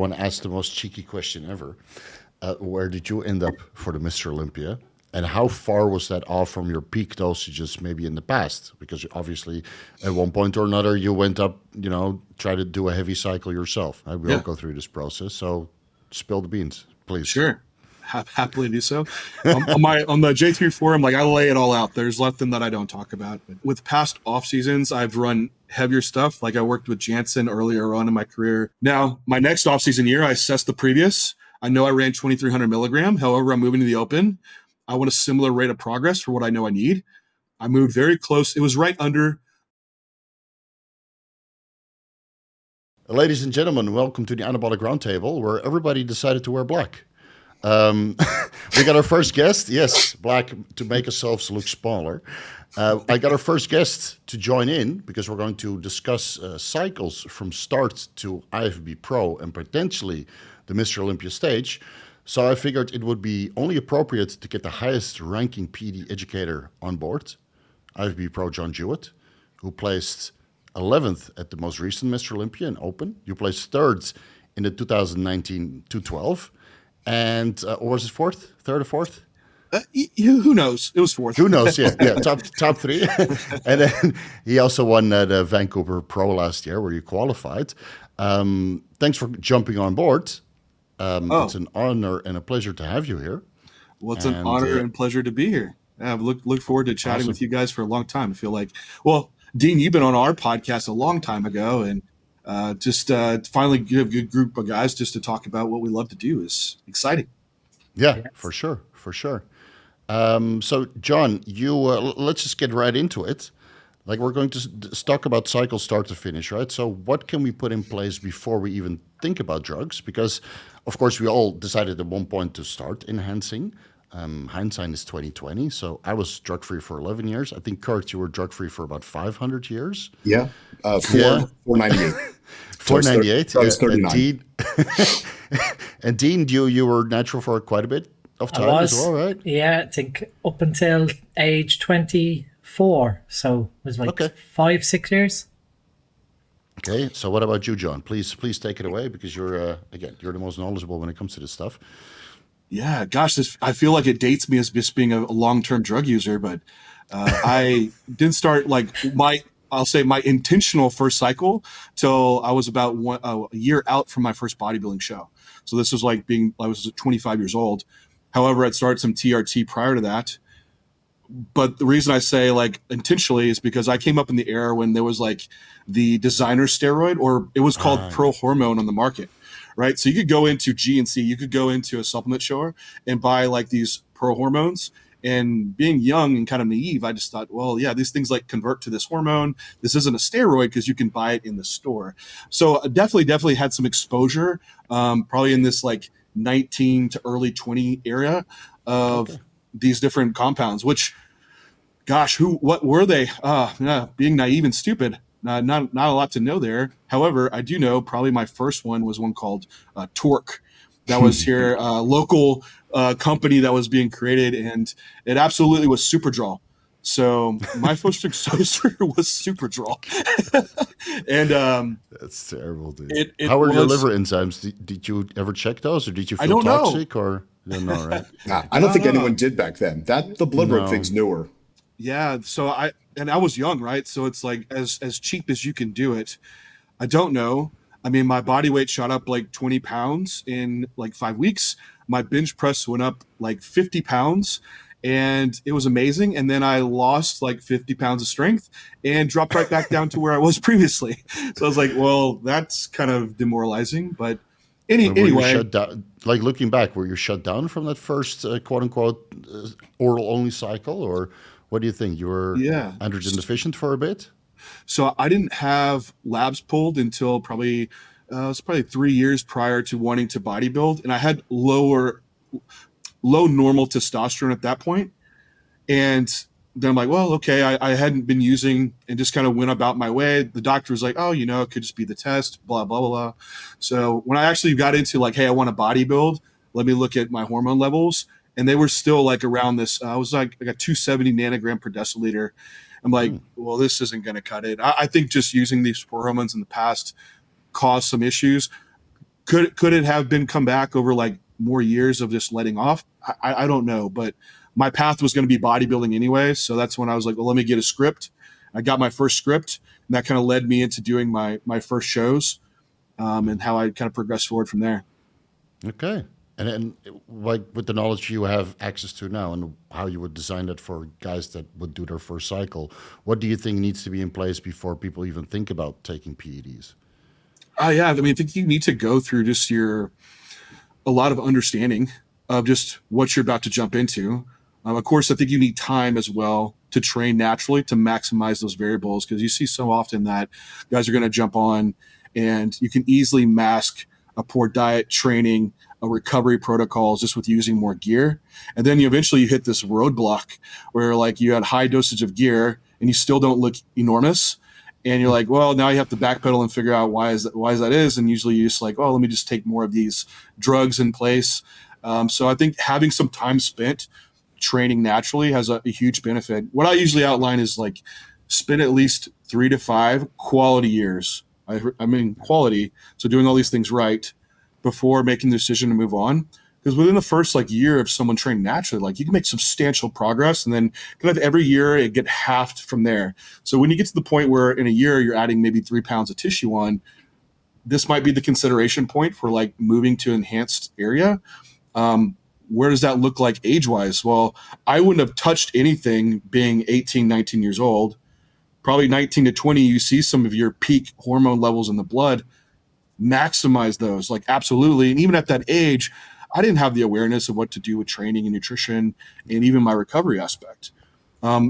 want to ask the most cheeky question ever. Where did you end up for the Mr. Olympia? And how far was that off from your peak dosages maybe in the past? Because obviously at one point or another, you went up, try to do a heavy cycle yourself. We all go through this process. So spill the beans, please. Sure. Happily do so. On the J3 forum, I lay it all out. There's nothing that I don't talk about. With past off seasons, I've run heavier stuff. I worked with Jansen earlier on in my career. Now, my next off season year, I assessed the previous. I know I ran 2,300 milligram. However, I'm moving to the open. I want a similar rate of progress for what I know I need. I moved very close. It was right under. Ladies and gentlemen, welcome to the Anabolic Roundtable, where everybody decided to wear black. We got our first guest. Yes, black to make ourselves look smaller. I got our first guest to join in because we're going to discuss cycles from start to IFBB Pro and potentially the Mr. Olympia stage. So I figured it would be only appropriate to get the highest ranking PD educator on board, IFBB Pro John Jewett, who placed 11th at the most recent Mr. Olympia in Open. You placed 3rd in the 2019 212. And or was it 4th? 3rd or 4th? Who knows? It was 4th. Who knows? Yeah, top 3. And then he also won the Vancouver Pro last year, where you qualified. Thanks for jumping on board. It's an honor and a pleasure to have you here. Well, it's an honor and pleasure to be here. I look forward to chatting with you guys for a long time. I feel like, Dean, you've been on our podcast a long time ago, and just finally get a good group of guys just to talk about what we love to do is exciting. Yeah, yes. For sure. So, John, you let's just get right into it. We're going to talk about cycle start to finish, right? So what can we put in place before we even think about drugs? Because, of course, we all decided at one point to start enhancing. Hindsight is 2020. So I was drug-free for 11 years. I think, Kurt, you were drug-free for about 500 years. Yeah, 498. 498. I was 39. And Dean, you were natural for quite a bit of time as well, right? Yeah, I think up until age 24. So it was 5-6 years. Okay, so what about you, John? Please take it away, because you're the most knowledgeable when it comes to this stuff. Yeah, gosh, I feel like it dates me as just being a long-term drug user, but I didn't start my intentional first cycle till I was about a year out from my first bodybuilding show. So this was I was 25 years old. However, I'd started some TRT prior to that. But the reason I say intentionally is because I came up in the era when there was the designer steroid, or it was called Prohormone on the market, right? So you could go into GNC, you could go into a supplement store and buy these Prohormones. And being young and kind of naive, I just thought, well, yeah, these things convert to this hormone. This isn't a steroid because you can buy it in the store. So I definitely had some exposure, probably in this 19 to early 20 area of these different compounds, which, gosh, what were they? Being naive and stupid, not a lot to know there. However, I do know probably my first one was one called Torque. That was here, local company that was being created, and it absolutely was Superdrol. So my first exposure was Superdrol. And that's terrible, dude. How were your liver enzymes? Did you ever check those, or did you feel toxic? Or you don't know, right? I don't think anyone did back then. The blood work thing's newer. Yeah. So I was young, right? So it's as cheap as you can do it. I don't know. I mean, my body weight shot up 20 pounds in 5 weeks. My bench press went up 50 pounds, and it was amazing. And then I lost 50 pounds of strength and dropped right back down to where I was previously. So I was well, that's kind of demoralizing. But anyway, shut down, looking back, were you shut down from that first quote unquote oral only cycle, or what do you think? You were androgen deficient for a bit? So I didn't have labs pulled until probably 3 years prior to wanting to bodybuild, and I had low normal testosterone at that point. And then I'm well, okay, I hadn't been using and just kind of went about my way. The doctor was it could just be the test, blah, blah, blah, blah. So when I actually got into hey, I want to bodybuild, let me look at my hormone levels. And they were still around this, I was a 270 nanogram per deciliter. I'm well, this isn't going to cut it. I think just using these hormones in the past caused some issues. Could it have been come back over like more years of just letting off? I don't know, but my path was going to be bodybuilding anyway. So that's when I was like, well, let me get a script. I got my first script, and that kind of led me into doing my first shows, and how I kind of progressed forward from there. Okay. And like with the knowledge you have access to now and how you would design that for guys that would do their first cycle, what do you think needs to be in place before people even think about taking PEDs? Yeah, I mean, I think you need to go through just a lot of understanding of just what you're about to jump into. Of course, I think you need time as well to train naturally to maximize those variables, because you see so often that guys are going to jump on and you can easily mask a poor diet, training, a recovery protocols just with using more gear. And then you eventually hit this roadblock where like you had high dosage of gear and you still don't look enormous. And you're like, well, now you have to backpedal and figure out why that is. And usually you just like, oh, let me just take more of these drugs in place. So I think having some time spent training naturally has a huge benefit. What I usually outline is like spend at least 3 to 5 quality years. I mean quality. So doing all these things right before making the decision to move on. Because within the first like year of someone trained naturally, like you can make substantial progress, and then kind of every year it get halved from there. So when you get to the point where in a year you're adding maybe 3 pounds of tissue on, this might be the consideration point for like moving to enhanced area. Where does that look like age-wise? Well, I wouldn't have touched anything being 18, 19 years old. Probably 19 to 20, you see some of your peak hormone levels in the blood. Maximize those, like absolutely. And even at that age, I didn't have the awareness of what to do with training and nutrition and even my recovery aspect.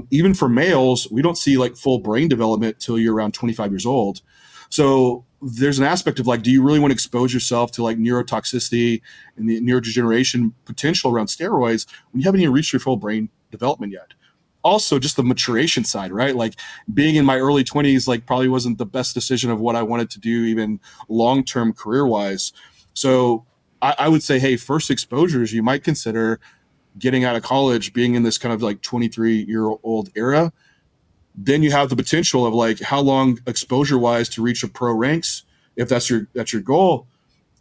Even for males, we don't see like full brain development till you're around 25 years old. So there's an aspect of like, do you really want to expose yourself to like neurotoxicity and the neurodegeneration potential around steroids when you haven't even reached your full brain development yet? Also, just the maturation side, right? Like being in my early 20s, like probably wasn't the best decision of what I wanted to do, even long-term career-wise. So I would say, hey, first exposures, you might consider getting out of college, being in this kind of like 23-year-old era. Then you have the potential of like how long exposure-wise to reach a pro ranks. If that's your goal,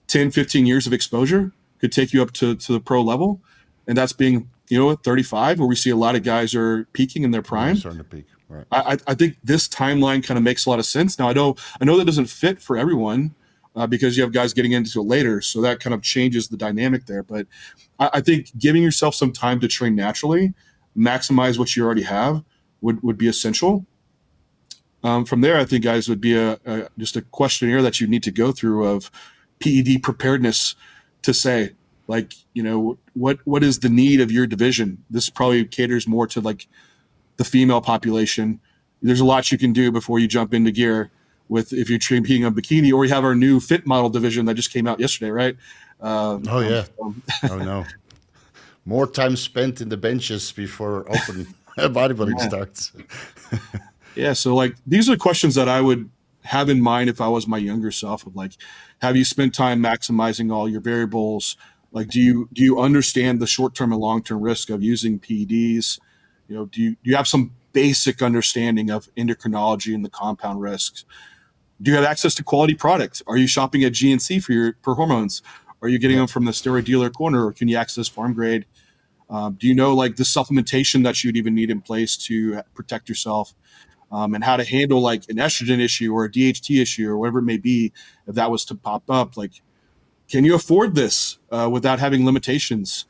10, 15 years of exposure could take you up to the pro level. And that's being, at 35, where we see a lot of guys are peaking in their prime. Starting to peak, right. I think this timeline kind of makes a lot of sense. Now, I know that doesn't fit for everyone because you have guys getting into it later. So that kind of changes the dynamic there. But I think giving yourself some time to train naturally, maximize what you already have would be essential. From there, I think, guys, would be just a questionnaire that you need to go through of PED preparedness to say, like, what is the need of your division? This probably caters more to like the female population. There's a lot you can do before you jump into gear if you're competing on bikini, or we have our new fit model division that just came out yesterday, right? Oh no. More time spent in the benches before open bodybuilding starts. Yeah. So like, these are questions that I would have in mind if I was my younger self of like, have you spent time maximizing all your variables? Like, do you understand the short-term and long-term risk of using PEDs? Do you have some basic understanding of endocrinology and the compound risks? Do you have access to quality products? Are you shopping at GNC for your Prohormones? Are you getting them from the steroid dealer corner, or can you access farm grade? Do you know like the supplementation that you'd even need in place to protect yourself, and how to handle like an estrogen issue or a DHT issue or whatever it may be if that was to pop up? Like, can you afford this without having limitations?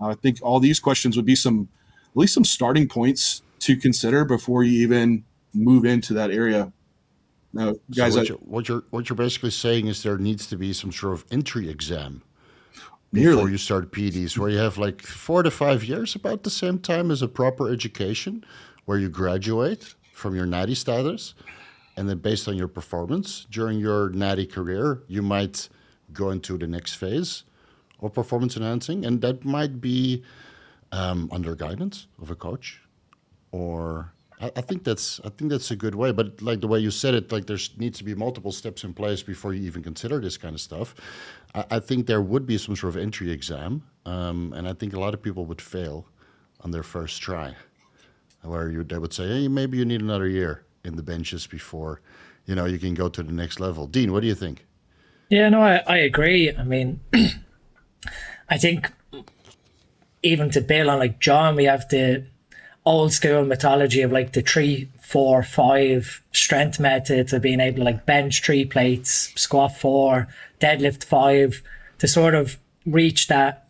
I think all these questions would be at least some starting points to consider before you even move into that area. Now, guys, so what you're basically saying is there needs to be some sort of entry exam before you start PEDs, where you have like 4 to 5 years, about the same time as a proper education, where you graduate from your natty status, and then based on your performance during your natty career, you might go into the next phase of performance enhancing, and that might be under guidance of a coach, or I think that's a good way. But like the way you said it, like there needs to be multiple steps in place before you even consider this kind of stuff. I think there would be some sort of entry exam, and I think a lot of people would fail on their first try, where they would say, hey, maybe you need another year in the benches before you can go to the next level. Dean, what do you think? Yeah, no, I agree. I mean, I think even to build on like John, we have the old school mythology of like the 3, 4, 5 strength methods of being able to like bench 3 plates, squat 4, deadlift 5 to sort of reach that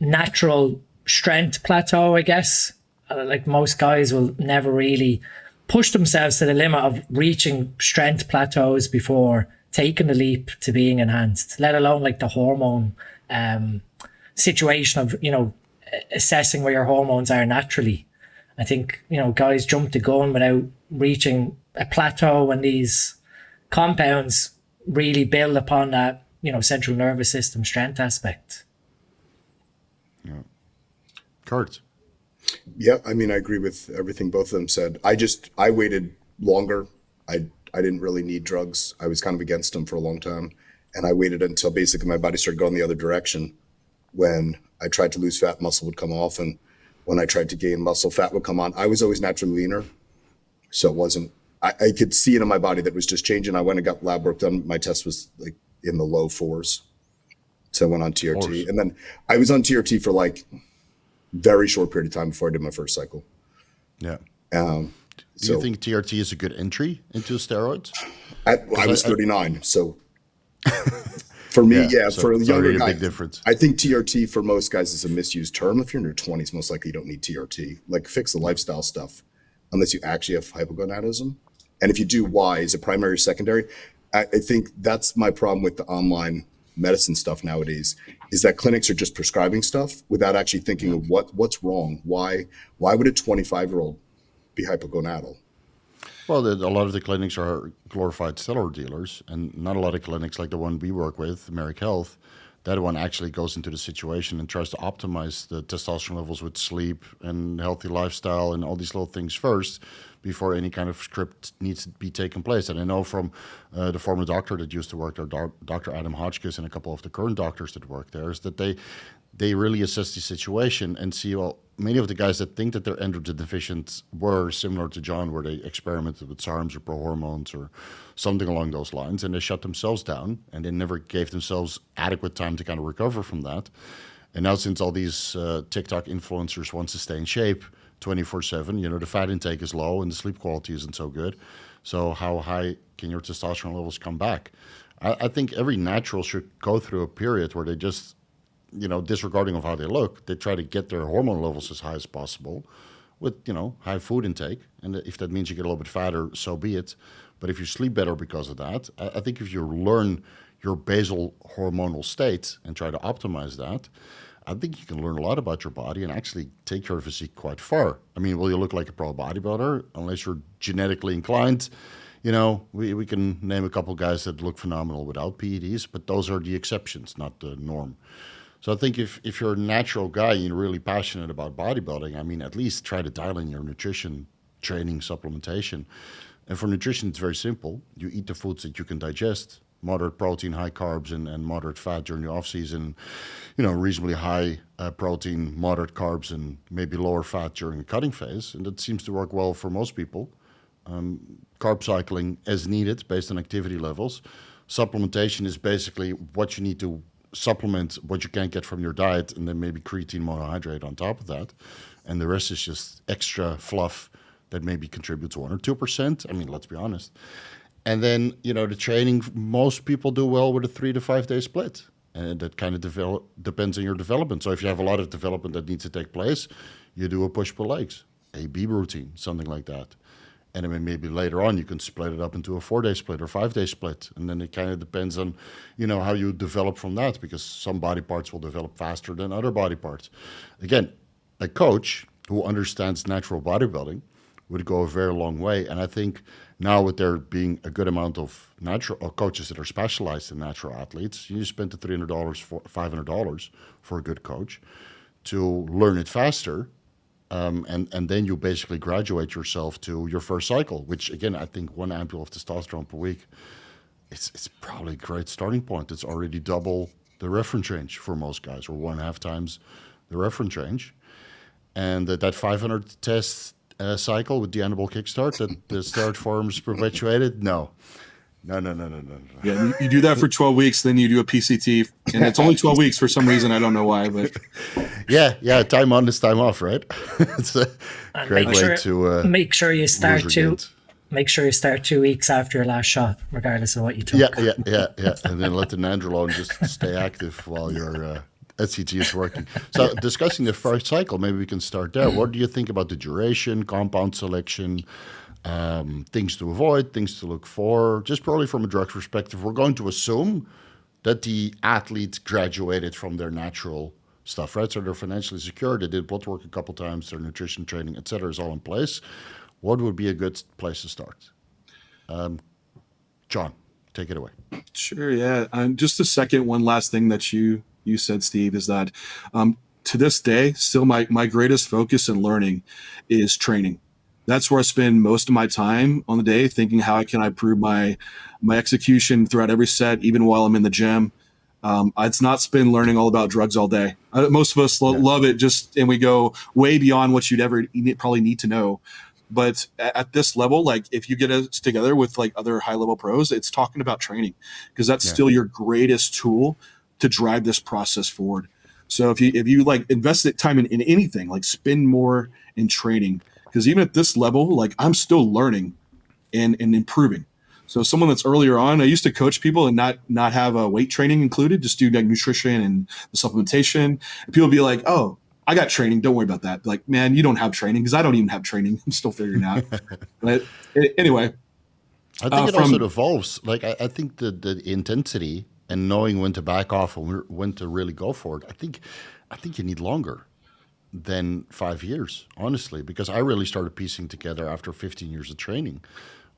natural strength plateau, I guess. Like most guys will never really push themselves to the limit of reaching strength plateaus before taking the leap to being enhanced, let alone like the hormone situation of, assessing where your hormones are naturally. I think, guys jump the gun without reaching a plateau when these compounds really build upon that, central nervous system strength aspect. Yeah. Kurt. Yeah, I mean, I agree with everything both of them said. I waited longer. I didn't really need drugs. I was kind of against them for a long time. And I waited until basically my body started going the other direction. When I tried to lose fat, muscle would come off. And when I tried to gain muscle, fat would come on. I was always naturally leaner. So it wasn't, I could see it in my body that was just changing. I went and got lab work done. My test was like in the low 4s. So I went on TRT. And then I was on TRT for like very short period of time before I did my first cycle. Yeah. Do you think TRT is a good entry into steroids? I was 39, so for me, so for a younger guy, big difference. I think TRT for most guys is a misused term. If you're in your 20s, most likely you don't need TRT. Like fix the lifestyle stuff, unless you actually have hypogonadism. And if you do, why? Is it primary or secondary? I think that's my problem with the online medicine stuff nowadays, is that clinics are just prescribing stuff without actually thinking of what's wrong. Why would a 25-year-old be hypogonadal? Well, a lot of the clinics are glorified steroid dealers, and not a lot of clinics like the one we work with, Merrick Health, that one actually goes into the situation and tries to optimize the testosterone levels with sleep and healthy lifestyle and all these little things first before any kind of script needs to be taken place. And I know from the former doctor that used to work there, Dr. Adam Hotchkiss, and a couple of the current doctors that work there, is that they really assess the situation and see, well, many of the guys that think that they're androgen deficient were similar to John, where they experimented with Serums or Prohormones or something along those lines, and they shut themselves down, and they never gave themselves adequate time to kind of recover from that. And now, since all these TikTok influencers want to stay in shape 24/7, the fat intake is low and the sleep quality isn't so good. So how high can your testosterone levels come back? I think every natural should go through a period where they just, disregarding of how they look, they try to get their hormone levels as high as possible with, high food intake. And if that means you get a little bit fatter, so be it. But if you sleep better because of that, I think if you learn your basal hormonal state and try to optimize that, I think you can learn a lot about your body and actually take your physique quite far. I mean, will you look like a pro bodybuilder? Unless you're genetically inclined. We can name a couple guys that look phenomenal without PEDs, but those are the exceptions, not the norm. So I think if you're a natural guy and you're really passionate about bodybuilding, I mean, at least try to dial in your nutrition, training, supplementation. And for nutrition, it's very simple. You eat the foods that you can digest, moderate protein, high carbs, and moderate fat during the off season, reasonably high protein, moderate carbs, and maybe lower fat during the cutting phase. And that seems to work well for most people. Carb cycling as needed based on activity levels. Supplementation is basically what you need to supplement what you can't get from your diet, and then maybe creatine monohydrate on top of that. And the rest is just extra fluff that maybe contributes 1 or 2%. I mean, let's be honest. And then, the training, most people do well with a 3 to 5 day split. And that kind of depends on your development. So if you have a lot of development that needs to take place, you do a push-pull legs, a B routine, something like that. And then maybe later on you can split it up into a 4-day split or 5-day split. And then it kind of depends on, how you develop from that, because some body parts will develop faster than other body parts. Again, a coach who understands natural bodybuilding would go a very long way. And I think now with there being a good amount of natural coaches that are specialized in natural athletes, you spend the $300, $500 for a good coach to learn it faster. And then you basically graduate yourself to your first cycle, which again, I think 1 ampule of testosterone per week, it's probably a great starting point. It's already double the reference range for most guys, or 1.5 times the reference range. And that 500 test cycle with the Anabolic kickstart that the steroid forms perpetuated, no, No. Yeah, you do that for 12 weeks, then you do a PCT, and it's only 12 weeks for some reason. I don't know why, but Yeah. Time on is time off, right? It's a And great way to make sure you start lose your gains. make sure you start 2 weeks after your last shot, regardless of what you took. Yeah. And then let the nandrolone just stay active while your SCG is working. So discussing the first cycle, maybe we can start there. What do you think about the duration, compound selection, things to avoid, things to look for? Just purely from a drug perspective, we're going to assume that the athlete graduated from their natural stuff, right? So they're financially secure, they did blood work a couple times, their nutrition training, et cetera, is all in place. What would be a good place to start? John, take it away. sure, yeah. Just a second, one last thing that you said, Steve, is that to this day, still my greatest focus in learning is training. That's where I spend most of my time on the day, thinking how can I improve my execution throughout every set, even while I'm in the gym. It's not spend learning all about drugs all day. Most of us love it, and we go way beyond what you'd ever probably need to know. But at this level, like if you get us together with like other high level pros, it's talking about training, because that's still your greatest tool to drive this process forward. So if you like invest time in anything, like spend more in training, because even at this level, like I'm still learning and improving. So someone that's earlier on, I used to coach people and not have a weight training included, just do like nutrition and the supplementation. And people be like, oh, I got training, don't worry about that. Like, man, you don't have training, because I don't even have training. I'm still figuring out. But anyway. I think it also evolves. Like I think the intensity and knowing when to back off and when to really go for it, I think you need longer than 5 years, honestly, because I really started piecing together after 15 years of training,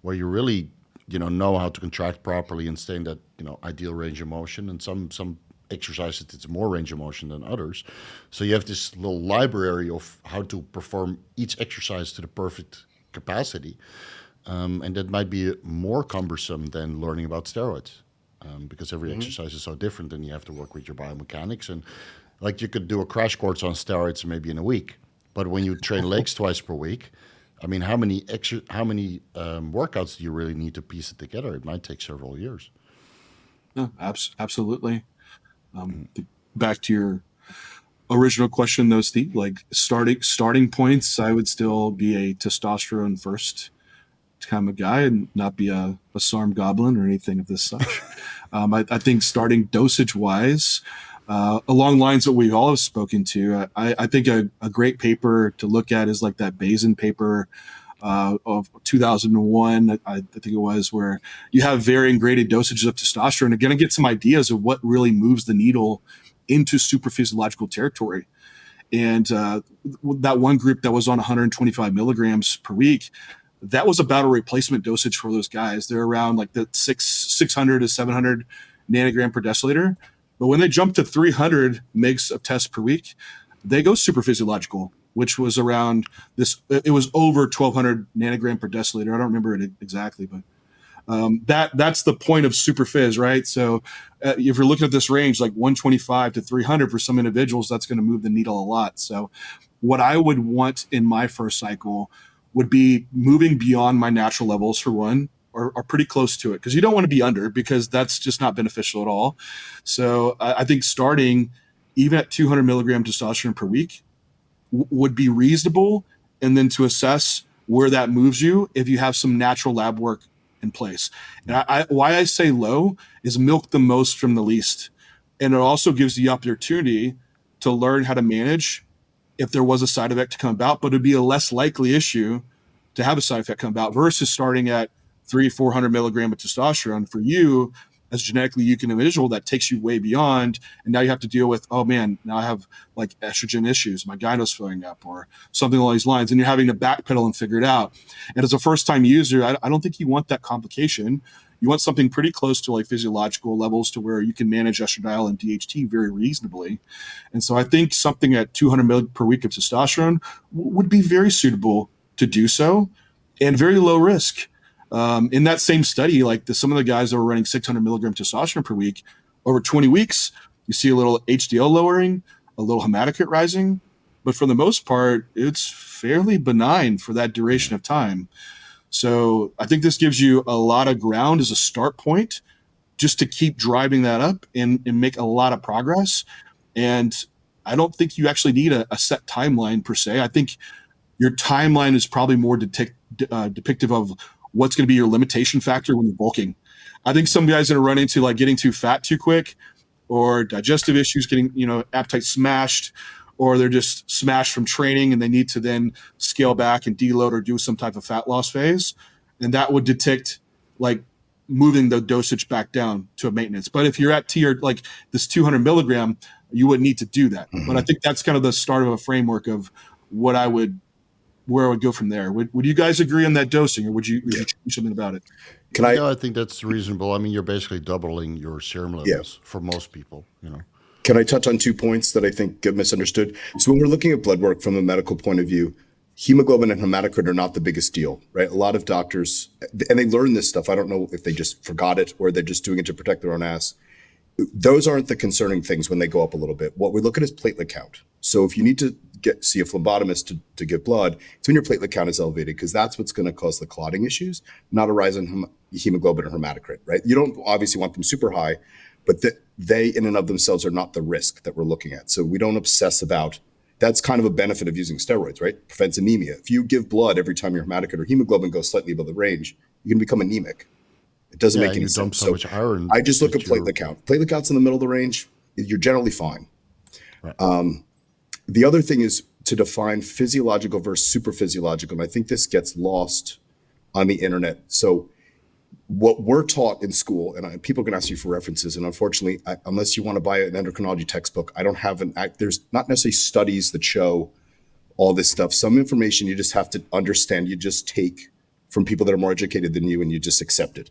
where you really, know how to contract properly and stay in that, ideal range of motion. And some exercises, it's more range of motion than others. So you have this little library of how to perform each exercise to the perfect capacity. And that might be more cumbersome than learning about steroids, because every exercise is so different, and you have to work with your biomechanics. And like you could do a crash course on steroids maybe in a week, but when you train legs twice per week, I mean, how many workouts do you really need to piece it together? It might take several years. No, absolutely. Back to your original question, though, Steve, like starting points, I would still be a testosterone first kind of guy and not be a SARM goblin or anything of this such. I think starting dosage wise, along lines that we all have spoken to, I think a great paper to look at is like that Bazin paper of 2001, I think it was, where you have varying graded dosages of testosterone. Again, I get some ideas of what really moves the needle into supraphysiological territory. And that one group that was on 125 milligrams per week, that was about a replacement dosage for those guys. They're around like the 600 to 700 nanogram per deciliter. But when they jump to 300 megs of test per week, they go supraphysiological, which was around this. It was over 1200 nanogram per deciliter. I don't remember it exactly, but that's the point of superphys, right? So if you're looking at this range, like 125 to 300 for some individuals, that's going to move the needle a lot. So what I would want in my first cycle would be moving beyond my natural levels, for one, or pretty close to it, because you don't want to be under, because that's just not beneficial at all. So I think starting even at 200 milligram testosterone per week would be reasonable, and then to assess where that moves you if you have some natural lab work in place. And why I say low is milk the most from the least. And it also gives the opportunity to learn how to manage if there was a side effect to come about, but it'd be a less likely issue to have a side effect come about versus starting at 300-400 milligram of testosterone. For you, as genetically weak individual, that takes you way beyond, and now you have to deal with, oh man, now I have like estrogen issues, my gyno's filling up, or something along these lines, and you're having to backpedal and figure it out. And as a first-time user, I don't think you want that complication. You want something pretty close to like physiological levels to where you can manage estradiol and DHT very reasonably. And so I think something at 200 mg per week of testosterone would be very suitable to do so, and very low risk. In that same study, like some of the guys that were running 600 milligram testosterone per week, over 20 weeks, you see a little HDL lowering, a little hematocrit rising, but for the most part, it's fairly benign for that duration of time. So I think this gives you a lot of ground as a start point just to keep driving that up and make a lot of progress. And I don't think you actually need a set timeline per se. I think your timeline is probably more depictive of what's going to be your limitation factor when you're bulking. I think some guys are going to run into like getting too fat too quick, or digestive issues, getting, appetite smashed, or they're just smashed from training and they need to then scale back and deload or do some type of fat loss phase. And that would detect like moving the dosage back down to a maintenance. But if you're at tier like this 200 milligram, you wouldn't need to do that. But I think that's kind of the start of a framework of where I would go from there. Would you guys agree on that dosing, or would you change something about it? I think that's reasonable. I mean, you're basically doubling your serum levels for most people, Can I touch on 2 points that I think get misunderstood? So when we're looking at blood work from a medical point of view, hemoglobin and hematocrit are not the biggest deal, right? A lot of doctors, and they learn this stuff. I don't know if they just forgot it or they're just doing it to protect their own ass. Those aren't the concerning things when they go up a little bit. What we look at is platelet count. So if you need to see a phlebotomist to get blood, it's when your platelet count is elevated, because that's what's going to cause the clotting issues, not a rise in hemoglobin or hematocrit, right? You don't obviously want them super high, but they in and of themselves are not the risk that we're looking at. So we don't obsess about, that's kind of a benefit of using steroids, right? Prevents anemia. If you give blood every time your hematocrit or hemoglobin goes slightly above the range, you can become anemic. It doesn't make any sense. Dump so much iron. I just look at platelet count. Platelet count's in the middle of the range. You're generally fine. Right. The other thing is to define physiological versus supraphysiological. And I think this gets lost on the internet. So what we're taught in school, and people can ask you for references, and unfortunately, unless you want to buy an endocrinology textbook, I don't have there's not necessarily studies that show all this stuff. Some information you just have to understand, you just take from people that are more educated than you, and you just accept it.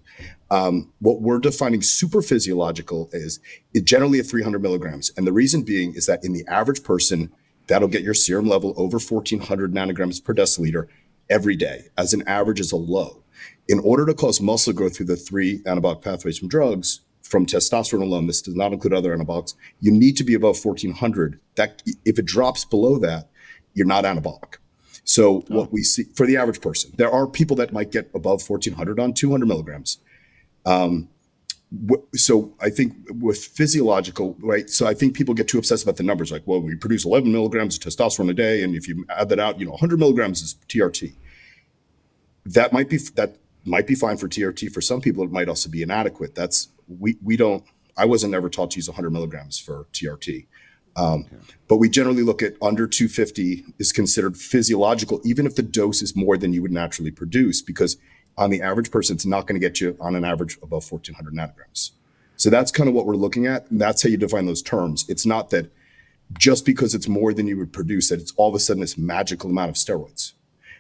What we're defining supraphysiological is generally at 300 milligrams. And the reason being is that in the average person, that'll get your serum level over 1,400 nanograms per deciliter every day, as an average is a low. In order to cause muscle growth through the 3 anabolic pathways from drugs, from testosterone alone, this does not include other anabolics, you need to be above 1,400. That if it drops below that, you're not anabolic. So what we see for the average person, there are people that might get above 1,400 on 200 milligrams. So I think with physiological, right? So I think people get too obsessed about the numbers. Like, well, we produce 11 milligrams of testosterone a day, and if you add that out, 100 milligrams is TRT. That might be fine for TRT. For some people, it might also be inadequate. I wasn't ever taught to use 100 milligrams for TRT. But we generally look at under 250 is considered physiological, even if the dose is more than you would naturally produce, because on the average person, it's not going to get you on an average above 1,400 nanograms. So that's kind of what we're looking at. And that's how you define those terms. It's not that just because it's more than you would produce, that it's all of a sudden this magical amount of steroids.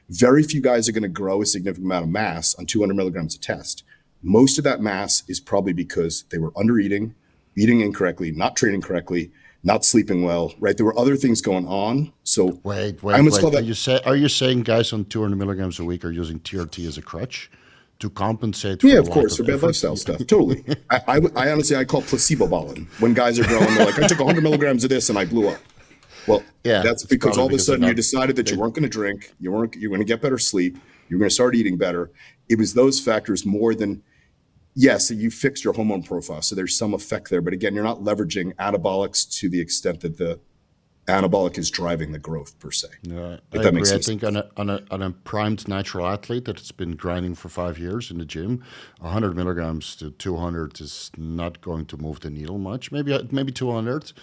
Very few guys are going to grow a significant amount of mass on 200 milligrams a test. Most of that mass is probably because they were under eating incorrectly, not training correctly, not sleeping well, right? There were other things going on. So wait. That, are you saying guys on 200 milligrams a week are using TRT as a crutch to compensate? Yeah, of course, for bad lifestyle stuff. Totally. I honestly, I call placebo balling when guys are growing. They're like, I took 100 milligrams of this and I blew up. Well, that's because all of a sudden you decided that you weren't going to drink, you're going to get better sleep, you're going to start eating better. It was those factors more than. Yes, you fixed your hormone profile, so there's some effect there. But again, you're not leveraging anabolics to the extent that the anabolic is driving the growth per se. Yeah, I agree. I think on a primed natural athlete that's been grinding for 5 years in the gym, 100 milligrams to 200 is not going to move the needle much. Maybe 200.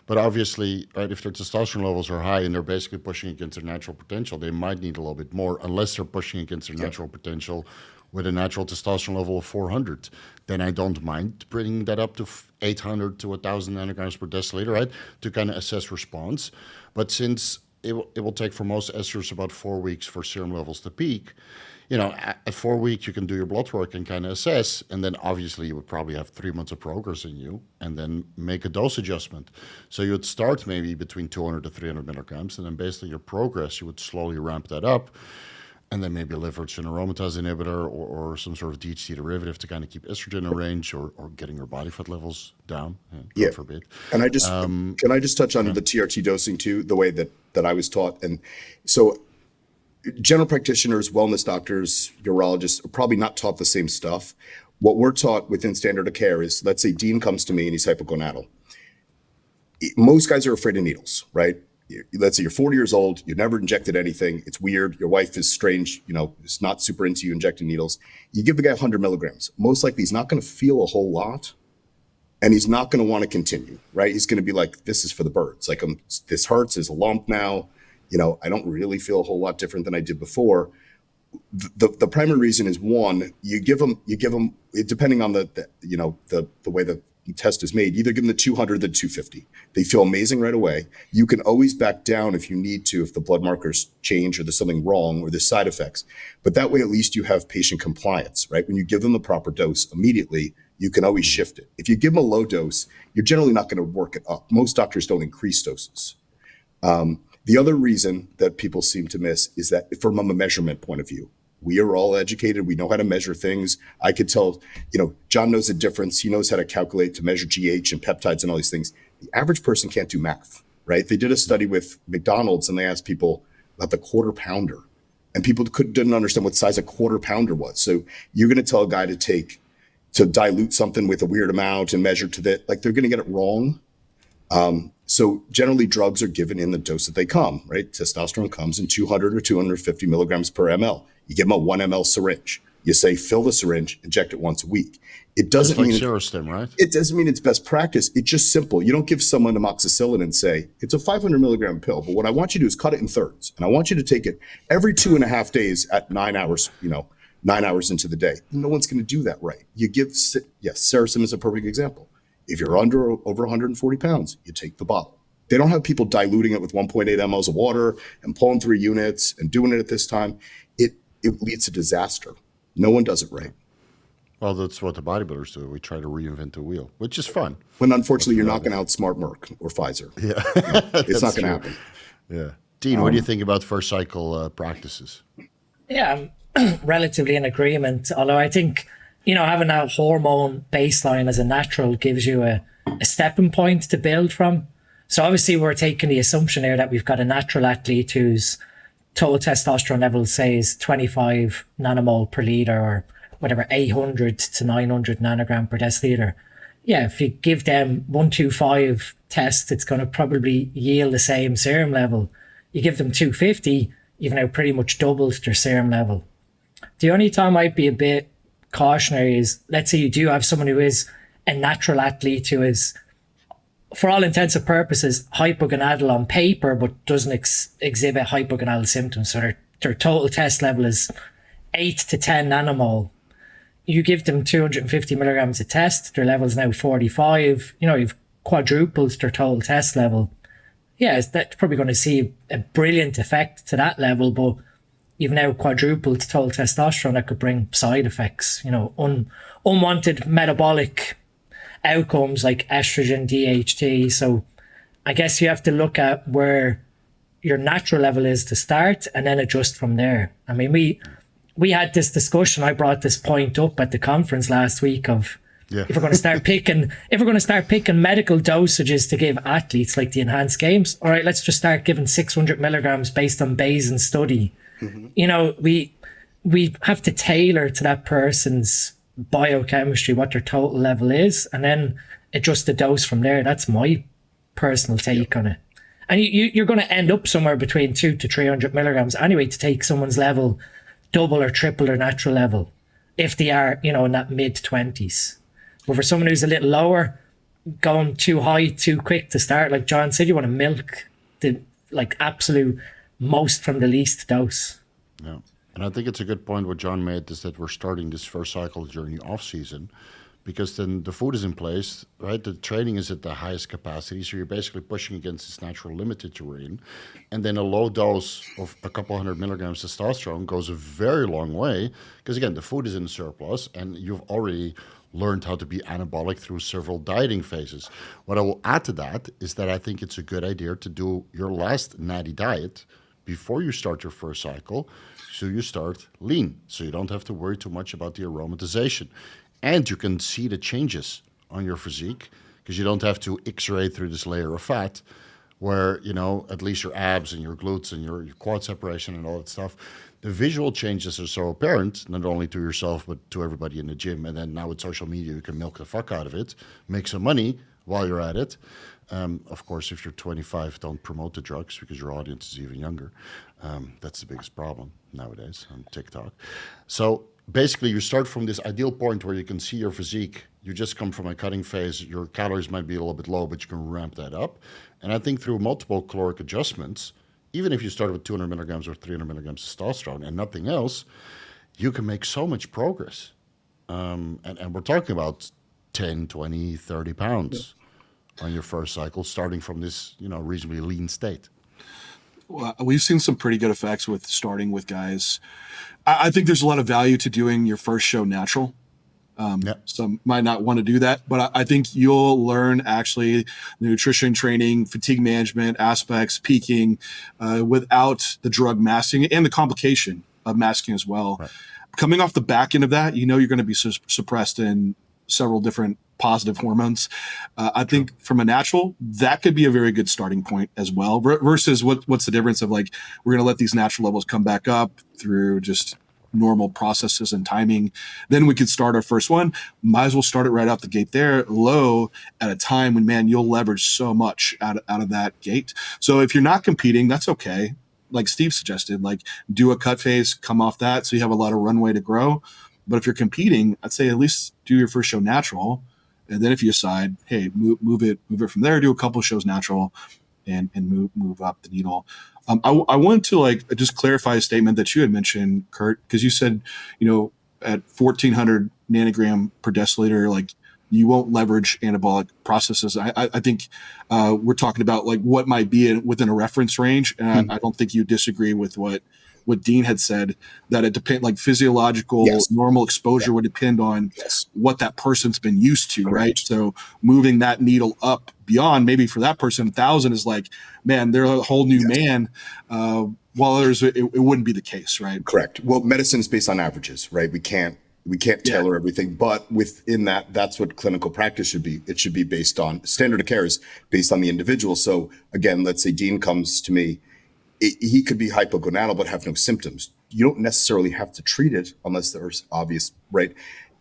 But obviously, right, if their testosterone levels are high and they're basically pushing against their natural potential, they might need a little bit more, unless they're pushing against their natural potential with a natural testosterone level of 400. Then I don't mind bringing that up to 800 to 1,000 nanograms per deciliter, right, to kind of assess response. But since it will take for most esters about 4 weeks for serum levels to peak, at 4 weeks you can do your blood work and kind of assess, and then obviously you would probably have 3 months of progress in you, and then make a dose adjustment. So you would start maybe between 200 to 300 milligrams, and then based on your progress, you would slowly ramp that up, and then maybe a liver-rich aromatase inhibitor or some sort of DHT derivative to kind of keep estrogen in range, or getting your body fat levels down. God forbid. And I just can I just touch on the TRT dosing too, the way that I was taught, and so. general practitioners, wellness doctors, urologists are probably not taught the same stuff. What we're taught within standard of care is, let's say Dean comes to me and he's hypogonadal. Most guys are afraid of needles, right? Let's say you're 40 years old, you've never injected anything. It's weird. Your wife is strange, is not super into you injecting needles. You give the guy 100 milligrams. Most likely he's not going to feel a whole lot, and he's not going to want to continue, right? He's going to be like, this is for the birds. Like, this hurts, there's a lump now. I don't really feel a whole lot different than I did before. The primary reason is, one, you give them, depending on the way the test is made, either give them the 200 or the 250. They feel amazing right away. You can always back down if you need to, if the blood markers change or there's something wrong or there's side effects. But that way, at least you have patient compliance, right? When you give them the proper dose immediately, you can always shift it. If you give them a low dose, you're generally not going to work it up. Most doctors don't increase doses. The other reason that people seem to miss is that from a measurement point of view, we are all educated. We know how to measure things. I could tell, John knows the difference. He knows how to calculate, to measure GH and peptides and all these things. The average person can't do math, right? They did a study with McDonald's and they asked people about the quarter pounder, and people didn't understand what size a quarter pounder was. So you're going to tell a guy to dilute something with a weird amount and measure to that, like, they're going to get it wrong. So generally drugs are given in the dose that they come, right? Testosterone comes in 200 or 250 milligrams per ml. You give them a 1 ml syringe. You say, fill the syringe, inject it once a week. It doesn't mean Serum, right? It doesn't mean it's best practice. It's just simple. You don't give someone amoxicillin and say, it's a 500 milligram pill, but what I want you to do is cut it in thirds. And I want you to take it every 2.5 days at 9 hours, 9 hours into the day. No one's going to do that right. You give, Serum is a perfect example. If you're over 140 pounds, you take the bottle. They don't have people diluting it with 1.8 mLs of water and pulling 3 units and doing it at this time. It leads to disaster. No one does it right. Well, that's what the bodybuilders do. We try to reinvent the wheel, which is fun. When unfortunately you're not going to outsmart Merck or Pfizer. Yeah, it's not going to happen. Yeah, Dean, what do you think about first cycle practices? Yeah, I'm relatively in agreement. Although I think having that hormone baseline as a natural gives you a stepping point to build from. So obviously we're taking the assumption here that we've got a natural athlete whose total testosterone level, say, is 25 nanomole per liter, or whatever, 800 to 900 nanogram per deciliter. Yeah, if you give them 125 test, it's going to probably yield the same serum level. You give them 250, you've now pretty much doubled their serum level. The only time I'd be a bit cautionary is, let's say you do have someone who is a natural athlete who is, for all intents and purposes, hypogonadal on paper, but doesn't exhibit hypogonadal symptoms. So their total test level is 8 to 10 nanomole. You give them 250 milligrams of test, their level is now 45. You've quadrupled their total test level. Yeah, that's probably going to see a brilliant effect to that level, but you've now quadrupled total testosterone that could bring side effects, unwanted metabolic outcomes like estrogen, DHT. So I guess you have to look at where your natural level is to start and then adjust from there. I mean, we had this discussion. I brought this point up at the conference last week of if we're going to start picking medical dosages to give athletes like the enhanced games, all right, let's just start giving 600 milligrams based on Bayesian study. Mm-hmm. We have to tailor to that person's biochemistry what their total level is, and then adjust the dose from there. That's my personal take on it. And you're going to end up somewhere between 200 to 300 milligrams anyway to take someone's level double or triple their natural level if they are, in that mid-20s. But for someone who's a little lower, going too high too quick to start, like John said, you want to milk the absolute most from the least dose. Yeah. And I think it's a good point what John made, is that we're starting this first cycle during the off season, because then the food is in place, right? The training is at the highest capacity, so you're basically pushing against this natural limit that you're in. And then a low dose of a couple 100 milligrams testosterone goes a very long way, because again, the food is in surplus and you've already learned how to be anabolic through several dieting phases. What I will add to that is that I think it's a good idea to do your last natty diet before you start your first cycle, so you start lean, so you don't have to worry too much about the aromatization. And you can see the changes on your physique, because you don't have to X-ray through this layer of fat. where, at least your abs and your glutes and your quad separation and all that stuff, the visual changes are so apparent, not only to yourself, but to everybody in the gym. And then now with social media, you can milk the fuck out of it, make some money while you're at it. Of course, if you're 25, don't promote the drugs because your audience is even younger. That's the biggest problem nowadays on TikTok. So basically, you start from this ideal point where you can see your physique. You just come from a cutting phase. Your calories might be a little bit low, but you can ramp that up. And I think through multiple caloric adjustments, even if you start with 200 milligrams or 300 milligrams of testosterone and nothing else, you can make so much progress. And we're talking about 10, 20, 30 pounds on your first cycle, starting from this, reasonably lean state. Well, we've seen some pretty good effects with starting with guys. I think there's a lot of value to doing your first show natural. Some might not want to do that, but I think you'll learn actually the nutrition training, fatigue management aspects, peaking without the drug masking and the complication of masking as well. Right. Coming off the back end of that, you're going to be suppressed in several different positive hormones. I think from a natural, that could be a very good starting point as well, versus what's the difference of like, we're going to let these natural levels come back up through just normal processes and timing. Then we could start our first one. Might as well start it right out the gate there, low at a time when, man, you'll leverage so much out of that gate. So if you're not competing, that's okay. Like Steve suggested, like do a cut phase, come off that. So you have a lot of runway to grow. But if you're competing, I'd say at least do your first show natural. And then if you decide, hey, move it from there, do a couple of shows natural and move up the needle. I wanted to just clarify a statement that you had mentioned, Kurt, because you said, at 1400 nanogram per deciliter, like you won't leverage anabolic processes. I think we're talking about like what might be within a reference range. And I don't think you disagree with what Dean had said, that it depends, like physiological normal exposure would depend on what that person's been used to, right? So moving that needle up beyond, maybe for that person, 1,000 is like, man, they're a whole new man. While others, it wouldn't be the case, right? Correct. Well, medicine is based on averages, right? We can't tailor everything, but within that's what clinical practice should be. It should be based on standard of care is based on the individual. So again, let's say Dean comes to me. He could be hypogonadal but have no symptoms. You don't necessarily have to treat it unless there's obvious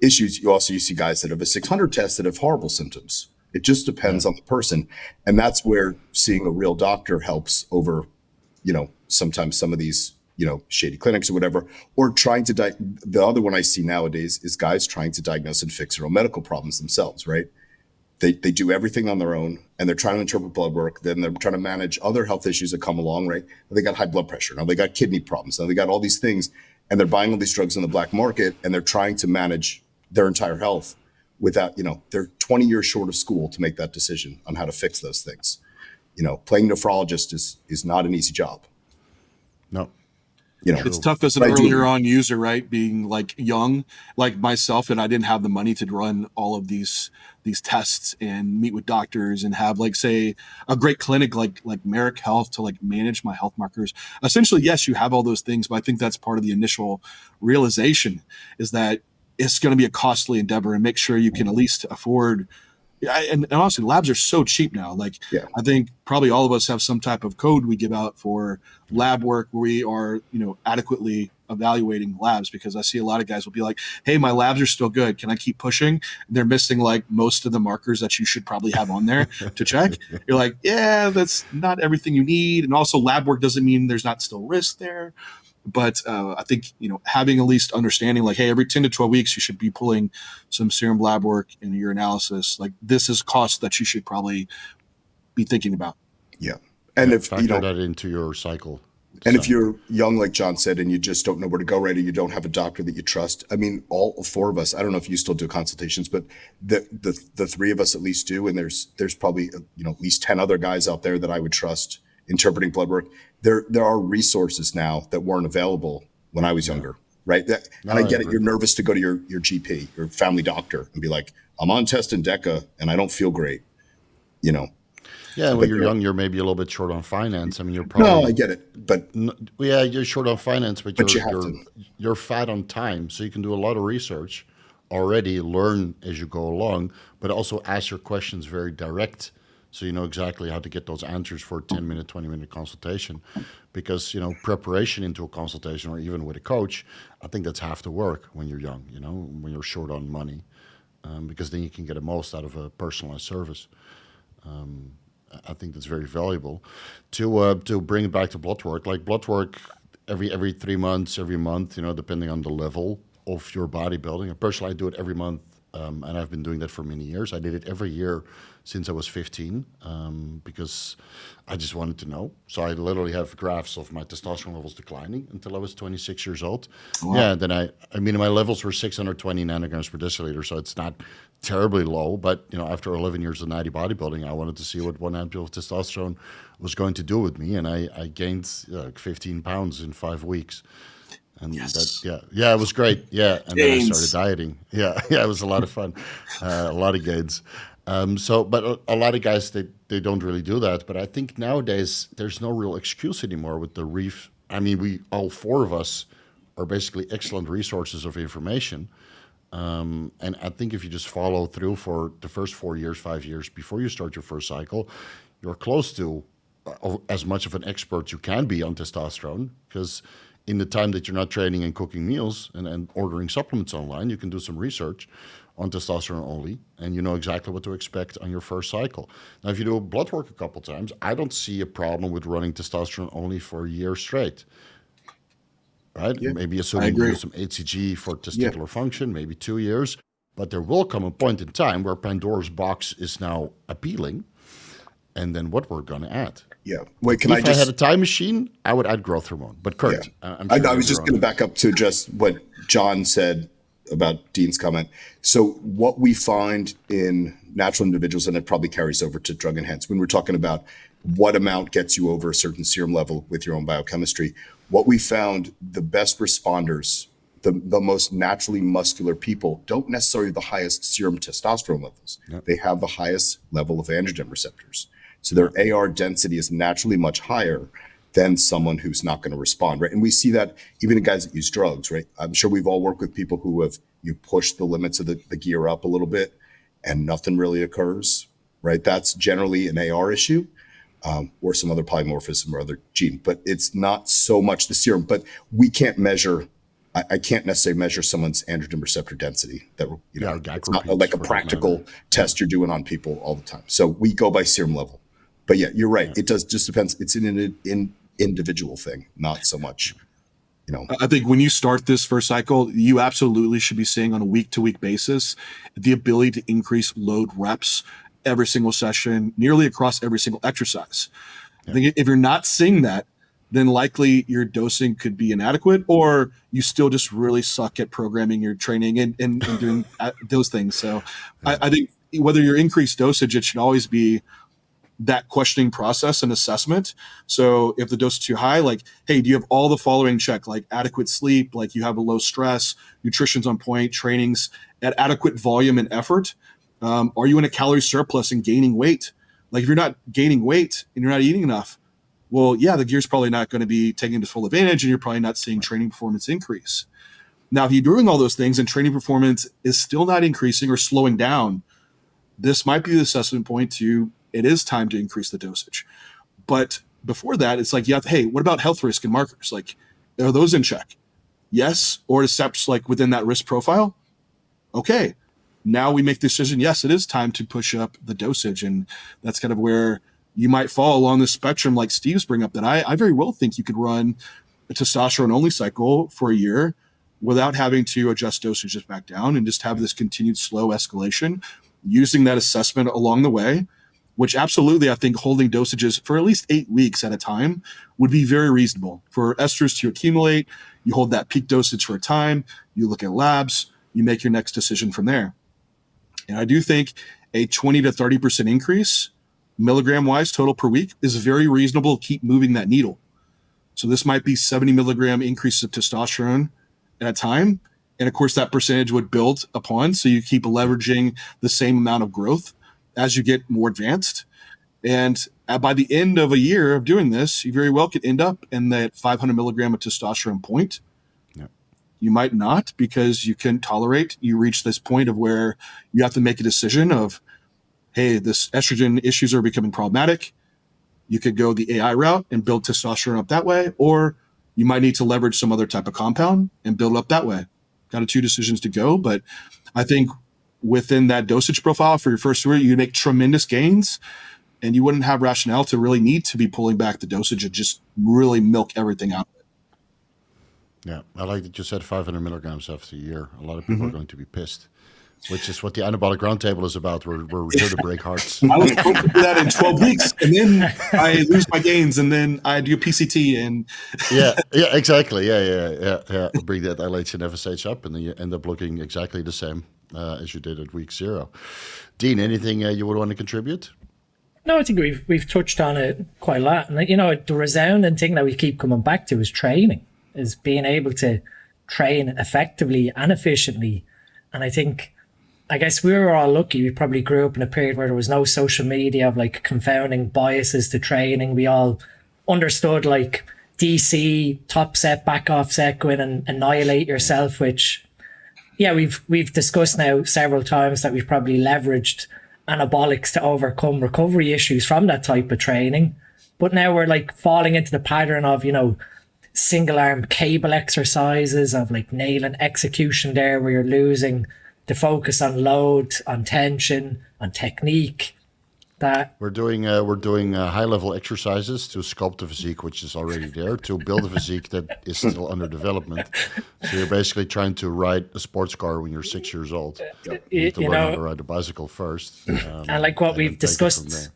issues. You see guys that have a 600 test that have horrible symptoms. It just depends on the person, and that's where seeing a real doctor helps over, sometimes some of these shady clinics or whatever, or trying to the other one I see nowadays is guys trying to diagnose and fix their own medical problems themselves, right? They do everything on their own, and they're trying to interpret blood work. Then they're trying to manage other health issues that come along, right? They got high blood pressure. Now they got kidney problems. Now they got all these things, and they're buying all these drugs in the black market, and they're trying to manage their entire health without, they're 20 years short of school to make that decision on how to fix those things. Playing nephrologist is not an easy job. No. It's tough as an earlier on user, right? Being like young, like myself, and I didn't have the money to run all of these tests and meet with doctors and have like, say, a great clinic like Merrick Health to like manage my health markers. Essentially, yes, you have all those things, but I think that's part of the initial realization is that it's going to be a costly endeavor, and make sure you can at least afford. And honestly, labs are so cheap now. I think probably all of us have some type of code we give out for lab work where we are, adequately evaluating labs, because I see a lot of guys will be like, hey, my labs are still good. Can I keep pushing? They're missing like most of the markers that you should probably have on there to check. You're like, yeah, that's not everything you need. And also lab work doesn't mean there's not still risk there. But I think, having at least understanding like, hey, every 10 to 12 weeks, you should be pulling some serum lab work in your analysis. Like this is cost that you should probably be thinking about. Yeah. And if factor that into your cycle. And if you're young, like John said, and you just don't know where to go, right, or you don't have a doctor that you trust. I mean, all four of us, I don't know if you still do consultations, but the three of us at least do. And there's probably, at least 10 other guys out there that I would trust interpreting blood work. There are resources now that weren't available when I was younger, right? And I get it. You're nervous to go to your GP, your family doctor, and be like, I'm on test and DECA and I don't feel great, Yeah, when you're young, you're maybe a little bit short on finance. I mean, you're probably... No, I get it, but... Yeah, you're short on finance, but you're fat on time, so you can do a lot of research already, learn as you go along, but also ask your questions very direct So you know exactly how to get those answers for a 10-minute, 20-minute consultation. Because, you know, preparation into a consultation or even with a coach, I think that's half the work when you're young, you know, when you're short on money. Because then you can get the most out of a personalized service. I think that's very valuable. To bring it back to blood work, like blood work every 3 months, every month, you know, depending on the level of your bodybuilding. Personally, I do it every month, and I've been doing that for many years. I did it every year since I was 15, because I just wanted to know. So I literally have graphs of my testosterone levels declining until I was 26 years old. Wow. Yeah, then I mean, my levels were 620 nanograms per deciliter, so it's not terribly low. But, you know, after 11 years of natty bodybuilding, I wanted to see what 1 ampule of testosterone was going to do with me, and I gained like 15 pounds in 5 weeks. And yes. It was great. Yeah, and then I started dieting. Yeah, it was a lot of fun, a lot of gains. But a lot of guys, they don't really do that. But I think nowadays there's no real excuse anymore with the reef. I mean, we all 4 of us are basically excellent resources of information. And I think if you just follow through for the first 4 years, 5 years before you start your first cycle, you're close to as much of an expert you can be on testosterone, because in the time that you're not training and cooking meals and ordering supplements online, you can do some research on testosterone only, and you know exactly what to expect on your first cycle. Now, if you do blood work a couple times, I don't see a problem with running testosterone only for a year straight. Right? Yeah, maybe assuming you do some HCG for testicular function, maybe 2 years. But there will come a point in time where Pandora's box is now appealing, and then what we're going to add. Yeah. Wait, if I had a time machine, I would add growth hormone. But Kurt, I was just going to back up to just what John said about Dean's comment. So what we find in natural individuals, and it probably carries over to drug enhanced, when we're talking about what amount gets you over a certain serum level with your own biochemistry, what we found, the best responders, the most naturally muscular people don't necessarily have the highest serum testosterone levels. Yep. They have the highest level of androgen receptors. So their AR density is naturally much higher than someone who's not going to respond, right? And we see that even in guys that use drugs, right? I'm sure we've all worked with people who have, you push the limits of the gear up a little bit and nothing really occurs, right? That's generally an AR issue, or some other polymorphism or other gene, but it's not so much the serum. But we can't measure, I can't necessarily measure someone's androgen receptor density. That, you know, it's not like a practical test you're doing on people all the time. So we go by serum level. But yeah, you're right. It does just depends. It's an individual thing, not so much, you know. I think when you start this first cycle, you absolutely should be seeing on a week-to-week basis the ability to increase load reps every single session, nearly across every single exercise. I think if you're not seeing that, then likely your dosing could be inadequate, or you still just really suck at programming your training and doing those things. So I think whether your increased dosage, it should always be that questioning process and assessment. So if the dose is too high, like, hey, do you have all the following check, like adequate sleep, like you have a low stress, nutrition's on point, trainings at adequate volume and effort? Are you in a calorie surplus and gaining weight? Like if you're not gaining weight and you're not eating enough, well, yeah, the gear's probably not going to be taking to full advantage, and you're probably not seeing training performance increase. Now, if you're doing all those things and training performance is still not increasing or slowing down, this might be the assessment point to it is time to increase the dosage. But before that, it's like, hey, what about health risk and markers? Like, are those in check? Yes, or is SEPs like within that risk profile? Okay, now we make the decision, yes, it is time to push up the dosage. And that's kind of where you might fall along the spectrum like Steve's bring up, that I very well think you could run a testosterone-only cycle for a year without having to adjust dosages back down and just have this continued slow escalation, using that assessment along the way, which absolutely I think holding dosages for at least 8 weeks at a time would be very reasonable. For esters to accumulate, you hold that peak dosage for a time, you look at labs, you make your next decision from there. And I do think a 20 to 30% increase, milligram-wise total per week, is very reasonable to keep moving that needle. So this might be 70 milligram increase of testosterone at a time. And of course, that percentage would build upon, so you keep leveraging the same amount of growth as you get more advanced. And by the end of a year of doing this, you very well could end up in that 500 milligram of testosterone point. Yep. You might not, because you can tolerate, you reach this point of where you have to make a decision of, hey, this estrogen issues are becoming problematic. You could go the AI route and build testosterone up that way, or you might need to leverage some other type of compound and build up that way. Kind of two decisions to go. But I think within that dosage profile for your first year, you make tremendous gains, and you wouldn't have rationale to really need to be pulling back the dosage and just really milk everything out of it. Yeah, I like that you said 500 milligrams after a year. A lot of people are going to be pissed, which is what the Anabolic Roundtable is about. We're here to break hearts. I was supposed to do that in 12 weeks, and then I lose my gains, and then I do PCT. And yeah, exactly. Yeah. Bring that LH and FSH up, and then you end up looking exactly the same as you did at week 0. Dean, anything you would want to contribute? No, I think we've touched on it quite a lot. And, the resounding thing that we keep coming back to is training, is being able to train effectively and efficiently. And I guess we were all lucky. We probably grew up in a period where there was no social media of like confounding biases to training. We all understood like DC, top set, back off set, go in and annihilate yourself, which, yeah, we've discussed now several times that we've probably leveraged anabolics to overcome recovery issues from that type of training. But now we're like falling into the pattern of, single arm cable exercises, of like nailing execution there, where you're losing the focus on load, on tension, on technique. That we're doing high level exercises to sculpt the physique, which is already there, to build a physique that is still under development. So you're basically trying to ride a sports car when you're 6 years old. You need to learn how to ride a bicycle first. And like what we've discussed,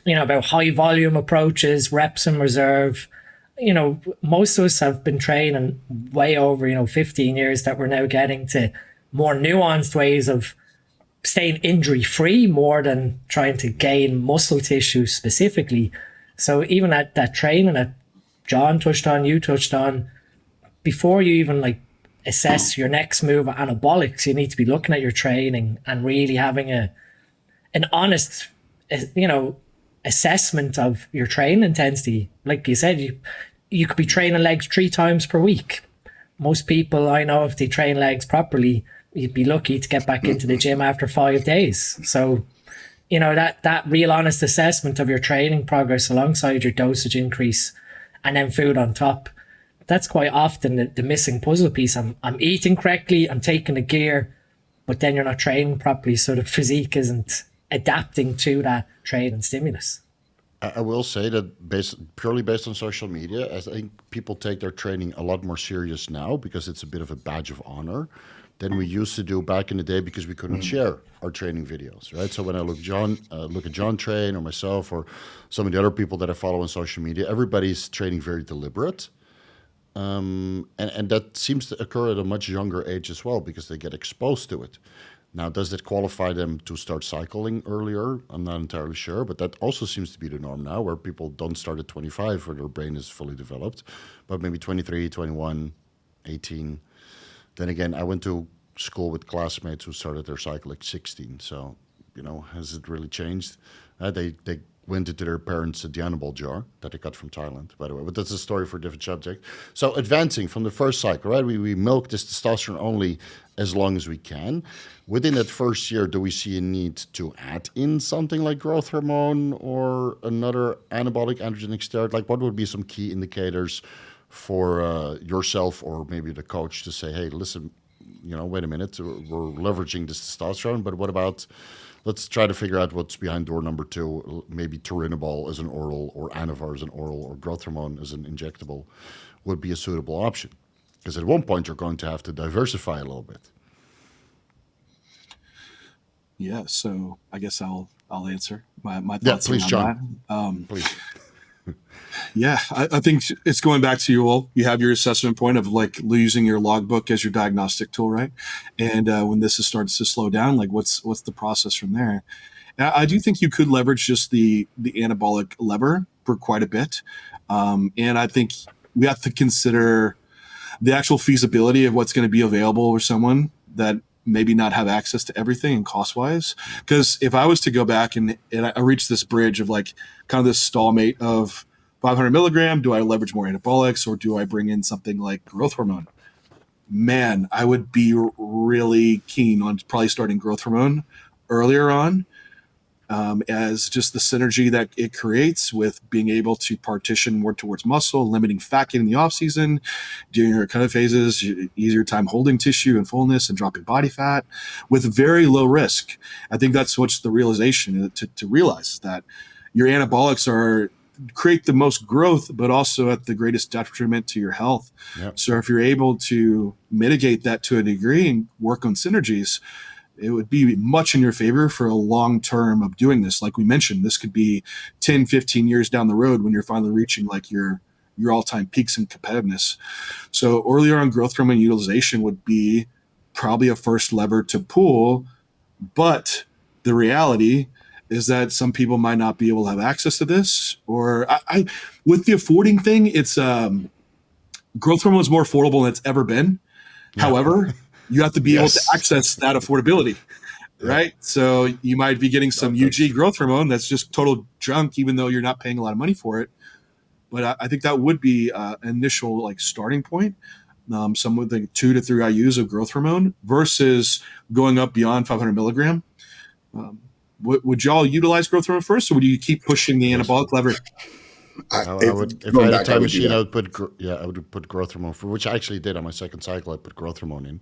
about high volume approaches, reps in reserve. Most of us have been training way over, 15 years, that we're now getting to more nuanced ways of staying injury free more than trying to gain muscle tissue specifically. So even at that training that John touched on, you touched on, before you even like assess your next move at anabolics, you need to be looking at your training and really having an honest, assessment of your training intensity. Like you said, you could be training legs 3 times per week. Most people I know, if they train legs properly, you'd be lucky to get back into the gym after 5 days. So, that real honest assessment of your training progress alongside your dosage increase and then food on top, that's quite often the missing puzzle piece. I'm eating correctly, I'm taking the gear, but then you're not training properly, so the physique isn't adapting to that training stimulus. I will say that purely based on social media, I think people take their training a lot more serious now because it's a bit of a badge of honor than we used to do back in the day, because we couldn't share our training videos, right? So when I look at John train, or myself, or some of the other people that I follow on social media, everybody's training very deliberate. And that seems to occur at a much younger age as well, because they get exposed to it. Now, does that qualify them to start cycling earlier? I'm not entirely sure, but that also seems to be the norm now, where people don't start at 25 where their brain is fully developed, but maybe 23, 21, 18. Then again, I went to school with classmates who started their cycle at 16. So, has it really changed? They went into their parents' Dianabol jar that they got from Thailand, by the way. But that's a story for a different subject. So advancing from the first cycle, right? We milk this testosterone only as long as we can. Within that first year, do we see a need to add in something like growth hormone or another anabolic androgenic steroid? Like, what would be some key indicators for yourself or maybe the coach to say, hey, listen, wait a minute, we're leveraging this testosterone, but what about, let's try to figure out what's behind door number 2, maybe turinabol as an oral, or Anavar as an oral, or growth hormone as an injectable would be a suitable option. Because at one point you're going to have to diversify a little bit. Yeah, so I guess I'll answer my thoughts. Yeah, please, John. Please. Yeah, I think it's going back to you all. You have your assessment point of like using your logbook as your diagnostic tool, right? And when this starts to slow down, like what's the process from there? And I do think you could leverage just the anabolic lever for quite a bit. And I think we have to consider the actual feasibility of what's going to be available for someone that maybe not have access to everything and cost wise. Because if I was to go back and I reached this bridge of like kind of this stalemate of 500 milligram, do I leverage more anabolics or do I bring in something like growth hormone? Man, I would be really keen on probably starting growth hormone earlier on. as just the synergy that it creates with being able to partition more towards muscle, limiting fat gain in the off season, during your recovery phases, easier time holding tissue and fullness and dropping body fat with very low risk. I think that's what's the realization to realize is that your anabolics create the most growth, but also at the greatest detriment to your health. Yep. So if you're able to mitigate that to a degree and work on synergies, it would be much in your favor for a long term of doing this. Like we mentioned, this could be 10, 15 years down the road when you're finally reaching like your all-time peaks in competitiveness. So earlier on growth hormone utilization would be probably a first lever to pull, but the reality is that some people might not be able to have access to this, or I with the affording thing, it's growth hormone is more affordable than it's ever been. Yeah. However, you have to be able to access that affordability, right? So you might be getting some UG growth hormone that's just total junk, even though you're not paying a lot of money for it. But I think that would be an initial like starting point. Some with like 2 to 3 IUs of growth hormone versus going up beyond 500 milligram. Would y'all utilize growth hormone first, or would you keep pushing the anabolic lever? I would, if I had a time machine, I would put growth hormone, for which I actually did on my second cycle. I put growth hormone in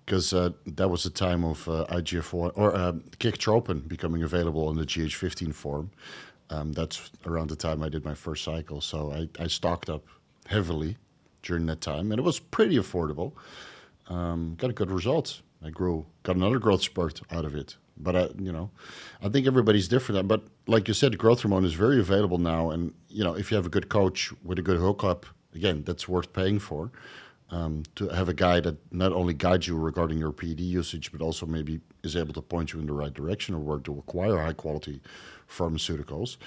because that was the time of IGF-1 or Kickotropin becoming available in the GH15 form. That's around the time I did my first cycle, so I stocked up heavily during that time, and it was pretty affordable. Got a good result. Got another growth spurt out of it. But I think everybody's different. But like you said, growth hormone is very available now, and if you have a good coach with a good hookup, again, that's worth paying for. To have a guy that not only guides you regarding your PED usage, but also maybe is able to point you in the right direction or where to acquire high quality pharmaceuticals.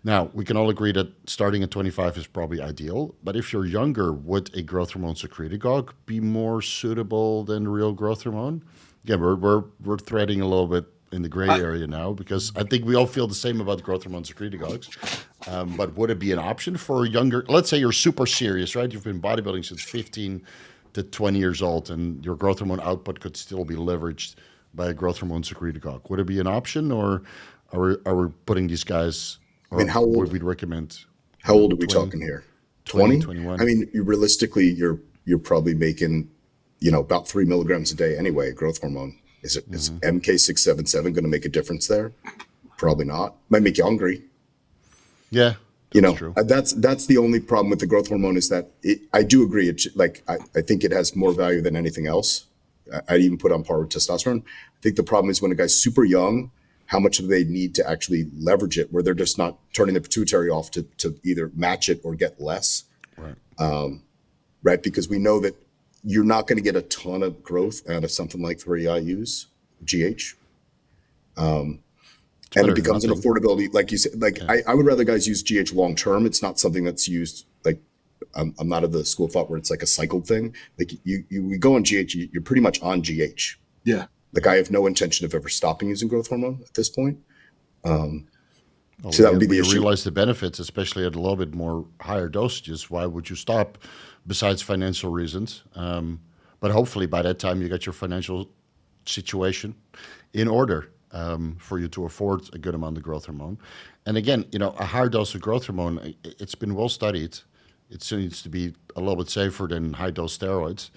Now, we can all agree that starting at 25 is probably ideal, but if you're younger, would a growth hormone secretagogue be more suitable than the real growth hormone? Again, we're threading a little bit in the gray area now, because I think we all feel the same about growth hormone secretagogues. But would it be an option for a younger, let's say you're super serious, right? You've been bodybuilding since 15 to 20 years old, and your growth hormone output could still be leveraged by a growth hormone secretagogue. Would it be an option, or are we putting these guys, or how old would we recommend? How old are we talking here? 20? 21? I mean, realistically, you're probably making, about 3 milligrams a day anyway, growth hormone. Is MK677 going to make a difference there? Probably not. Might make you hungry. Yeah, that's true. That's the only problem with the growth hormone is that I do agree. I think it has more value than anything else. I'd even put on par with testosterone. I think the problem is when a guy's super young, how much do they need to actually leverage it, where they're just not turning the pituitary off to either match it or get less. Right. Right. Because we know that you're not going to get a ton of growth out of something like 3 IUs, GH. And it becomes an affordability, like you said. I would rather guys use GH long term. It's not something that's used like I'm not of the school of thought where it's like a cycled thing. Like we go on GH, you're pretty much on GH. Yeah. Like I have no intention of ever stopping using growth hormone at this point. So that would be the issue. You realize the benefits, especially at a little bit more higher dosages. Why would you stop? Besides financial reasons, but hopefully by that time you got your financial situation in order for you to afford a good amount of growth hormone. And again, a higher dose of growth hormone, it's been well studied. It needs to be a little bit safer than high dose steroids.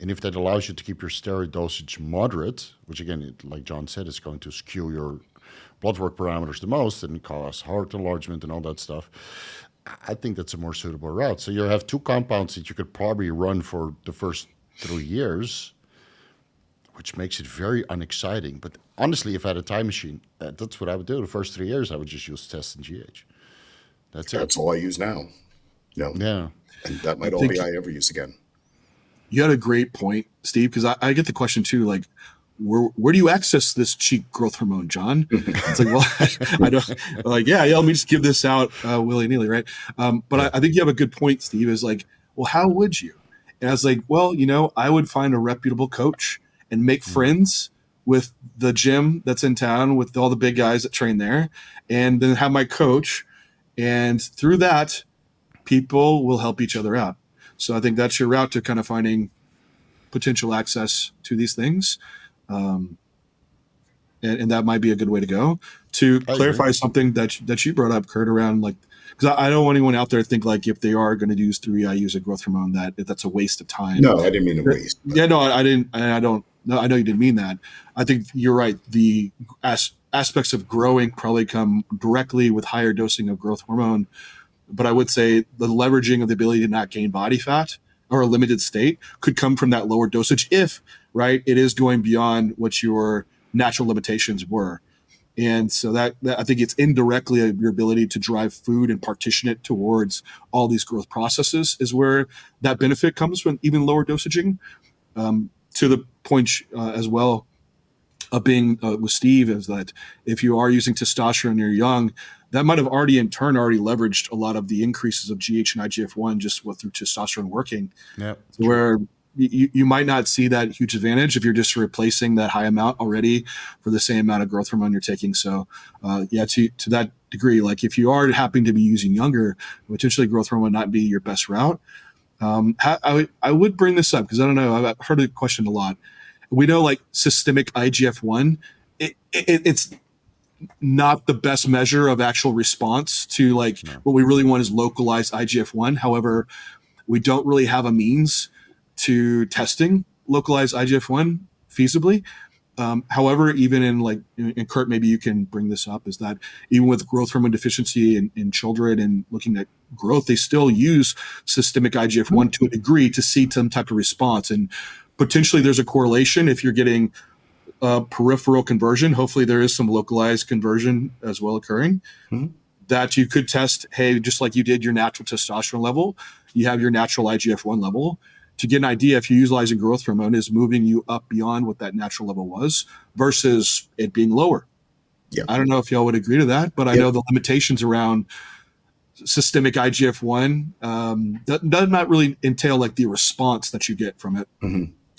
And if that allows you to keep your steroid dosage moderate, which again, like John said, is going to skew your blood work parameters the most and cause heart enlargement and all that stuff, I think that's a more suitable route. So you have 2 compounds that you could probably run for the first 3 years, which makes it very unexciting. But honestly, if I had a time machine, that's what I would do. The first 3 years, I would just use Test and GH. That's it. That's all I use now. Yeah. And that might all be I ever use again. You had a great point, Steve, because I get the question too, like, where do you access this cheap growth hormone, John? It's like, well, I don't like, yeah, let me just give this out willy-nilly, right? But I think you have a good point, Steve, is like, well, how would you? And I was like, well, I would find a reputable coach and make friends with the gym that's in town with all the big guys that train there, and then have my coach. And through that, people will help each other out. So I think that's your route to kind of finding potential access to these things. And that might be a good way to go. To I clarify agree. something that you brought up, Kurt, around like, because I don't want anyone out there to think like if they are going to use 3 IUs of growth hormone that's a waste of time. No, I didn't mean to waste. Yeah, no, I didn't. I don't. No, I know you didn't mean that. I think you're right. The aspects of growing probably come directly with higher dosing of growth hormone, but I would say the leveraging of the ability to not gain body fat or a limited state could come from that lower dosage if, right, it is going beyond what your natural limitations were. And so that I think it's indirectly your ability to drive food and partition it towards all these growth processes is where that benefit comes from even lower dosaging. To the point as well of being with Steve is that if you are using testosterone and you're young, that might have already in turn leveraged a lot of the increases of GH and IGF-1 just through testosterone working. Yeah. Where you might not see that huge advantage if you're just replacing that high amount already for the same amount of growth hormone you're taking. So to that degree, like if you are happening to be using younger, potentially growth hormone would not be your best route. I would bring this up because I don't know, I've heard the question a lot. We know like systemic IGF-1, it's not the best measure of actual response to what we really want is localized IGF-1. However, we don't really have a means to testing localized IGF-1 feasibly. However, even in Kurt, maybe you can bring this up, is that even with growth hormone deficiency in children and looking at growth, they still use systemic IGF-1 to a degree to see some type of response. And potentially there's a correlation if you're getting peripheral conversion. Hopefully there is some localized conversion as well occurring. That you could test, hey, just like you did your natural testosterone level, you have your natural IGF-1 level. To get an idea if you're utilizing growth hormone is moving you up beyond what that natural level was versus it being lower. Yeah. I don't know if y'all would agree to that, but I know the limitations around systemic IGF-1 does not really entail like the response that you get from it.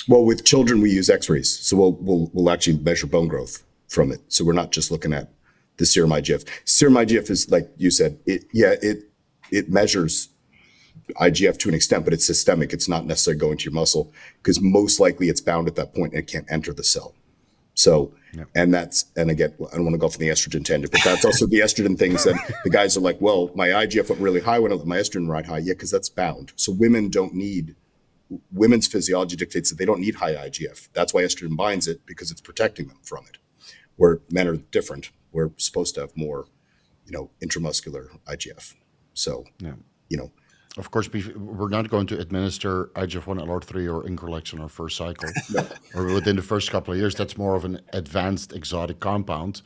Well, with children, we use X-rays, so we'll actually measure bone growth from it. So we're not just looking at the serum IGF. Serum IGF is, like you said, it measures IGF to an extent, but it's systemic. It's not necessarily going to your muscle because most likely it's bound at that point and it can't enter the cell. So, and again, I don't want to go for the estrogen tangent, but that's also the estrogen things that the guys are like, well, my IGF went really high when I let my estrogen ride high. Yeah, because that's bound. So women's physiology dictates that they don't need high IGF. That's why estrogen binds it, because it's protecting them from it. Where men are different. We're supposed to have more, intramuscular IGF. So, Of course, we're not going to administer IGF-1 LR3 or Increlex in our first cycle or within the first couple of years. That's more of an advanced exotic compound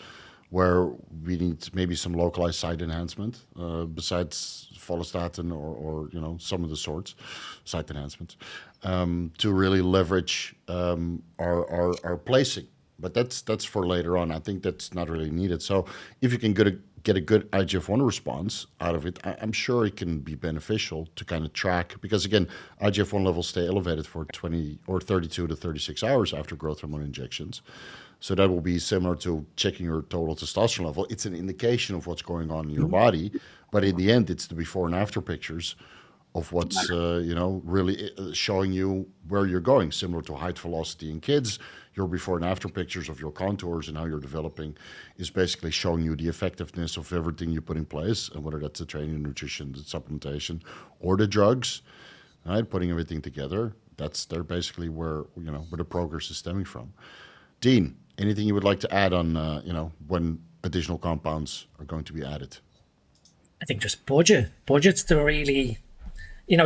where we need maybe some localized site enhancement besides follistatin or some of the sorts, site enhancements, to really leverage our placing. But that's for later on. I think that's not really needed. So if you can get a good IGF-1 response out of it, I'm sure it can be beneficial to kind of track, because again, IGF-1 levels stay elevated for 20 or 32 to 36 hours after growth hormone injections. So that will be similar to checking your total testosterone level. It's an indication of what's going on in your body, but in the end, it's the before and after pictures of what's really showing you where you're going, similar to height velocity in kids. Your before and after pictures of your contours and how you're developing is basically showing you the effectiveness of everything you put in place, and whether that's the training, nutrition, the supplementation, or the drugs, right? Putting everything together. They're basically where the progress is stemming from. Dean, anything you would like to add on when additional compounds are going to be added? I think just budgets to really,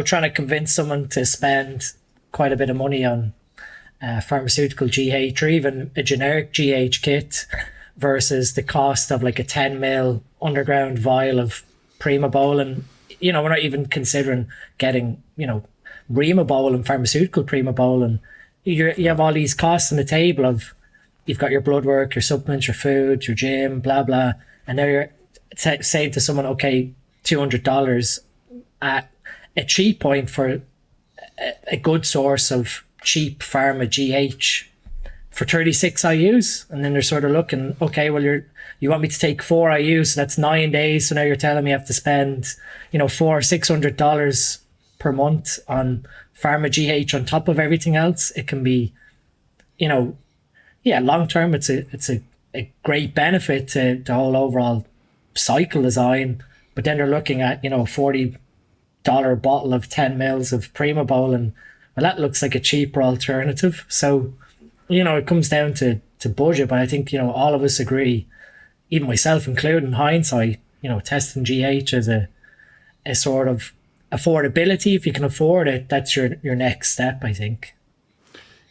trying to convince someone to spend quite a bit of money on pharmaceutical GH or even a generic GH kit versus the cost of like a 10 ml underground vial of Primobolan. We're not even considering getting, Rimabolan, pharmaceutical Primobolan. You have all these costs on the table of, you've got your blood work, your supplements, your food, your gym, blah, blah. And now you're saying to someone, okay, $200 at a cheap point for a good source of cheap pharma GH for 36 IUs. And then they're sort of looking, okay, well, you want me to take 4 IUs, so that's 9 days. So now you're telling me I have to spend, $400 or $600 per month on pharma GH on top of everything else. It can be, long term, it's a a great benefit to the whole overall cycle design. But then they're looking at, $40 bottle of 10 mils of Primabol, and well, that looks like a cheaper alternative. So, it comes down to budget. But I think, all of us agree, even myself included, in hindsight, testing GH as a sort of affordability. If you can afford it, that's your next step, I think.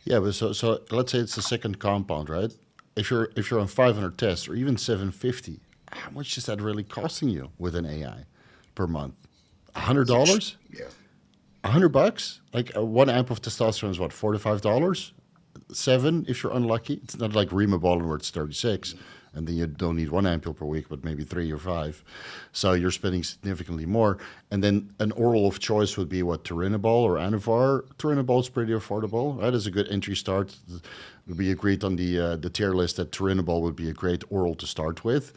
Yeah, but so let's say it's the second compound, right? If you're on 500 tests or even 750, how much is that really costing you with an AI per month? $100? Yeah. $100? Like 1 amp of testosterone is what, $4 to $5? 7 if you're unlucky. It's not like Rimabol where it's 36, and then you don't need 1 ampule per week, but maybe 3 or 5. So you're spending significantly more. And then an oral of choice would be what, Turinabol or Anavar. Turinabol is pretty affordable. That is a good entry start. We agreed on the tier list that Turinabol would be a great oral to start with.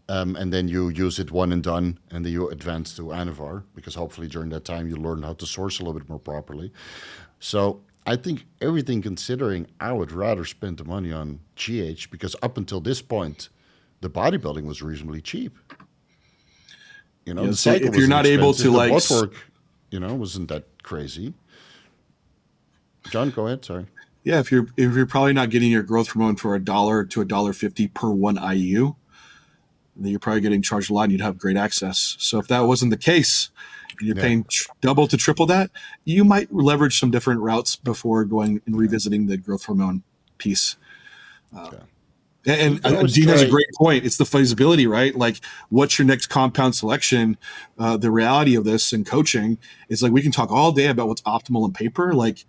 And then you use it one and done, and then you advance to Anavar, because hopefully during that time you learn how to source a little bit more properly. So I think everything considering, I would rather spend the money on GH, because up until this point, the bodybuilding was reasonably cheap. The so cycle if you're not able to the like blood work, wasn't that crazy. John, go ahead. Sorry. Yeah, if you're probably not getting your growth hormone for $1 to $1.50 per 1 IU, then you're probably getting charged a lot and you'd have great access. So if that wasn't the case, and you're paying double to triple that, you might leverage some different routes before going and revisiting the growth hormone piece. And Dean has a great point. It's the feasibility, right? Like, what's your next compound selection? The reality of this in coaching is, like, we can talk all day about what's optimal in paper. Like,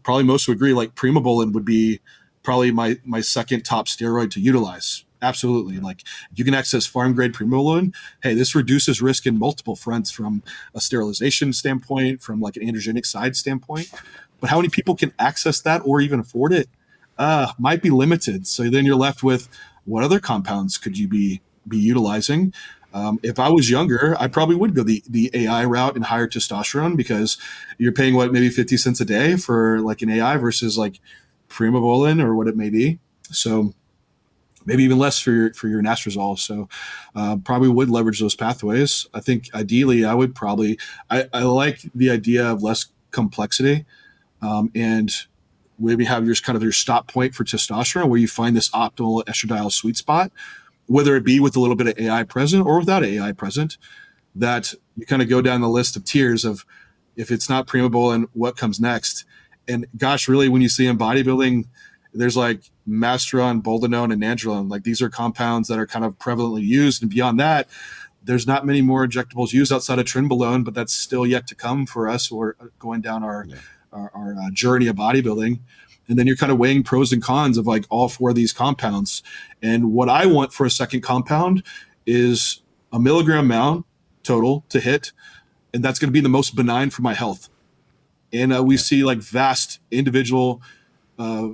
probably most would agree, like, Primobolan would be probably my second top steroid to utilize. Absolutely. Like, you can access farm grade Primobolan. Hey, this reduces risk in multiple fronts, from a sterilization standpoint, from like an androgenic side standpoint. But how many people can access that or even afford it? Might be limited. So then you're left with, what other compounds could you be utilizing? If I was younger, I probably would go the AI route and higher testosterone, because you're paying maybe 50 cents a day for like an AI versus like Primobolan or what it may be. So maybe even less for your anastrozole. So probably would leverage those pathways. I think ideally I would probably, I like the idea of less complexity, and maybe have your stop point for testosterone, where you find this optimal estradiol sweet spot, whether it be with a little bit of AI present or without AI present, that you kind of go down the list of tiers of, if it's not Primobolan, what comes next. And gosh, really, when you see in bodybuilding, there's like Masteron, Boldenone, and Nandrolone. Like, these are compounds that are kind of prevalently used. And beyond that, there's not many more injectables used outside of Trenbolone, but that's still yet to come for us who are going down our journey of bodybuilding. And then you're kind of weighing pros and cons of like all 4 of these compounds. And what I want for a second compound is a milligram amount total to hit. And that's going to be the most benign for my health. And we see like vast individual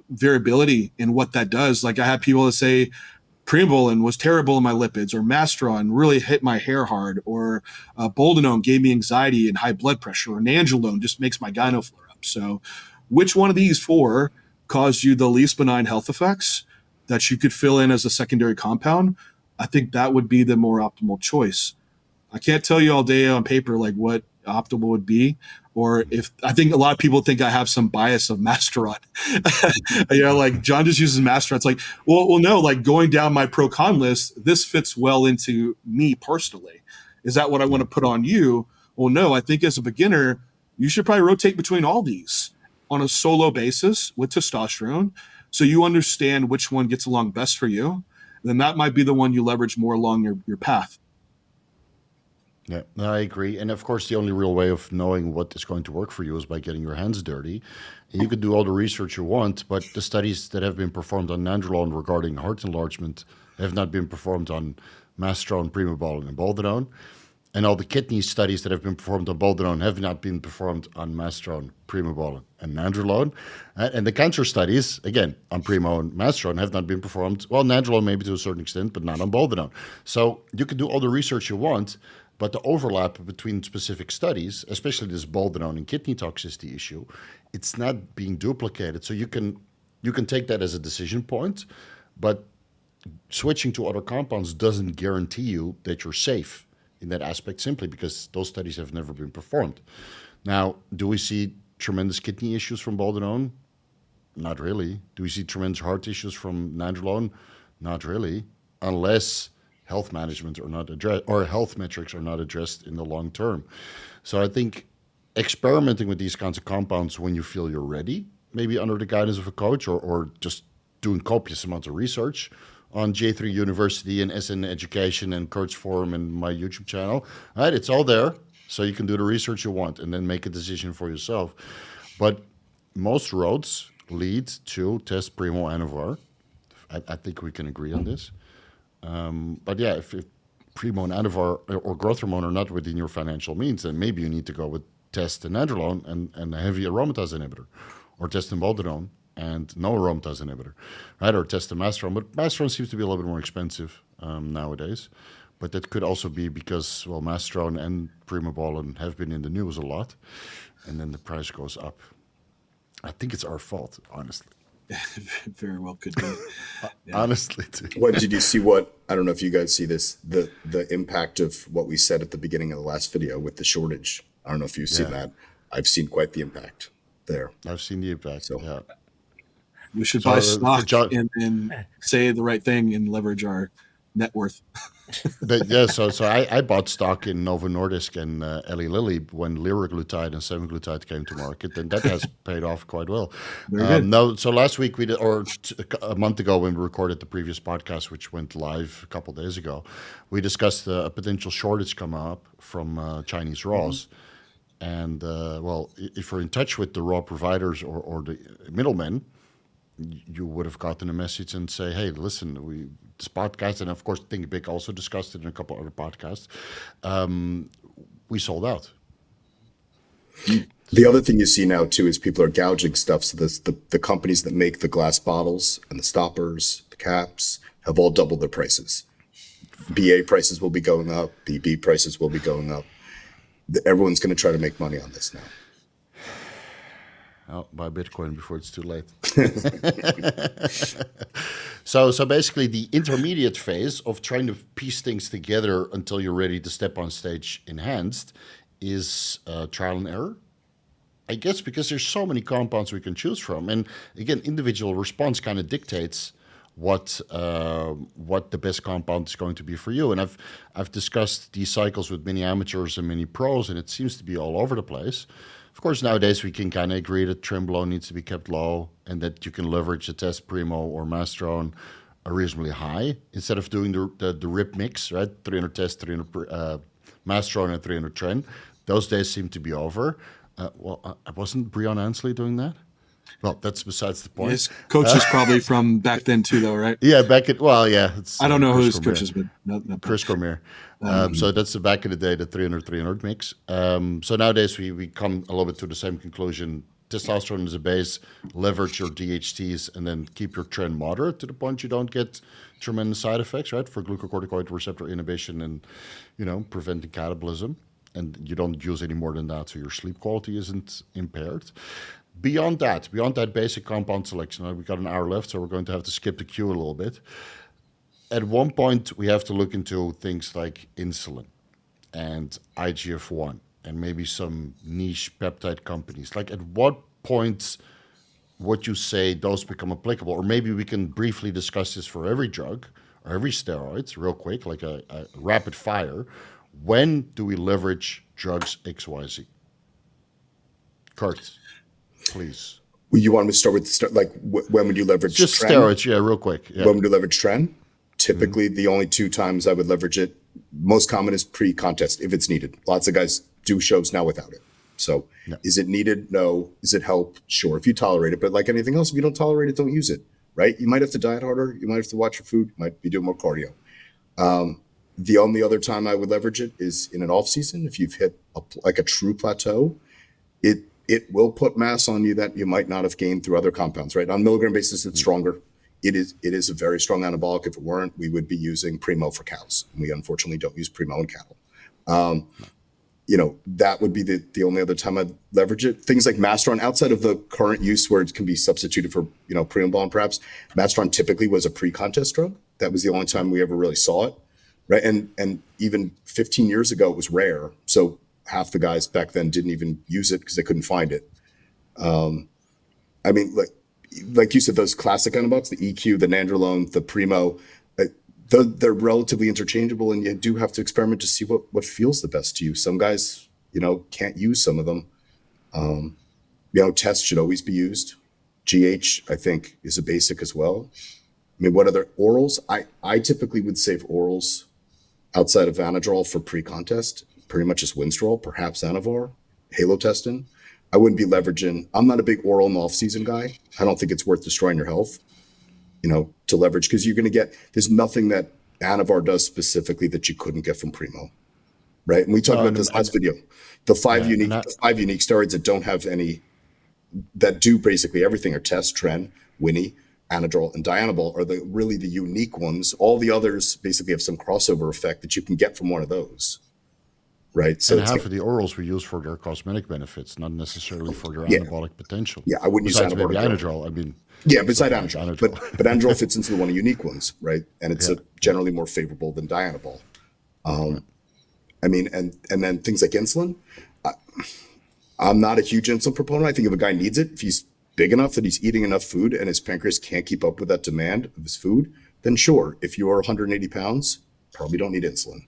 variability in what that does. Like, I have people that say Primobolan was terrible in my lipids, or Masteron really hit my hair hard, or Boldenone gave me anxiety and high blood pressure, or Nandrolone just makes my gyno flare up. So which one of these 4 caused you the least benign health effects that you could fill in as a secondary compound? I think that would be the more optimal choice. I can't tell you all day on paper like what optimal would be, or if I think a lot of people think I have some bias of Masteron. Like John just uses Masteron. It's like, well, no, like going down my pro con list, this fits well into me personally. Is that what I want to put on you? Well, no, I think as a beginner, you should probably rotate between all these on a solo basis with testosterone, so you understand which one gets along best for you. And then that might be the one you leverage more along your path. Yeah, I agree. And of course, the only real way of knowing what is going to work for you is by getting your hands dirty. And you could do all the research you want, but the studies that have been performed on Nandrolone regarding heart enlargement have not been performed on Masteron, Primobolan, and Boldenone. And all the kidney studies that have been performed on Boldenone have not been performed on Masteron, Primobolan, and Nandrolone. And the cancer studies, again, on Primo and Masteron have not been performed. Well, Nandrolone maybe to a certain extent, but not on Boldenone. So you can do all the research you want, but the overlap between specific studies, especially this Boldenone and kidney toxicity issue, it's not being duplicated. So you can take that as a decision point, but switching to other compounds doesn't guarantee you that you're safe in that aspect, simply because those studies have never been performed. Now, do we see tremendous kidney issues from Boldenone? Not really. Do we see tremendous heart issues from Nandrolone? Not really, unless health management are not addressed, or health metrics are not addressed in the long term. So I think experimenting with these kinds of compounds when you feel you're ready, maybe under the guidance of a coach, or just doing copious amounts of research on J3 University and SN Education and Kurt's Forum and my YouTube channel. All right, it's all there, so you can do the research you want and then make a decision for yourself. But most roads lead to test Primo Endeavour. I think we can agree on this. But yeah, if Primo and Endeavour or growth hormone are not within your financial means, then maybe you need to go with test Nandrolone and a heavy aromatase inhibitor, or test Boldenone and no aromatase inhibitor, right? Or test the Masteron. But Masteron seems to be a little bit more expensive nowadays. But that could also be because, well, Masteron and Primobolan have been in the news a lot, and then the price goes up. I think it's our fault, honestly. Very well could be. Yeah. Honestly, too. What did you see? I don't know if you guys see this, the impact of what we said at the beginning of the last video with the shortage. I don't know if you've seen that. I've seen quite the impact there. I've seen the impact. So, yeah. We should buy stock and say the right thing and leverage our net worth. So I bought stock in Novo Nordisk and Eli Lilly when liraglutide and semaglutide came to market, and that has paid off quite well. So last week a month ago when we recorded the previous podcast, which went live a couple of days ago, we discussed a potential shortage coming up from Chinese raws. Mm-hmm. And if you're in touch with the raw providers or the middlemen, you would have gotten a message and say, hey, listen, this podcast, and of course Think Big also discussed it in a couple other podcasts, we sold out. The other thing you see now too is people are gouging stuff. So the companies that make the glass bottles and the stoppers, the caps, have all doubled their prices. BA prices will be going up. BB prices will be going up. Everyone's going to try to make money on this now. I'll buy Bitcoin before it's too late. So basically the intermediate phase of trying to piece things together until you're ready to step on stage enhanced is trial and error. I guess because there's so many compounds we can choose from. And again, individual response kind of dictates what the best compound is going to be for you. And I've discussed these cycles with many amateurs and many pros, and it seems to be all over the place. Of course, nowadays we can kind of agree that Trembolone needs to be kept low and that you can leverage a test Primo or Masteron reasonably high instead of doing the RIP mix, right? 300 test, 300 Masteron, and 300 Tren. Those days seem to be over. Wasn't Breon Ansley doing that? Well, that's besides the point. His coach is probably from back then too, though, right? Yeah, I don't know who his coach has been. Chris Cormier. So that's the back in the day, the 300-300 mix. So nowadays we come a little bit to the same conclusion. Testosterone is a base, leverage your DHTs, and then keep your trend moderate to the point you don't get tremendous side effects, right? For glucocorticoid receptor inhibition and, preventing catabolism. And you don't use any more than that, so your sleep quality isn't impaired. Beyond that basic compound selection, we've got an hour left, so we're going to have to skip the queue a little bit. At one point, we have to look into things like insulin and IGF-1 and maybe some niche peptide companies. Like, at what point would you say those become applicable? Or maybe we can briefly discuss this for every drug or every steroids real quick, like a rapid fire. When do we leverage drugs XYZ? Kurt, please. You want me to start with when would you leverage just trend? Steroids? Yeah, real quick. Yeah. When would you leverage trend? Typically, the only two times I would leverage it, most common is pre-contest if it's needed. Lots of guys do shows now without it. So Is it needed? No. Is it help? Sure. If you tolerate it, but like anything else, if you don't tolerate it, don't use it, right? You might have to diet harder. You might have to watch your food. You might be doing more cardio. The only other time I would leverage it is in an off season. If you've hit a true plateau, it will put mass on you that you might not have gained through other compounds, right? On milligram basis, it's stronger. It is a very strong anabolic. If it weren't, we would be using Primo for cows. And we unfortunately don't use Primo in cattle. That would be the only other time I'd leverage it. Things like Masteron, outside of the current use where it can be substituted for, Primobolan perhaps, Masteron typically was a pre-contest drug. That was the only time we ever really saw it, right? And even 15 years ago, it was rare. So half the guys back then didn't even use it because they couldn't find it. I mean, like you said, those classic anabolics, the EQ, the Nandrolone, the Primo, they're relatively interchangeable, and you do have to experiment to see what feels the best to you. Some guys, can't use some of them. Test should always be used. GH, I think, is a basic as well. I mean, what other orals? I typically would save orals outside of Anadrol for pre-contest, pretty much just Winstrol, perhaps Anavar, Halotestin. I wouldn't be leveraging. I'm not a big oral in the off-season guy. I don't think it's worth destroying your health, to leverage, because you're going to there's nothing that Anavar does specifically that you couldn't get from Primo, right? And we talked about this last video. The five unique steroids that don't have any, that do basically everything are Test, Tren, Winnie, Anadrol, and Dianabol are really the unique ones. All the others basically have some crossover effect that you can get from one of those. Right. So half of the orals we use for their cosmetic benefits, not necessarily for their anabolic potential. Yeah, I wouldn't use anabolic. Anadrol. I mean, beside Anadrol. But Anadrol fits into one of the unique ones, right? And it's generally more favorable than Dianabol. I mean, and then things like insulin. I'm not a huge insulin proponent. I think if a guy needs it, if he's big enough that he's eating enough food and his pancreas can't keep up with that demand of his food, then sure. If you're 180 pounds, probably don't need insulin.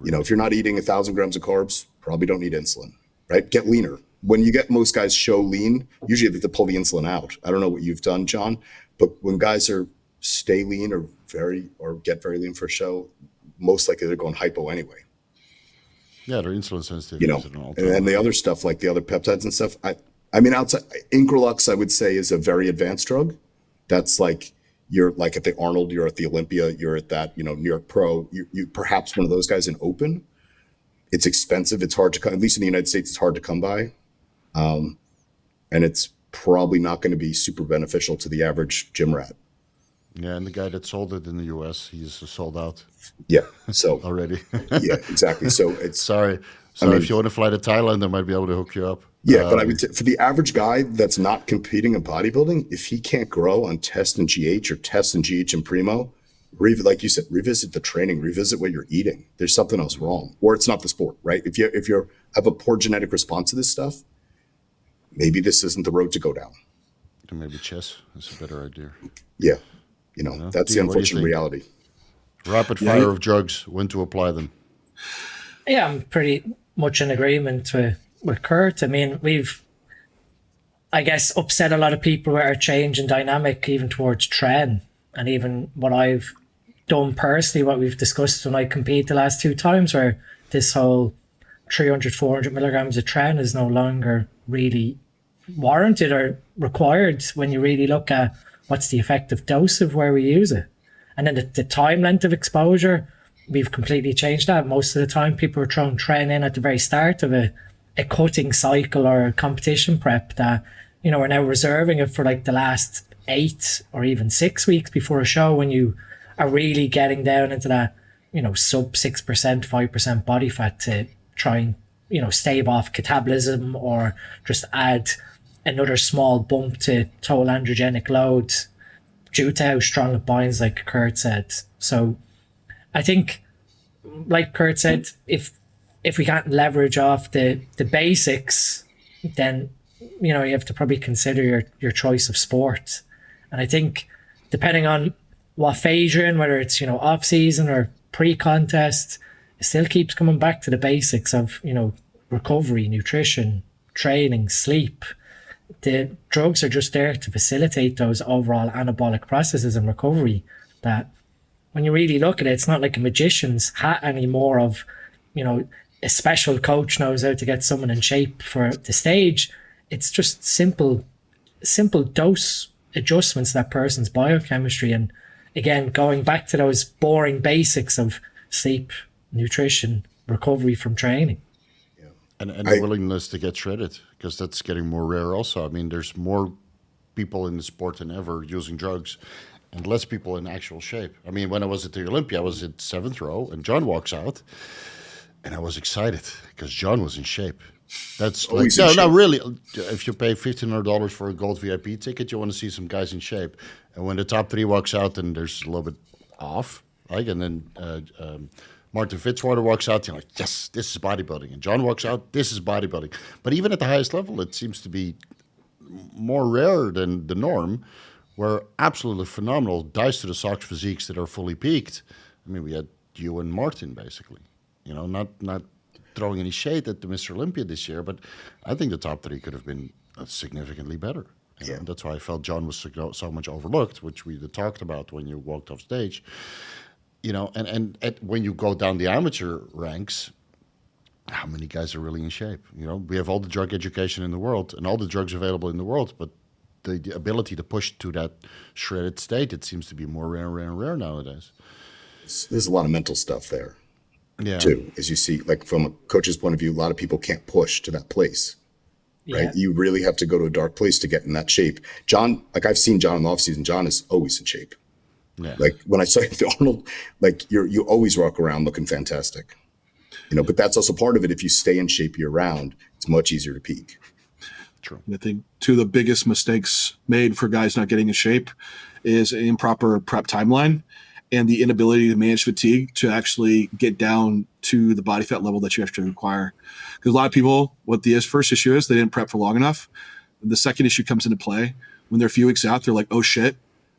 If you're not eating 1,000 grams of carbs, probably don't need insulin, right? Get leaner. When you get most guys show lean, usually they have to pull the insulin out. I don't know what you've done, John, but when guys stay lean or get very lean for a show, most likely they're going hypo anyway. Yeah, they're insulin sensitive. And then the other stuff, like the other peptides and stuff. I mean, outside Increlux, I would say is a very advanced drug. That's like, you're like at the Arnold, you're at the Olympia, you're at that, New York Pro, you perhaps one of those guys in open. It's expensive. It's hard to come, at least in the United States, it's hard to come by. And it's probably not going to be super beneficial to the average gym rat. Yeah, and the guy that sold it in the US, he's sold out. Yeah, so already. Yeah, exactly. So it's sorry. So if you want to fly to Thailand, I might be able to hook you up. Yeah, but I would for the average guy that's not competing in bodybuilding, if he can't grow on Test and GH or Test and GH and Primo, like you said, revisit the training, revisit what you're eating. There's something else wrong, or it's not the sport, right? If you have a poor genetic response to this stuff, maybe this isn't the road to go down. And maybe chess is a better idea. Yeah, that's the unfortunate reality. Rapid fire of drugs, when to apply them. Yeah, I'm pretty much in agreement with Kurt. I mean, we've, I guess, upset a lot of people with our change in dynamic, even towards Tren, and even what I've done personally, what we've discussed when I compete the last 2 times, where this whole 300, 400 milligrams of Tren is no longer really warranted or required when you really look at what's the effective dose of where we use it. And then the time length of exposure, we've completely changed that. Most of the time, people are throwing Tren in at the very start of a cutting cycle or a competition prep that, we're now reserving it for like the last 8 or even 6 weeks before a show, when you are really getting down into that, sub 6%, 5% body fat to try and, stave off catabolism or just add another small bump to total androgenic load due to how strong it binds, like Kurt said. So I think, like Kurt said, if we can't leverage off the basics, then you have to probably consider your choice of sport. And I think depending on what phase you're in, whether it's off season or pre-contest, it still keeps coming back to the basics of recovery, nutrition, training, sleep. The drugs are just there to facilitate those overall anabolic processes and recovery. That when you really look at it, it's not like a magician's hat anymore of, a special coach knows how to get someone in shape for the stage. It's just simple dose adjustments to that person's biochemistry. And again, going back to those boring basics of sleep, nutrition, recovery from training. And the willingness to get shredded, because that's getting more rare also. I mean, there's more people in the sport than ever using drugs and less people in actual shape. I mean, when I was at the Olympia, I was at 7th row and John walks out and I was excited because John was in shape. That's like, no, really. If you pay $1,500 for a gold VIP ticket, you want to see some guys in shape. And when the top 3 walks out, then there's a little bit off. Like, and then Martin Fitzwater walks out, you're like, yes, this is bodybuilding. And John walks out, this is bodybuilding. But even at the highest level, it seems to be more rare than the norm, where absolutely phenomenal dice to the socks physiques that are fully peaked. I mean, we had you and Martin, basically. You know, not throwing any shade at the Mr. Olympia this year, but I think the top three could have been significantly better. You know, and that's why I felt John was so much overlooked, which we talked about when you walked off stage. You know, and when you go down the amateur ranks, how many guys are really in shape? You know, we have all the drug education in the world and all the drugs available in the world, but the ability to push to that shredded state, it seems to be more rare nowadays. There's a lot of mental stuff there, yeah, too. As you see, like from a coach's point of view, a lot of people can't push to that place, right? Yeah. You really have to go to a dark place to get in that shape. John, like I've seen John in the off season, John is always in shape. Yeah. Like when I saw Arnold, like you always walk around looking fantastic, you know. But that's also part of it. If you stay in shape year round, it's much easier to peak. True. I think two of the biggest mistakes made for guys not getting in shape is an improper prep timeline and the inability to manage fatigue to actually get down to the body fat level that you actually require. Because a lot of people, what the first issue is, they didn't prep for long enough. The second issue comes into play when they're a few weeks out. They're like, oh shit,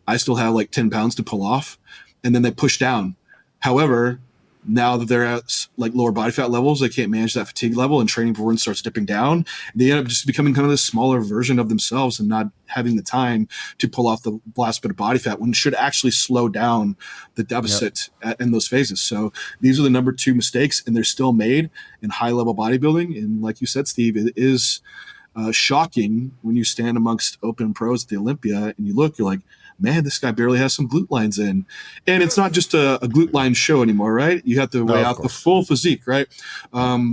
I still have like 10 pounds to pull off. And then they push down. However, now that they're at like lower body fat levels, they can't manage that fatigue level and training performance starts dipping down. They end up just becoming kind of this smaller version of themselves and not having the time to pull off the last bit of body fat when it should actually slow down the deficit in those phases. So these are the number two mistakes, and they're still made in high level bodybuilding. And like you said, Steve, it is shocking when you stand amongst open pros at the Olympia and you look, you're like, man, this guy barely has some glute lines in. And it's not just a glute line show anymore, right? You have to weigh out the full physique, right?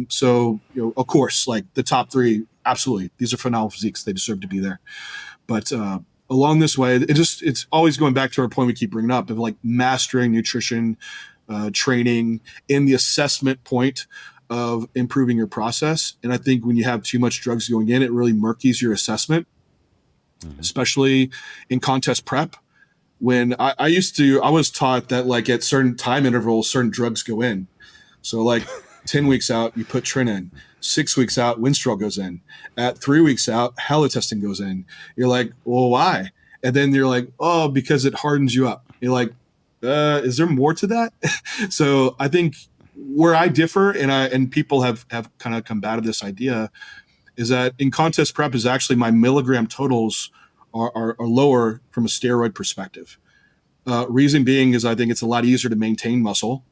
So, you know, of course, like the top three, absolutely. These are phenomenal physiques. They deserve to be there. But along this way, it's always going back to our point we keep bringing up of like mastering nutrition, training, in the assessment point of improving your process. And I think when you have too much drugs going in, it really murkies your assessment. Especially in contest prep. When I was taught that like at certain time intervals, certain drugs go in. So like 10 weeks out, you put Trin in. 6 weeks out, Winstrol goes in. At 3 weeks out, halotestin goes in. You're like, well, why? And then you're like, oh, because it hardens you up. You're like, is there more to that? So I think where I differ and people have kind of combated this idea is that in contest prep is actually my milligram totals are lower from a steroid perspective. Reason being is I think it's a lot easier to maintain muscle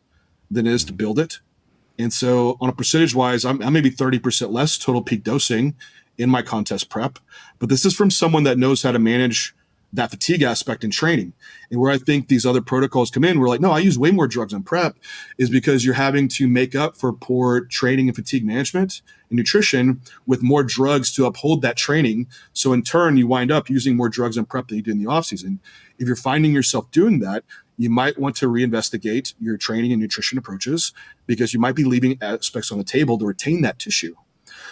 than it is to build it. And so on a percentage wise, I'm maybe 30% less total peak dosing in my contest prep. But this is from someone that knows how to manage that fatigue aspect in training. And where I think these other protocols come in, we're like, no, I use way more drugs on prep, is because you're having to make up for poor training and fatigue management and nutrition with more drugs to uphold that training. So in turn, you wind up using more drugs on prep than you do in the off season. If you're finding yourself doing that, you might want to reinvestigate your training and nutrition approaches, because you might be leaving aspects on the table to retain that tissue.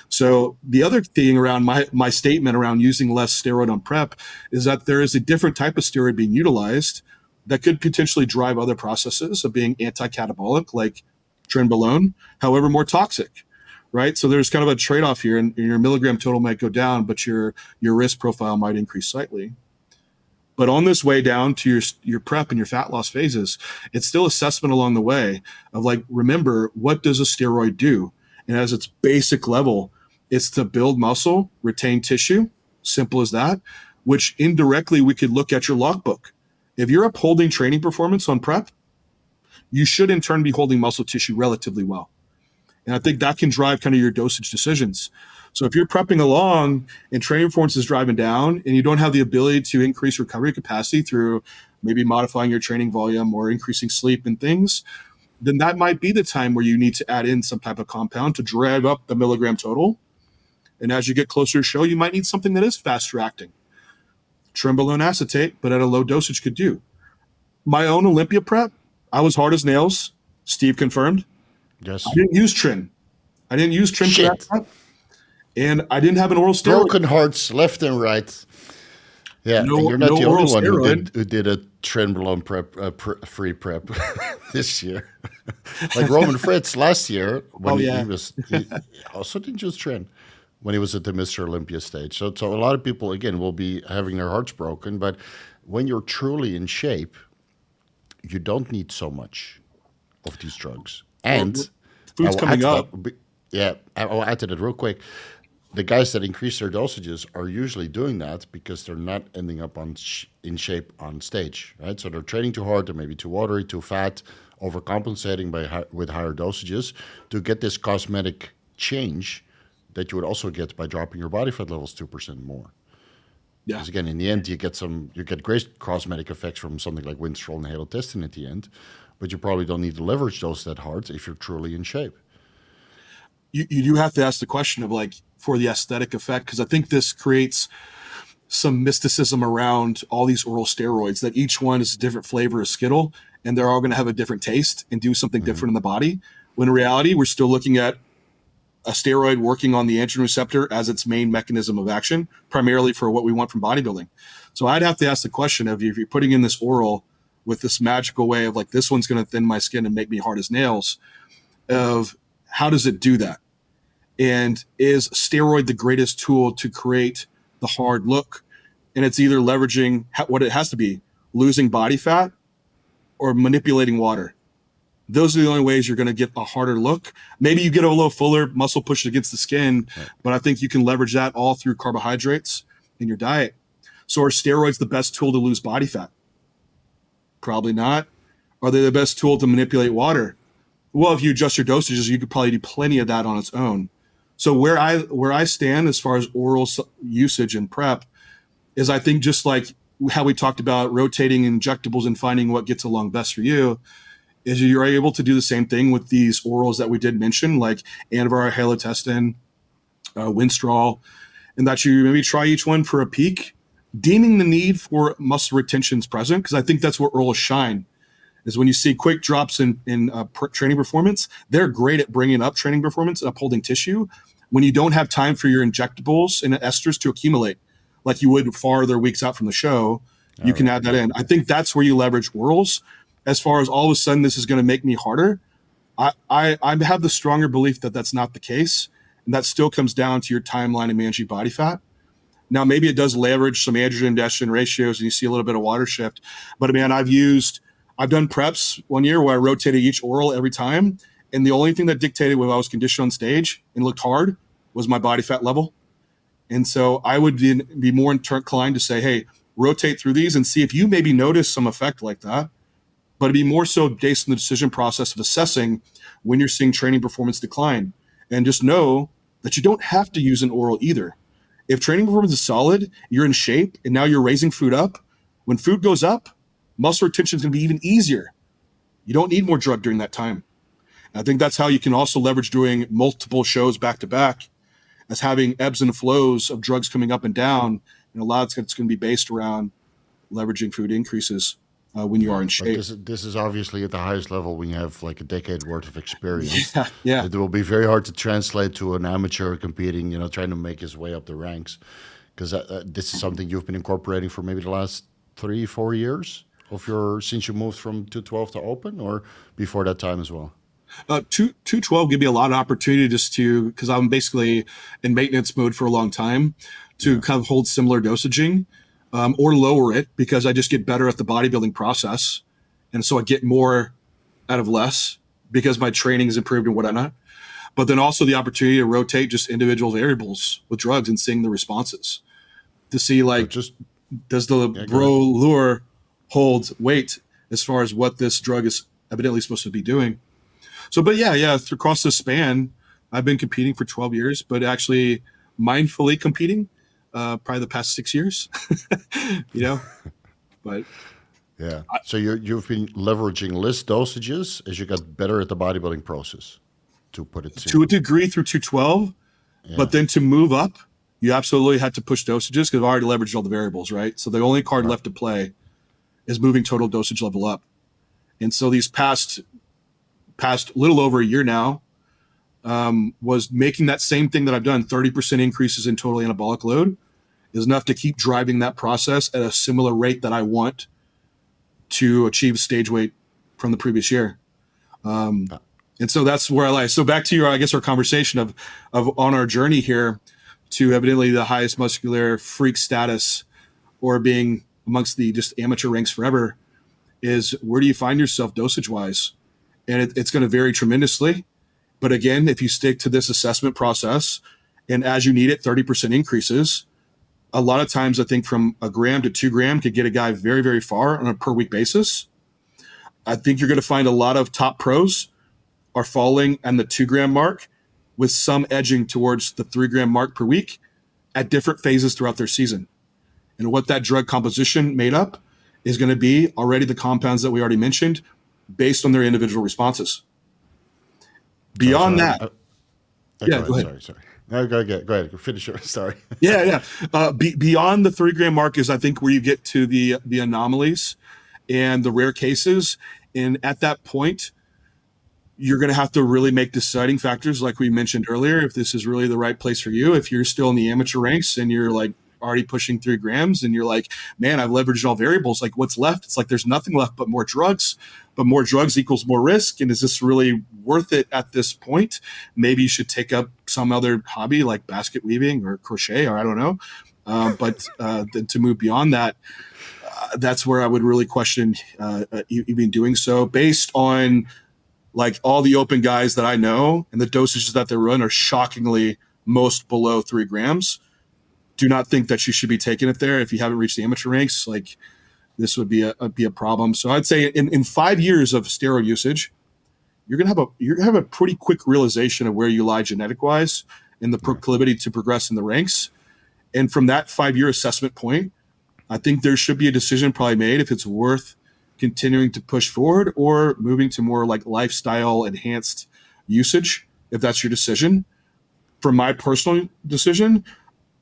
So the other thing around my statement around using less steroid on prep is that there is a different type of steroid being utilized that could potentially drive other processes of being anti-catabolic, like trenbolone, however, more toxic, right? So there's kind of a trade-off here, and your milligram total might go down, but your risk profile might increase slightly. But on this way down to your prep and your fat loss phases, it's still assessment along the way of like, remember, what does a steroid do? And as its basic level, it's to build muscle, retain tissue, simple as that, which indirectly we could look at your logbook. If you're upholding training performance on prep, you should in turn be holding muscle tissue relatively well. And I think that can drive kind of your dosage decisions. So if you're prepping along and training performance is driving down and you don't have the ability to increase recovery capacity through maybe modifying your training volume or increasing sleep and things, then that might be the time where you need to add in some type of compound to drive up the milligram total. And as you get closer to show, you might need something that is faster acting. Trenbolone acetate, but at a low dosage could do. My own Olympia prep, I was hard as nails. Steve confirmed. Yes. I didn't use Trin. For that prep. And I didn't have an oral steroid. Broken hearts left and right. Yeah, and No, you're not no the oral only one steroid. who did a trenbolone free prep this year. Like Roman Fritz last year when Oh he yeah. was he also didn't use tren when he was at the Mr. Olympia stage. So a lot of people again will be having their hearts broken, but when you're truly in shape, you don't need so much of these drugs. Well, And I food's will add coming to up. that. Yeah, I will add to that real quick. The guys that increase their dosages are usually doing that because they're not ending up in shape on stage, right? So they're training too hard, they're maybe too watery, too fat, overcompensating with higher dosages to get this cosmetic change that you would also get by dropping your body fat levels 2% more. Yeah. Because again, in the end, you get great cosmetic effects from something like Winstrol and halotestin at the end, but you probably don't need to leverage those that hard if you're truly in shape. You do have to ask the question of like for the aesthetic effect, because I think this creates some mysticism around all these oral steroids, that each one is a different flavor of Skittle and they're all going to have a different taste and do something different in the body. When in reality, we're still looking at a steroid working on the androgen receptor as its main mechanism of action, primarily for what we want from bodybuilding. So I'd have to ask the question of if you're putting in this oral with this magical way of like, this one's going to thin my skin and make me hard as nails, of how does it do that? And is steroid the greatest tool to create the hard look? And it's either leveraging what it has to be, losing body fat or manipulating water. Those are the only ways you're going to get a harder look. Maybe you get a little fuller muscle pushed against the skin, but I think you can leverage that all through carbohydrates in your diet. So are steroids the best tool to lose body fat? Probably not. Are they the best tool to manipulate water? Well, if you adjust your dosages, you could probably do plenty of that on its own. So where I stand as far as oral usage and prep is, I think, just like how we talked about rotating injectables and finding what gets along best for you, is you're able to do the same thing with these orals that we did mention, like Endeavour, halotestin, Winstrol, and that you maybe try each one for a peak, deeming the need for muscle retention is present, because I think that's where orals shine. Is when you see quick drops in training performance, they're great at bringing up training performance and upholding tissue when you don't have time for your injectables and esters to accumulate like you would farther weeks out from the show. You can add that in. I think that's where you leverage orals. As far as all of a sudden this is going to make me harder, I have the stronger belief that that's not the case. And that still comes down to your timeline and managing body fat. Now, maybe it does leverage some androgen estrogen ratios and you see a little bit of water shift. But man, I've done preps one year where I rotated each oral every time. And the only thing that dictated whether I was conditioned on stage and looked hard was my body fat level. And so I would be more inclined to say, hey, rotate through these and see if you maybe notice some effect like that. But it'd be more so based on the decision process of assessing when you're seeing training performance decline. And just know that you don't have to use an oral either. If training performance is solid, you're in shape, and now you're raising food up. When food goes up, muscle retention is going to be even easier. You don't need more drug during that time. And I think that's how you can also leverage doing multiple shows back to back, as having ebbs and flows of drugs coming up and down. And a lot of it's going to be based around leveraging food increases when you are in shape. This is obviously at the highest level when you have like a decade worth of experience. Yeah. It will be very hard to translate to an amateur competing, trying to make his way up the ranks. Because this is something you've been incorporating for maybe the last 3-4 years since you moved from 212 to open, or before that time as well? 212 give me a lot of opportunity because I'm basically in maintenance mode for a long time, to kind of hold similar dosaging or lower it, because I just get better at the bodybuilding process. And so I get more out of less because my training is improved and whatnot. But then also the opportunity to rotate just individual variables with drugs and seeing the responses to see does the bro lure hold weight as far as what this drug is evidently supposed to be doing. So, but across the span, I've been competing for 12 years, but actually mindfully competing probably the past 6 years, but yeah. So you've been leveraging less dosages as you got better at the bodybuilding process, to put it simply. To a degree through 212, but then to move up, you absolutely had to push dosages because I've already leveraged all the variables, right? So the only card left to play is moving total dosage level up. And so these past little over a year now, was making that same thing that I've done, 30% increases in total anabolic load, is enough to keep driving that process at a similar rate that I want to achieve stage weight from the previous year. And so that's where I lie. So back to our conversation of on our journey here to evidently the highest muscular freak status, or being amongst the just amateur ranks forever, is where do you find yourself dosage wise? And it's going to vary tremendously. But again, if you stick to this assessment process, and as you need it, 30% increases, a lot of times I think from 1 gram to 2 gram could get a guy very, very far on a per week basis. I think you're going to find a lot of top pros are falling on the 2 gram mark, with some edging towards the 3 gram mark per week at different phases throughout their season. And what that drug composition made up is going to be already the compounds that we already mentioned based on their individual responses. Beyond that, go ahead. Sorry. No, go ahead. Finish your story. Beyond the 3 gram mark is, I think, where you get to the anomalies and the rare cases. And at that point, you're going to have to really make deciding factors, like we mentioned earlier, if this is really the right place for you. If you're still in the amateur ranks and you're like already pushing 3 grams and you're like, man, I've leveraged all variables, like what's left? It's like there's nothing left but more drugs. But more drugs equals more risk. And is this really worth it at this point? Maybe you should take up some other hobby like basket weaving or crochet, or I don't know. But to move beyond that, that's where I would really question even doing so, based on like all the open guys that I know and the dosages that they run are shockingly most below 3 grams. Do not think that you should be taking it there if you haven't reached the amateur ranks. Like, this would be a problem. So I'd say in 5 years of steroid usage, you're gonna have a pretty quick realization of where you lie genetic wise and the proclivity to progress in the ranks. And from that 5-year assessment point, I think there should be a decision probably made if it's worth continuing to push forward or moving to more like lifestyle enhanced usage, if that's your decision. From my personal decision,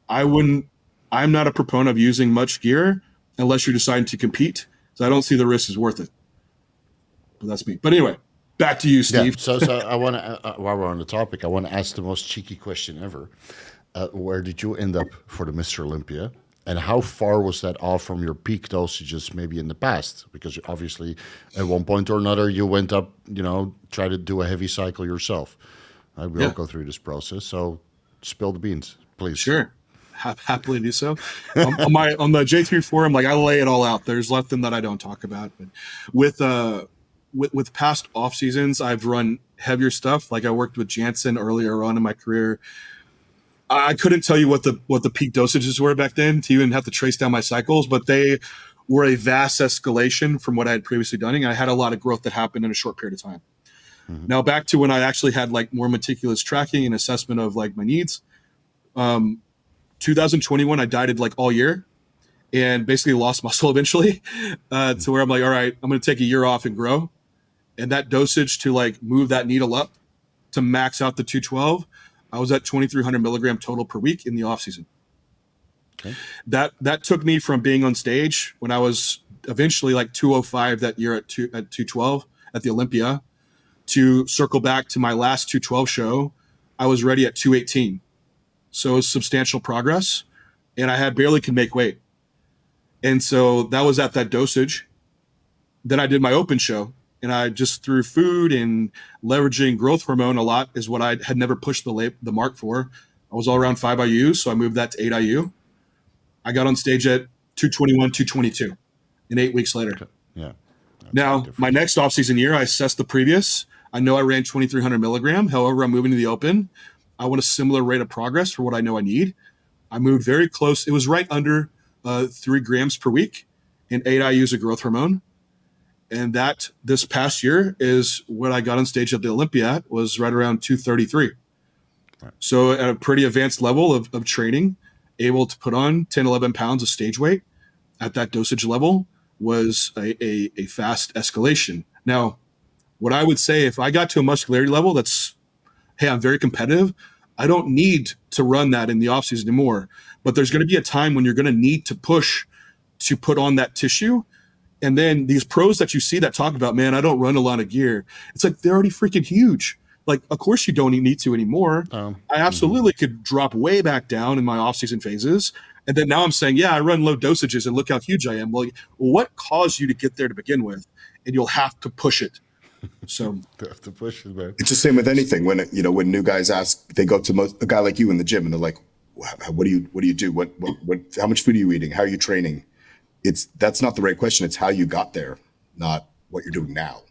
I'm not a proponent of using much gear unless you're deciding to compete. So I don't see the risk is worth it. But that's me. But anyway, back to you, Steve. Yeah, so I want to, while we're on the topic, I want to ask the most cheeky question ever. Where did you end up for the Mr. Olympia? And how far was that off from your peak dosages maybe in the past? Because obviously at one point or another, you went up, try to do a heavy cycle yourself. We all go through this process. So spill the beans, please. Sure. Happily do so. On the J3 forum, like I lay it all out. There's nothing that I don't talk about. But with past off seasons, I've run heavier stuff. Like I worked with Jansen earlier on in my career. I couldn't tell you what the peak dosages were back then to even have to trace down my cycles, but they were a vast escalation from what I had previously done. And I had a lot of growth that happened in a short period of time. Mm-hmm. Now back to when I actually had like more meticulous tracking and assessment of like my needs. 2021, I dieted like all year and basically lost muscle eventually to where I'm like, all right, I'm going to take a year off and grow. And that dosage to like move that needle up to max out the 212, I was at 2,300 milligram total per week in the off season. Okay. That took me from being on stage when I was eventually like 205 that year at 212 at the Olympia to circle back to my last 212 show. I was ready at 218. So it was substantial progress, and I barely could make weight. And so that was at that dosage. Then I did my open show, and I just through food and leveraging growth hormone a lot is what I had never pushed the mark for. I was all around 5 IU, so I moved that to 8 IU. I got on stage at 221, 222, and 8 weeks later. Okay. Yeah. Now, my next off-season year, I assessed the previous. I know I ran 2,300 milligram. However, I'm moving to the open. I want a similar rate of progress for what I know I need. I moved very close. It was right under 3 grams per week and 8 IUs of growth hormone. And that this past year is what I got on stage at the Olympia at, was right around 233. Right. So at a pretty advanced level of training, able to put on 10, 11 pounds of stage weight at that dosage level was a fast escalation. Now, what I would say, if I got to a muscularity level that's, hey, I'm very competitive, I don't need to run that in the offseason anymore. But there's going to be a time when you're going to need to push to put on that tissue. And then these pros that you see that talk about, man, I don't run a lot of gear. It's like, they're already freaking huge. like, of course you don't need to anymore. I absolutely could drop way back down in my off-season phases. And then now I'm saying, yeah, I run low dosages and look how huge I am. Well, what caused you to get there to begin with? And you'll have to push it. So You have to push it, man. It's the same with anything. When when new guys ask, they go to a guy like you in the gym, and they're like, "What do you do? What? How much food are you eating? How are you training?" That's not the right question. It's how you got there, not what you're doing now.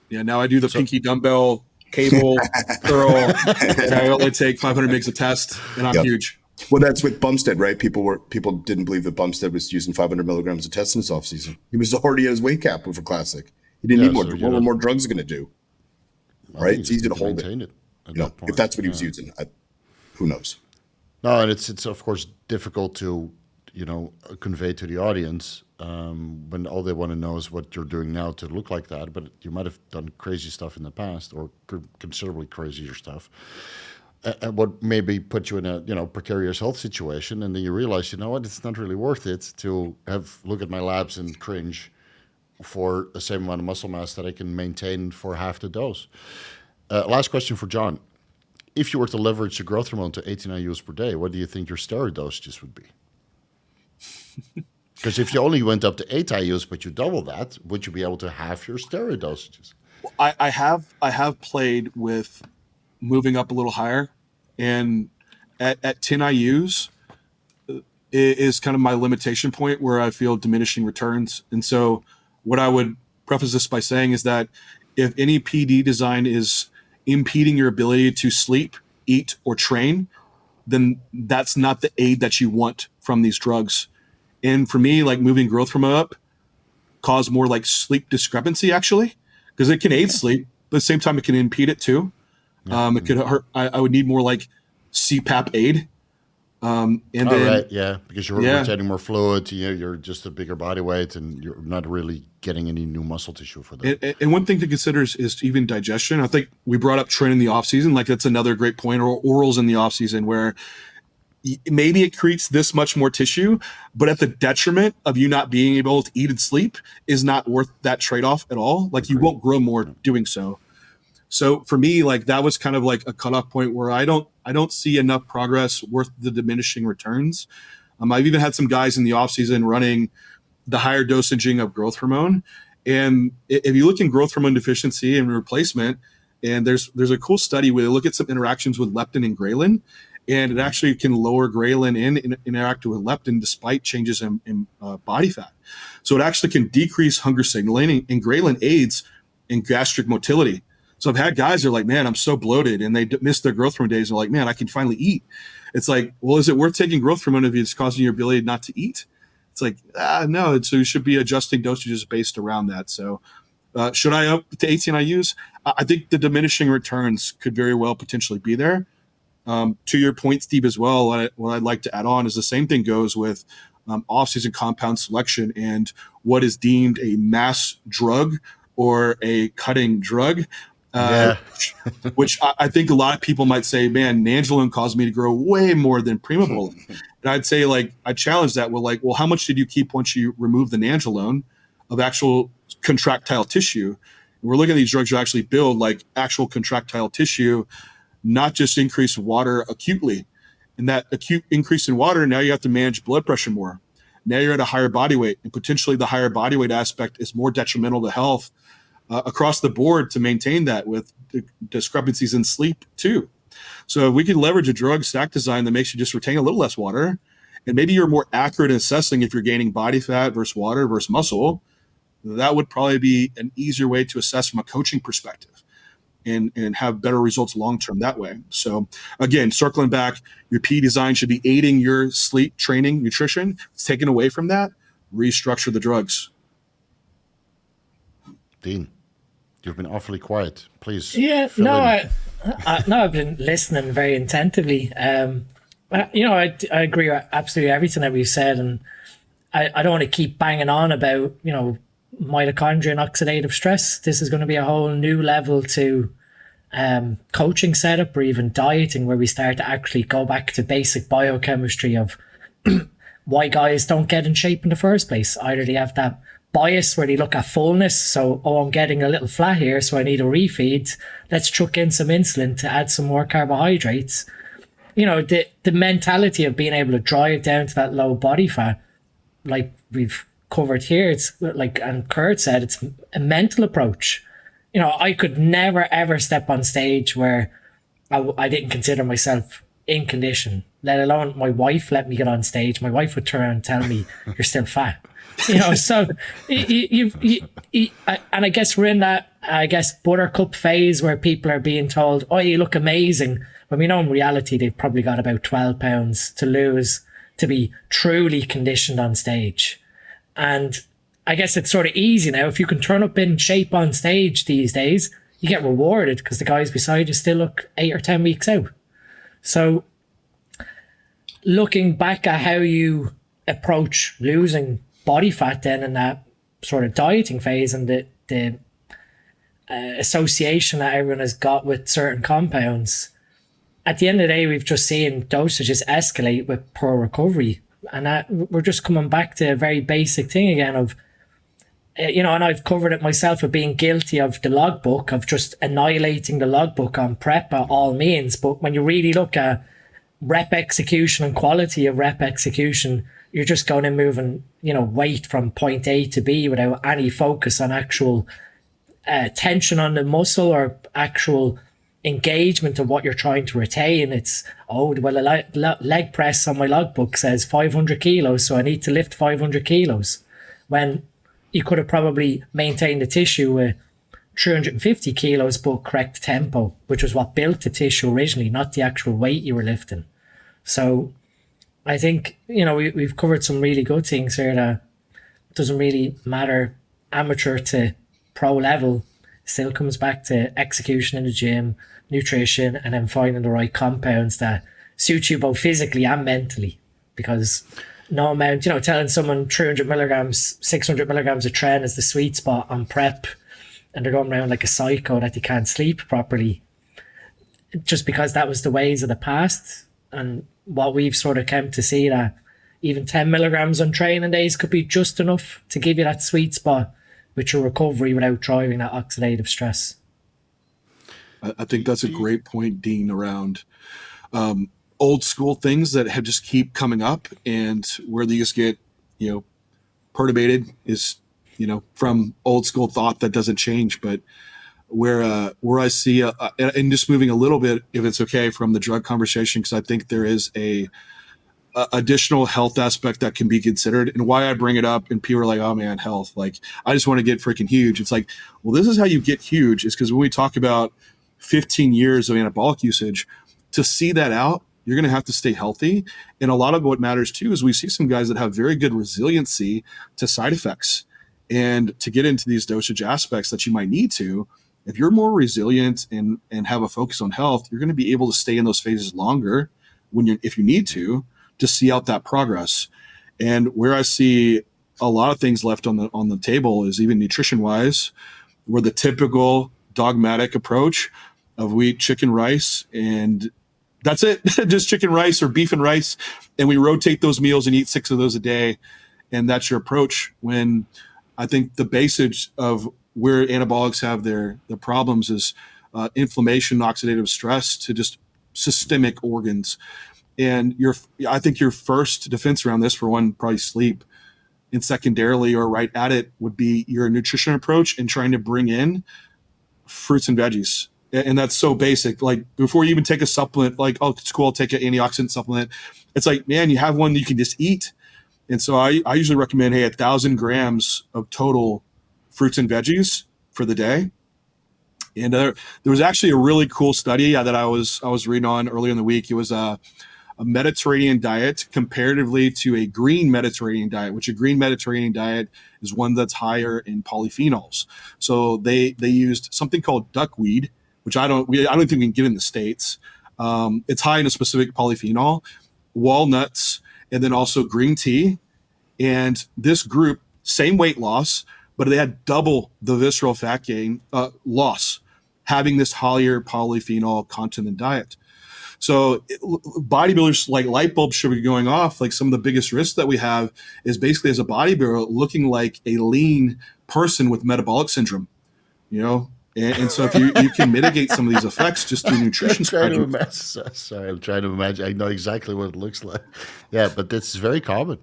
Yeah, now I do the pinky dumbbell cable curl, and I only take 500 mgs a test, and I'm huge. Well, that's with Bumstead, right? People didn't believe that Bumstead was using 500 milligrams of test in his off season. He was already at his weight cap for Classic. He didn't need more. What were more drugs going to do? Right? It's easy to hold it. If that's what he was using, who knows? No, and it's of course difficult to convey to the audience when all they want to know is what you're doing now to look like that. But you might have done crazy stuff in the past, or considerably crazier stuff. And what maybe put you in a precarious health situation, and then you realize, it's not really worth it to look at my labs and cringe for the same amount of muscle mass that I can maintain for half the dose. Last question for John. If you were to leverage the growth hormone to 18 IUs per day, what do you think your steroid dosages would be? Because if you only went up to 8 IUs, but you double that, would you be able to halve your steroid dosages? I have played with moving up a little higher, and at 10 IUs is kind of my limitation point where I feel diminishing returns. And so what I would preface this by saying is that if any PD design is impeding your ability to sleep, eat, or train, then that's not the aid that you want from these drugs. And for me, like, moving growth hormone up caused more like sleep discrepancy, actually, because it can aid sleep, but at the same time, it can impede it too. It could hurt. I would need more like CPAP aid. Because you're retaining more fluid, you're just a bigger body weight, and you're not really getting any new muscle tissue for that. And one thing to consider is even digestion. I think we brought up training in the off season, like that's another great point, or orals in the off season, where maybe it creates this much more tissue, but at the detriment of you not being able to eat and sleep is not worth that trade-off at all. Like, you won't grow more doing so. So for me, like, that was kind of like a cutoff point where I don't see enough progress worth the diminishing returns. I've even had some guys in the off season running the higher dosaging of growth hormone. And if you look in growth hormone deficiency and replacement, and there's a cool study where they look at some interactions with leptin and ghrelin, and it actually can lower ghrelin and interact with leptin despite changes in body fat. So it actually can decrease hunger signaling, and ghrelin aids in gastric motility. So I've had guys that are like, man, I'm so bloated, and they miss their growth hormone days. They're like, man, I can finally eat. It's like, well, is it worth taking growth hormone if it's causing your ability not to eat? It's like, no. So you should be adjusting dosages based around that. So should I up to 18 IUs? I think the diminishing returns could very well potentially be there. To your point, Steve, as well, what I'd like to add on is the same thing goes with off-season compound selection and what is deemed a mass drug or a cutting drug. Which I think a lot of people might say, man, Nandrolone caused me to grow way more than Primobolan. And I'd say, like, I challenge that with, like, well, how much did you keep once you remove the Nandrolone of actual contractile tissue? And we're looking at these drugs that actually build like actual contractile tissue, not just increase water acutely. And that acute increase in water, now you have to manage blood pressure more. Now you're at a higher body weight, and potentially the higher body weight aspect is more detrimental to health across the board to maintain that, with discrepancies in sleep too. So if we could leverage a drug stack design that makes you just retain a little less water, and maybe you're more accurate in assessing if you're gaining body fat versus water versus muscle, that would probably be an easier way to assess from a coaching perspective and have better results long-term that way. So again, circling back, your P design should be aiding your sleep, training, nutrition. It's taken away from that, restructure the drugs. Dean, you've been awfully quiet. Please. Yeah, I've been listening very attentively. I agree with absolutely everything that we've said, and I don't want to keep banging on about, mitochondria and oxidative stress. This is going to be a whole new level to coaching setup, or even dieting, where we start to actually go back to basic biochemistry of why guys don't get in shape in the first place. Either they have that bias where they look at fullness. So, oh, I'm getting a little flat here, so I need a refeed. Let's chuck in some insulin to add some more carbohydrates. You know, the mentality of being able to drive down to that low body fat, like we've covered here, it's like, and Kurt said, it's a mental approach. You know, I could never ever step on stage where I didn't consider myself in condition, let alone my wife let me get on stage. My wife would turn around and tell me, you're still fat. You know, so and I guess we're in that, buttercup phase where people are being told, oh, you look amazing. When we know in reality, they've probably got about 12 pounds to lose to be truly conditioned on stage. And I guess it's sort of easy now. If you can turn up in shape on stage these days, you get rewarded because the guys beside you still look 8 or 10 weeks out. So looking back at how you approach losing body fat then in that sort of dieting phase and the association that everyone has got with certain compounds, at the end of the day, we've just seen dosages escalate with poor recovery. And that we're just coming back to a very basic thing again of, you know, and I've covered it myself of being guilty of the logbook, of just annihilating the logbook on prep by all means. But when you really look at rep execution and quality of rep execution, you're just going and moving, you know, weight from point A to B without any focus on actual tension on the muscle or actual engagement of what you're trying to retain. It's, oh, well, a leg press on my logbook says 500 kilos, so I need to lift 500 kilos. When you could have probably maintained the tissue with 350 kilos, but correct tempo, which was what built the tissue originally, not the actual weight you were lifting. So I think, you know, we've covered some really good things here that doesn't really matter amateur to pro level. Still comes back to execution in the gym, nutrition, and then finding the right compounds that suit you both physically and mentally. Because no amount, you know, telling someone 300 milligrams, 600 milligrams of tren is the sweet spot on prep, and they're going around like a psycho that they can't sleep properly, just because that was the ways of the past. And what we've sort of come to see, that even 10 milligrams on training days could be just enough to give you that sweet spot with your recovery without driving that oxidative stress. I think that's a great point, Dean, around old school things that have just keep coming up, and where these get, you know, perturbated is, you know, from old school thought that doesn't change. But where I see, and just moving a little bit, if it's okay, from the drug conversation, because I think there is a additional health aspect that can be considered, and why I bring it up, and people are like, oh man, health, like I just want to get freaking huge. It's like, well, this is how you get huge, is because when we talk about 15 years of anabolic usage, to see that out, you're going to have to stay healthy. And a lot of what matters too is we see some guys that have very good resiliency to side effects, and to get into these dosage aspects that you might need to. If you're more resilient and have a focus on health, you're going to be able to stay in those phases longer if you need to see out that progress. And where I see a lot of things left on the table is even nutrition wise, where the typical dogmatic approach of wheat, chicken, rice, and that's it. Just chicken, rice, or beef and rice. And we rotate those meals and eat 6 of those a day. And that's your approach, when I think the basics of where anabolics have their problems is inflammation, oxidative stress to just systemic organs. And I think your first defense around this, for one, probably sleep, and secondarily, or right at it, would be your nutrition approach and trying to bring in fruits and veggies. And that's so basic. Like, before you even take a supplement, like, oh, it's cool, I'll take an antioxidant supplement. It's like, man, you have one that you can just eat. And so I usually recommend, hey, 1,000 grams of total fruits and veggies for the day. And there was actually a really cool study that I was reading on earlier in the week. It was a Mediterranean diet comparatively to a green Mediterranean diet, which a green Mediterranean diet is one that's higher in polyphenols. So they used something called duckweed, which I don't think we can get in the States. It's high in a specific polyphenol, walnuts, and then also green tea. And this group, same weight loss, but they had double the visceral fat gain loss, having this higher polyphenol content in diet. So bodybuilders, like light bulbs should be going off. Like some of the biggest risks that we have is basically as a bodybuilder looking like a lean person with metabolic syndrome, you know? And so if you can mitigate some of these effects just through nutrition strategies. Sorry, I'm trying to imagine. I know exactly what it looks like. Yeah, but that's very common.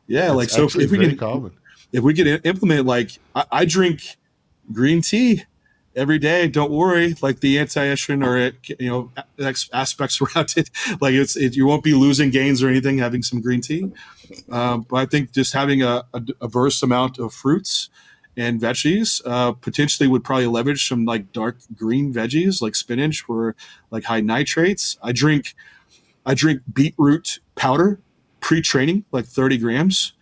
Yeah, It's like so if we very can common. if we could implement, like I drink green tea every day. Don't worry, like the anti-estrogen or aspects around it. Like you won't be losing gains or anything having some green tea. But I think just having a diverse amount of fruits and veggies potentially would probably leverage some like dark green veggies like spinach or like high nitrates. I drink beetroot powder pre-training, like 30 grams.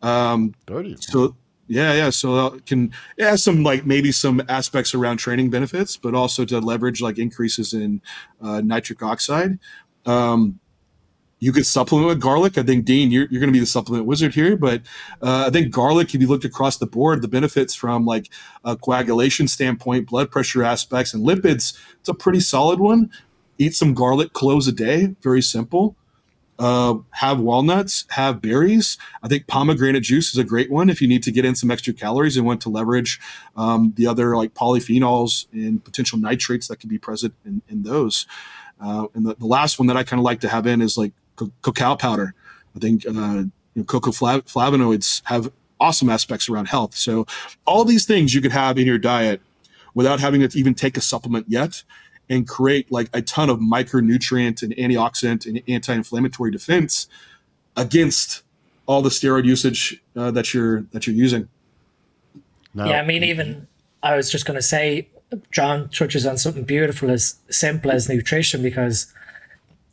30. So yeah. So it has some like maybe some aspects around training benefits, but also to leverage like increases in nitric oxide. You could supplement with garlic. I think, Dean, you're going to be the supplement wizard here, but I think garlic, if you looked across the board, the benefits from like a coagulation standpoint, blood pressure aspects, and lipids, it's a pretty solid one. Eat some garlic cloves a day. Very simple. Have walnuts, have berries. I think pomegranate juice is a great one if you need to get in some extra calories and want to leverage the other like polyphenols and potential nitrates that could be present in those. And the last one that I kind of like to have in is like cacao powder. I think cocoa flavonoids have awesome aspects around health. So all these things you could have in your diet without having to even take a supplement yet, and create like a ton of micronutrient and antioxidant and anti-inflammatory defense against all the steroid usage that you're using. Now, Yeah, I mean, even I was just going to say, John touches on something beautiful as simple as nutrition, because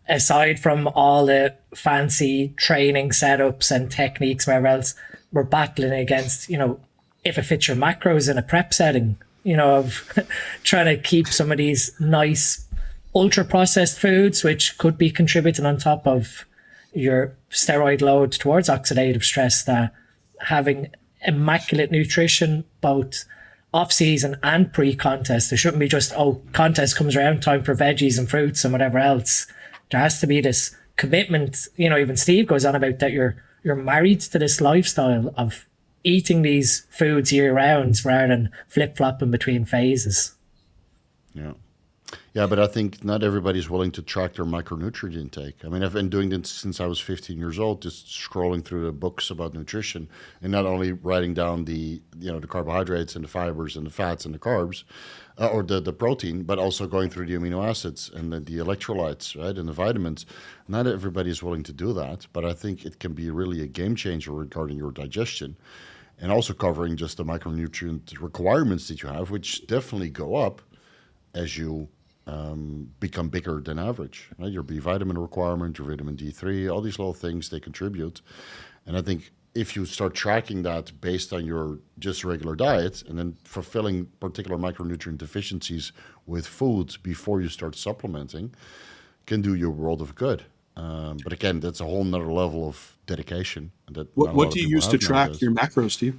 aside from all the fancy training setups and techniques, wherever else, we're battling against, if it fits your macros in a prep setting, of trying to keep some of these nice ultra processed foods, which could be contributing on top of your steroid load towards oxidative stress, that having immaculate nutrition, both off season and pre-contest. There shouldn't be just, contest comes around, time for veggies and fruits and whatever else. There has to be this commitment. Even Steve goes on about that you're married to this lifestyle of eating these foods year round rather than flip-flopping between phases. Yeah, but I think not everybody's willing to track their micronutrient intake. I mean, I've been doing this since I was 15 years old, just scrolling through the books about nutrition and not only writing down the carbohydrates and the fibers and the fats and the carbs, or the protein, but also going through the amino acids and the electrolytes, right, and the vitamins. Not everybody is willing to do that, but I think it can be really a game changer regarding your digestion, and also covering just the micronutrient requirements that you have, which definitely go up as you become bigger than average. Right? Your B vitamin requirement, your vitamin D3, all these little things, they contribute. And I think if you start tracking that based on your just regular diet and then fulfilling particular micronutrient deficiencies with foods before you start supplementing, can do you a world of good. But again, that's a whole nother level of dedication. What do you use to track your macros, Steve?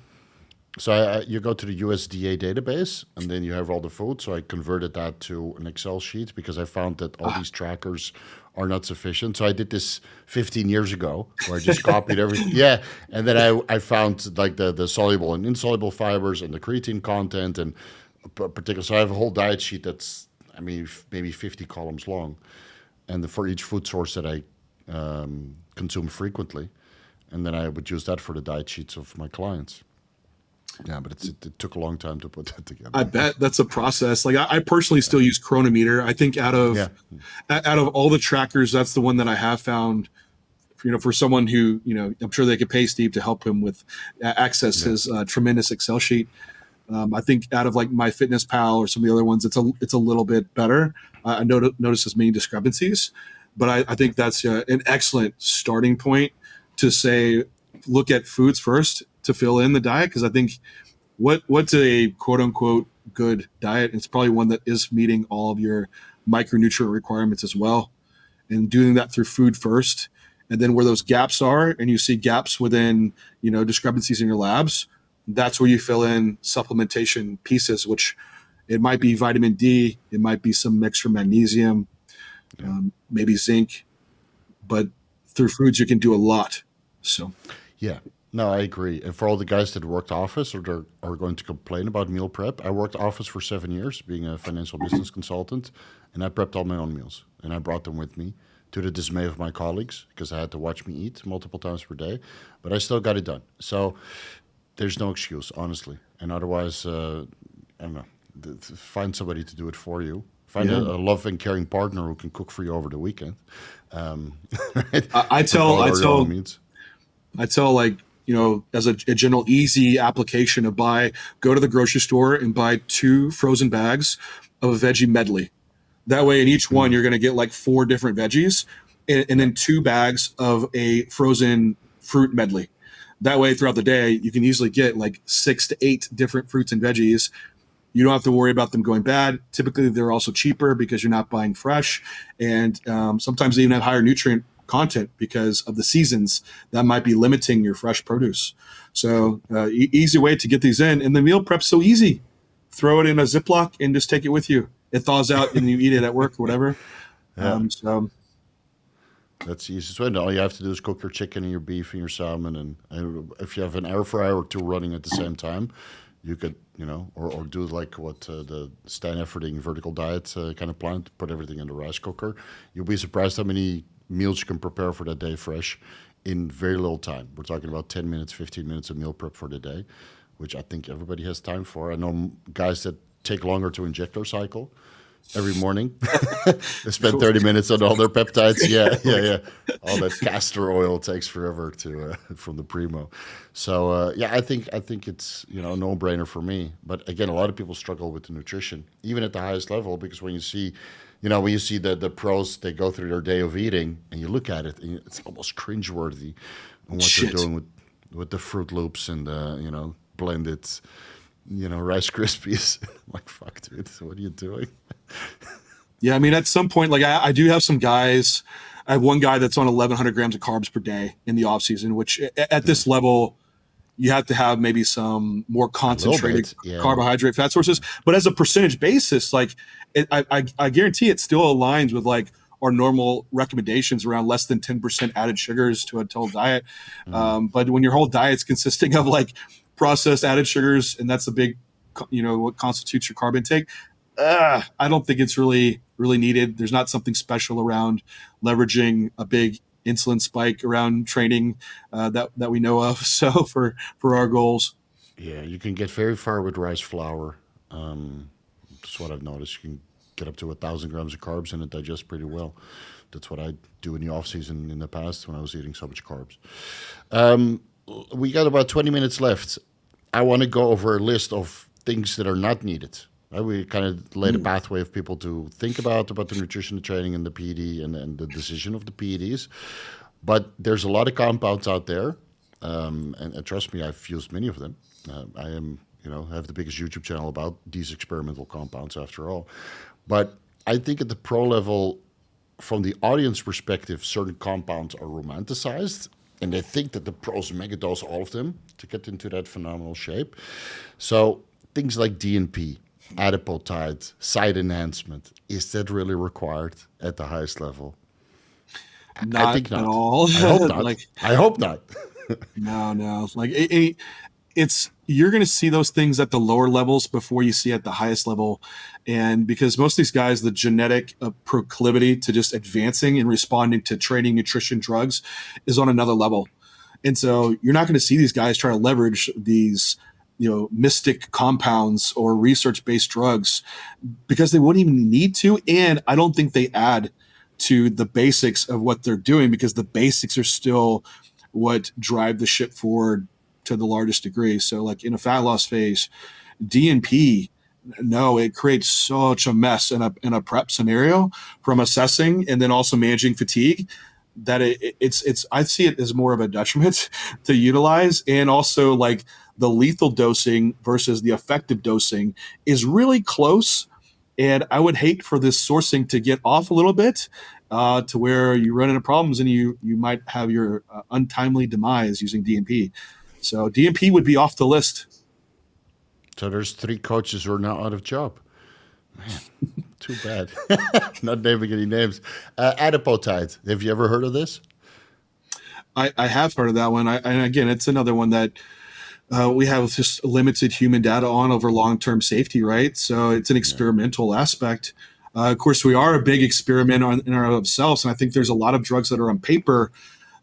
So you go to the USDA database, and then you have all the food. So I converted that to an Excel sheet because I found that all these trackers are not sufficient. So I did this 15 years ago, where I just copied everything. Yeah, and then I found like the soluble and insoluble fibers and the creatine content and particular. So I have a whole diet sheet that's, maybe 50 columns long, and for each food source that I consume frequently, and then I would use that for the diet sheets of my clients. Yeah, but it took a long time to put that together. I bet that's a process. Like I personally still use Chronometer. I think out of all the trackers, that's the one that I have found, for someone who, I'm sure they could pay Steve to help him with access his tremendous Excel sheet. I think out of like MyFitnessPal or some of the other ones, it's a little bit better. I notice as many discrepancies, but I think that's an excellent starting point to say, look at foods first to fill in the diet, because I think what's a quote unquote good diet? It's probably one that is meeting all of your micronutrient requirements as well, and doing that through food first, and then where those gaps are, and you see gaps within discrepancies in your labs, that's where you fill in supplementation pieces, which it might be vitamin D, it might be some extra magnesium, maybe zinc, but through foods you can do a lot. So Yeah. No, I agree. And for all the guys that worked office or are going to complain about meal prep, I worked office for 7 years being a financial business consultant, and I prepped all my own meals. And I brought them with me to the dismay of my colleagues because I had to watch me eat multiple times per day. But I still got it done. So there's no excuse, honestly. And otherwise, I don't know, find somebody to do it for you. Find a loving, caring partner who can cook for you over the weekend. Right? I tell, like, as a general easy application to go to the grocery store and buy 2 frozen bags of a veggie medley. That way in each one, you're going to get like 4 different veggies and then 2 bags of a frozen fruit medley. That way throughout the day, you can easily get like 6 to 8 different fruits and veggies. You don't have to worry about them going bad. Typically, they're also cheaper because you're not buying fresh. And sometimes they even have higher nutrient content because of the seasons that might be limiting your fresh produce. So easy way to get these in. And the meal prep's so easy. Throw it in a Ziploc and just take it with you. It thaws out and you eat it at work or whatever. So that's the easiest way. All you have to do is cook your chicken and your beef and your salmon. And if you have an air fryer or 2 running at the same time, you could, or do like what the Stan Efferding vertical diet kind of plan, put everything in the rice cooker. You'll be surprised how many meals you can prepare for that day fresh in very little time. We're talking about 10 minutes, 15 minutes of meal prep for the day, which I think everybody has time for. I know guys that take longer to inject their cycle every morning. They spend 30 minutes on all their peptides. Yeah. All that castor oil takes forever to from the Primo. So I think it's a no-brainer for me. But again, a lot of people struggle with the nutrition, even at the highest level, because when you see the pros, they go through their day of eating, and you look at it, and it's almost cringeworthy on what they're doing with the Fruit Loops and the blended Rice Krispies. I'm like, fuck, dude, what are you doing? Yeah, I mean, at some point, like I do have some guys. I have one guy that's on 1,100 grams of carbs per day in the off season, which at this level, you have to have maybe some more concentrated carbohydrate fat sources. But as a percentage basis, like I guarantee it still aligns with like our normal recommendations around less than 10% added sugars to a total diet. But when your whole diet's consisting of like processed added sugars, and that's the big, what constitutes your carb intake, I don't think it's really needed. There's not something special around leveraging a big insulin spike around training that we know of. So for our goals, you can get very far with rice flour. That's what I've noticed. You can get up to 1,000 grams of carbs and it digests pretty well. That's what I do in the off season in the past when I was eating so much carbs. We got about 20 minutes left. I want to go over a list of things that are not needed. We kind of laid a pathway of people to think about the nutrition, the training, and the PED and the decision of the PEDs. But there's a lot of compounds out there, and trust me, I've used many of them. I have the biggest YouTube channel about these experimental compounds after all. But I think at the pro level, from the audience perspective, certain compounds are romanticized, and they think that the pros megadose all of them to get into that phenomenal shape. So things like DNP, adipotide, side enhancement, is that really required at the highest level? Not I think not. at all. I hope not. I hope not. No. Like it's you're going to see those things at the lower levels before you see at the highest level, and because most of these guys, the genetic proclivity to just advancing and responding to training, nutrition, drugs is on another level, and so you're not going to see these guys try to leverage these mystic compounds or research-based drugs because they wouldn't even need to. And I don't think they add to the basics of what they're doing because the basics are still what drive the ship forward to the largest degree. So like in a fat loss phase, DNP, no, it creates such a mess in a prep scenario from assessing and then also managing fatigue that it's I see it as more of a detriment to utilize. And also like the lethal dosing versus the effective dosing is really close. And I would hate for this sourcing to get off a little bit to where you run into problems and you might have your untimely demise using DNP. So DNP would be off the list. So there's 3 coaches who are now out of job. Man, Too bad. Not naming any names. Adipotide. Have you ever heard of this? I have heard of that one. And again, it's another one that we have just limited human data on over long-term safety, right? So it's an experimental aspect. Of course, we are a big experiment in our ourselves, and I think there's a lot of drugs that are on paper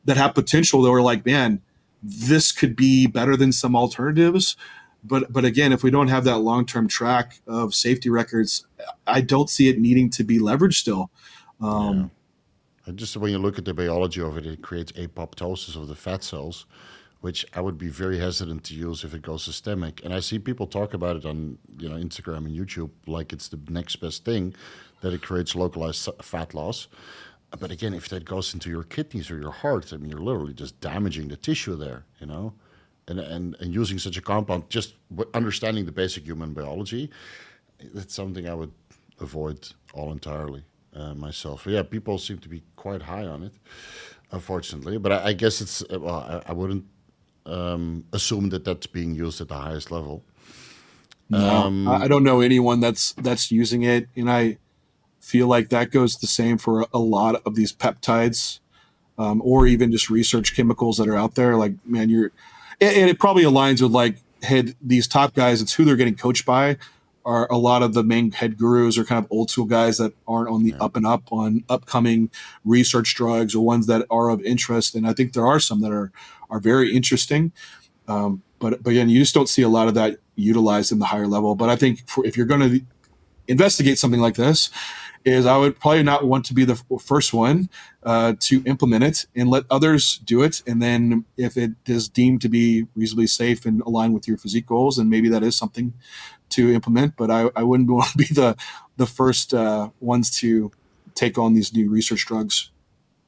that have potential that we're like, man, this could be better than some alternatives. But again, if we don't have that long-term track of safety records, I don't see it needing to be leveraged still. And just when you look at the biology of it, it creates apoptosis of the fat cells, which I would be very hesitant to use if it goes systemic. And I see people talk about it on Instagram and YouTube like it's the next best thing, that it creates localized fat loss. But again, if that goes into your kidneys or your heart, I mean, you're literally just damaging the tissue there, And using such a compound, just understanding the basic human biology, that's something I would avoid all entirely myself. But yeah, people seem to be quite high on it, unfortunately. But I guess it's, I wouldn't assume that that's being used at the highest level. No, I don't know anyone that's using it, and I feel like that goes the same for a lot of these peptides, or even just research chemicals that are out there. Like, man, and it probably aligns with like these top guys. It's who they're getting coached by. Are a lot of the main head gurus are kind of old school guys that aren't on the up and up on upcoming research drugs, or ones that are of interest. And I think there are some that are very interesting. But again, you just don't see a lot of that utilized in the higher level. But I think if you're going to investigate something like this, I would probably not want to be the first one to implement it, and let others do it. And then if it is deemed to be reasonably safe and aligned with your physique goals, then maybe that is something to implement. But I wouldn't want to be the first ones to take on these new research drugs.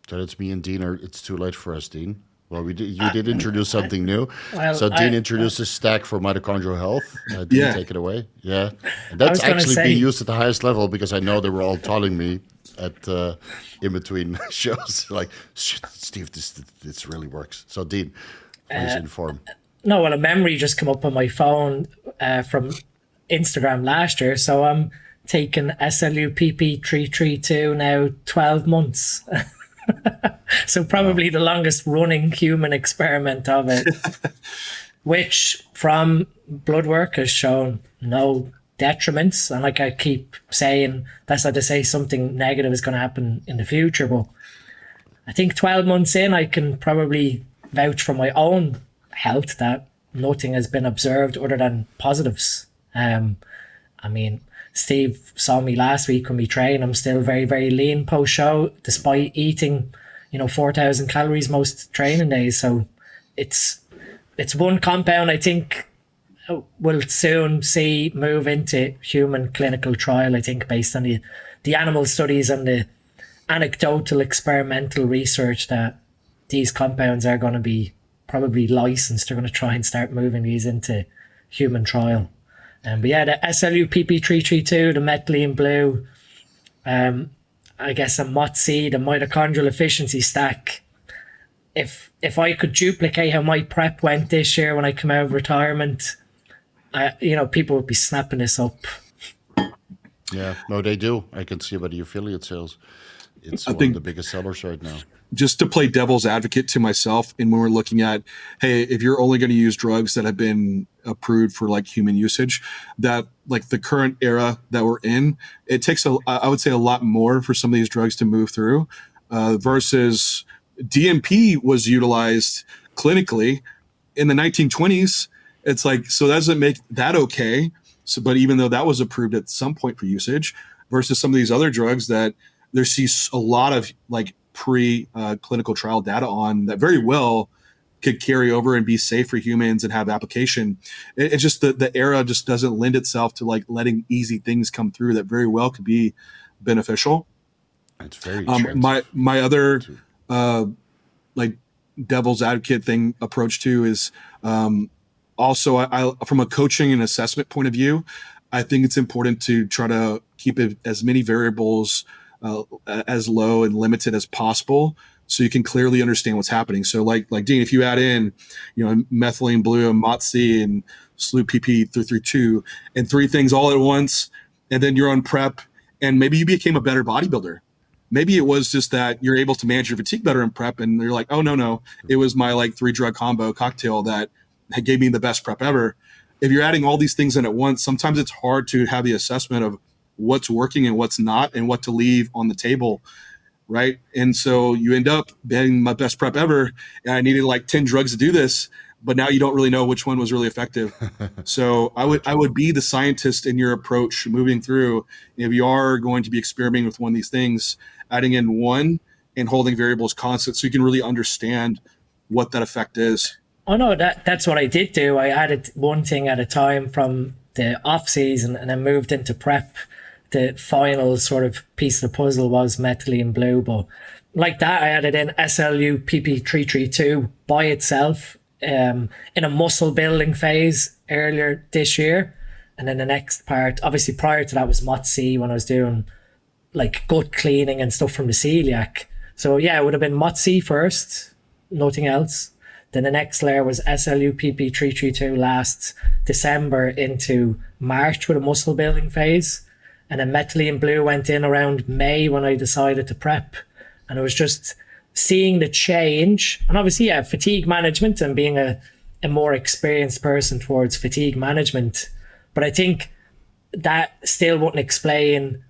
So it's me and Dean. It's too late for us, Dean. Well, you did introduce something new. So Dean introduced a stack for mitochondrial health. Dean, take it away. Yeah. And that's actually being used at the highest level, because I know they were all telling me at in between shows, like, Steve, this really works. So Dean, please inform. No, well, a memory just come up on my phone from Instagram last year. So I'm taking SLUPP332 now 12 months. So probably the longest running human experiment of it, which from blood work has shown no detriments. And like I keep saying, that's not to say something negative is going to happen in the future, but I think 12 months in, I can probably vouch for my own health that nothing has been observed other than positives. I mean, Steve saw me last week when we trained. I'm still very, very lean post-show, despite eating, 4,000 calories most training days. So it's one compound I think we'll soon see move into human clinical trial, I think, based on the animal studies and the anecdotal experimental research, that these compounds are going to be probably licensed. They're going to try and start moving these into human trial. But yeah, the SLUPP332, the methylene blue, I guess a MOTC, the mitochondrial efficiency stack. If I could duplicate how my prep went this year when I come out of retirement, people would be snapping this up. Yeah, no, they do. I can see by the affiliate sales. It's one of the biggest sellers right now. Just to play devil's advocate to myself, and when we're looking at, hey, if you're only going to use drugs that have been approved for like human usage, that like the current era that we're in, it takes I would say a lot more for some of these drugs to move through, versus DMP was utilized clinically in the 1920s. It's like, so that doesn't make that okay. So, but even though that was approved at some point for usage, versus some of these other drugs that there sees a lot of like pre-clinical trial data on that very well could carry over and be safe for humans and have application. It's just the era just doesn't lend itself to like letting easy things come through that very well could be beneficial. It's very my other like devil's advocate thing approach to is also I from a coaching and assessment point of view, I think it's important to try to keep it as many variables as low and limited as possible, so you can clearly understand what's happening. So like Dean, if you add in, methylene blue and MOTC and SLUPP332 and three things all at once, and then you're on prep and maybe you became a better bodybuilder. Maybe it was just that you're able to manage your fatigue better in prep, and you're like, oh, no, it was my like 3-drug combo cocktail that gave me the best prep ever. If you're adding all these things in at once, sometimes it's hard to have the assessment of what's working and what's not and what to leave on the table, right? And so you end up being my best prep ever, and I needed like 10 drugs to do this, but now you don't really know which one was really effective. So I would be the scientist in your approach moving through. If you are going to be experimenting with one of these things, adding in one and holding variables constant so you can really understand what that effect is. Oh no, that's what I did do. I added one thing at a time from the off season, and then moved into prep. The final sort of piece of the puzzle was methylene blue, but like that, I added in SLU PP332 by itself in a muscle building phase earlier this year, and then the next part, obviously prior to that, was MOTS-C when I was doing like gut cleaning and stuff from the celiac. So yeah, it would have been MOTS-C first, nothing else. Then the next layer was SLU PP332 last December into March with a muscle building phase. And then methylene blue went in around May when I decided to prep. And it was just seeing the change. And obviously, yeah, fatigue management and being a more experienced person towards fatigue management. But I think that still wouldn't explain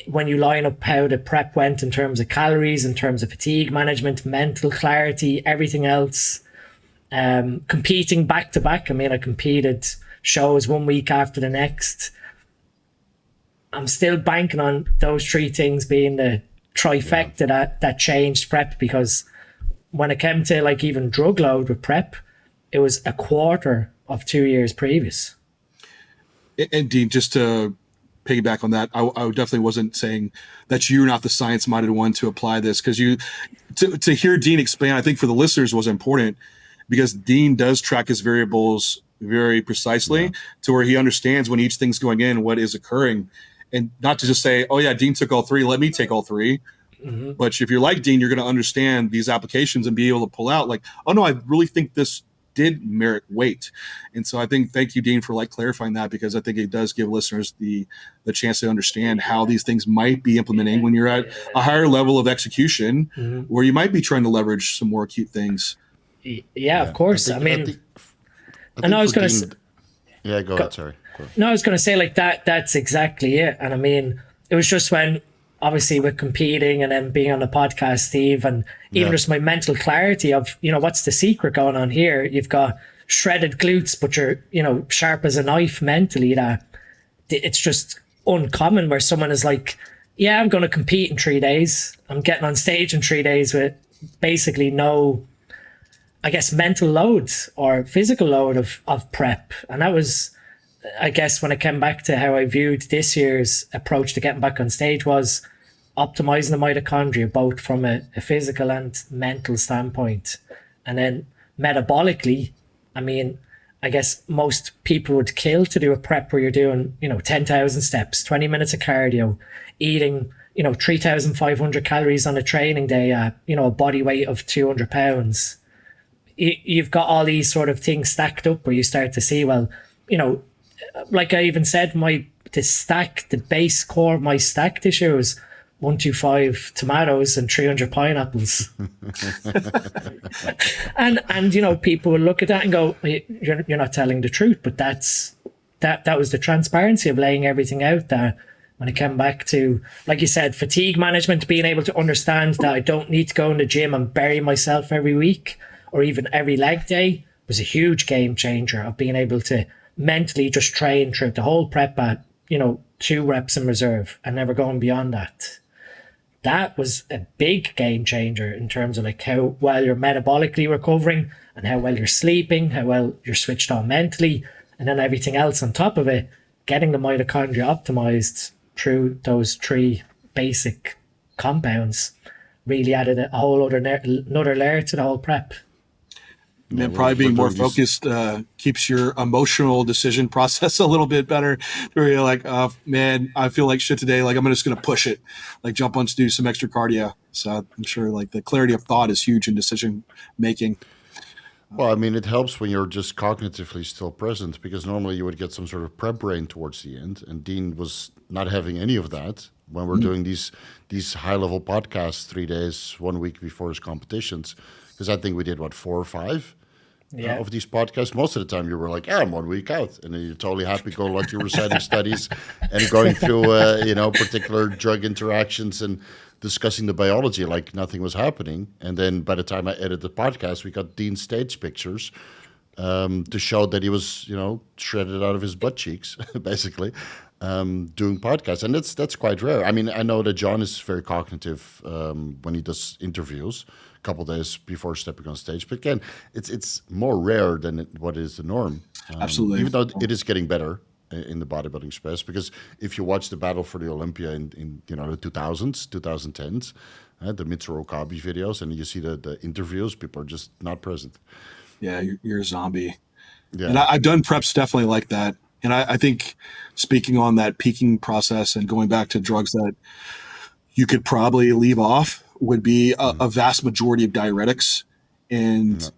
when you line up how the prep went in terms of calories, in terms of fatigue management, mental clarity, everything else. Competing back to back. I mean, I competed shows 1 week after the next. I'm still banking on those three things being the trifecta that changed prep, because when it came to like even drug load with prep, it was a quarter of 2 years previous. And Dean, just to piggyback on that, I definitely wasn't saying that you're not the science-minded one to apply this, because to hear Dean explain, I think for the listeners was important, because Dean does track his variables very precisely to where he understands when each thing's going in, what is occurring. And not to just say, oh yeah, Dean took all three, let me take all three. Mm-hmm. But if you're like Dean, you're going to understand these applications and be able to pull out like, oh no, I really think this did merit weight. And so I think, thank you, Dean, for like clarifying that, because I think it does give listeners the chance to understand how these things might be implementing when you're at a higher level of execution, where you might be trying to leverage some more acute things. Yeah, of course. I mean, I was going to say, yeah, go ahead. Sorry. No, I was going to say like that. That's exactly it. And I mean, it was just when, obviously, with competing and then being on the podcast, Steve, and even just my mental clarity of, what's the secret going on here? You've got shredded glutes, but you're, sharp as a knife mentally. That it's just uncommon where someone is like, yeah, I'm going to compete in 3 days. I'm getting on stage in 3 days with basically no, I guess, mental load or physical load of prep. And that was, I guess, when it came back to how I viewed this year's approach to getting back on stage, was optimizing the mitochondria, both from a physical and mental standpoint. And then metabolically, I mean, I guess most people would kill to do a prep where you're doing, 10,000 steps, 20 minutes of cardio, eating, 3,500 calories on a training day at, a body weight of 200 pounds. You've got all these sort of things stacked up where you start to see, well, like I even said, the base core of my stack this year was 125 tomatoes and 300 pineapples. and people will look at that and go, you're not telling the truth. But that was the transparency of laying everything out there. When it came back to, like you said, fatigue management, being able to understand that I don't need to go in the gym and bury myself every week or even every leg day, was a huge game changer of being able to mentally just train throughout the whole prep at, 2 reps in reserve and never going beyond that. That was a big game changer in terms of like how well you're metabolically recovering and how well you're sleeping, how well you're switched on mentally, and then everything else on top of it, getting the mitochondria optimized through those 3 basic compounds really added a whole another layer to the whole prep. And then probably being more focused keeps your emotional decision process a little bit better. Where you're like, oh man, I feel like shit today. Like I'm just going to push it, like jump on to do some extra cardio. So I'm sure like the clarity of thought is huge in decision making. Well, I mean, it helps when you're just cognitively still present, because normally you would get some sort of prep brain towards the end, and Dean was not having any of that. when we're doing these high level podcasts 3 days, 1 week before his competitions. Because I think we did 4 or 5 of these podcasts. Most of the time you were like, I'm 1 week out, and then you're totally happy-go-lucky reciting studies and going through particular drug interactions and discussing the biology like nothing was happening. And then by the time I edited the podcast, we got Dean stage pictures to show that he was, shredded out of his butt cheeks, basically, doing podcasts. And that's quite rare. I mean, I know that John is very cognitive when he does interviews a couple days before stepping on stage. But again, it's more rare than what is the norm. Absolutely. Even though it is getting better in the bodybuilding space, because if you watch the battle for the Olympia in the 2000s, 2010s, the Mitsuru Okabe videos, and you see the interviews, people are just not present. Yeah, you're a zombie. Yeah. And I've done preps definitely like that. And I think speaking on that peaking process and going back to drugs that you could probably leave off would be a vast majority of diuretics. And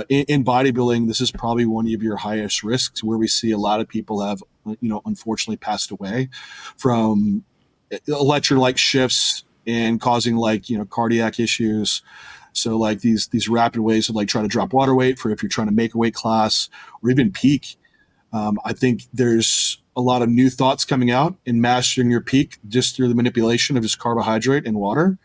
in bodybuilding, this is probably one of your highest risks, where we see a lot of people have, unfortunately passed away from electrolyte shifts and causing cardiac issues. So like these rapid ways of trying to drop water weight for if you're trying to make a weight class or even peak. I think there's a lot of new thoughts coming out in mastering your peak just through the manipulation of just carbohydrate and water,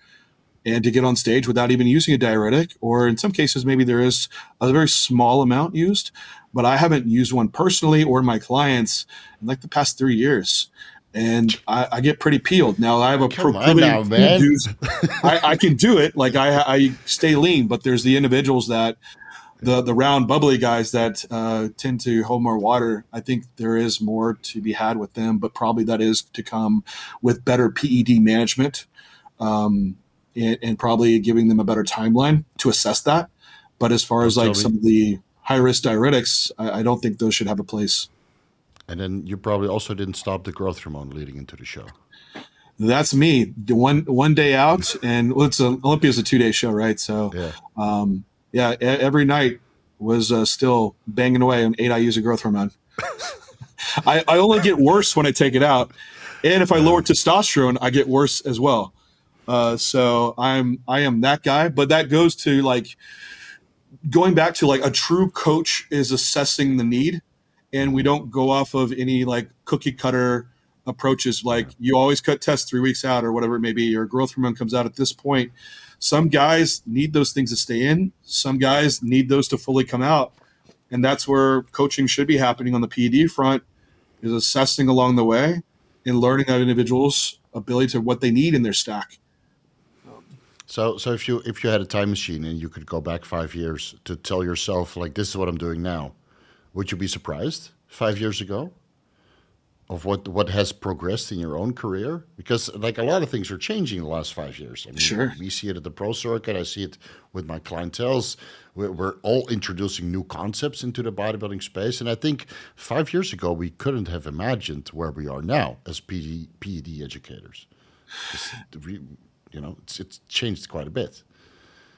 and to get on stage without even using a diuretic, or in some cases, maybe there is a very small amount used, but I haven't used one personally or my clients in the past 3 years. And I get pretty peeled. Now I have a proclivity. Now, man. I can do it. I stay lean, but there's the individuals that the round bubbly guys that tend to hold more water. I think there is more to be had with them, but probably that is to come with better PED management. And probably giving them a better timeline to assess that. But as far as some of the high risk diuretics, I don't think those should have a place. And then you probably also didn't stop the growth hormone leading into the show. That's me. One day out, and Olympia's a 2-day show, right? So, every night was still banging away on 8 IUs of growth hormone. I only get worse when I take it out, and if I lower testosterone, I get worse as well. So I am that guy, but that goes to going back to a true coach is assessing the need, and we don't go off of any cookie cutter approaches. You always cut test 3 weeks out or whatever it may be, your growth hormone comes out at this point. Some guys need those things to stay in. Some guys need those to fully come out. And that's where coaching should be happening on the PED front, is assessing along the way and learning that individual's ability to what they need in their stack. So if you had a time machine and you could go back 5 years to tell yourself, this is what I'm doing now, would you be surprised 5 years ago of what has progressed in your own career? Because a lot of things are changing in the last 5 years. I mean, sure. We see it at the pro circuit. I see it with my clientels. We're all introducing new concepts into the bodybuilding space. And I think 5 years ago, we couldn't have imagined where we are now as PED educators. It's changed quite a bit.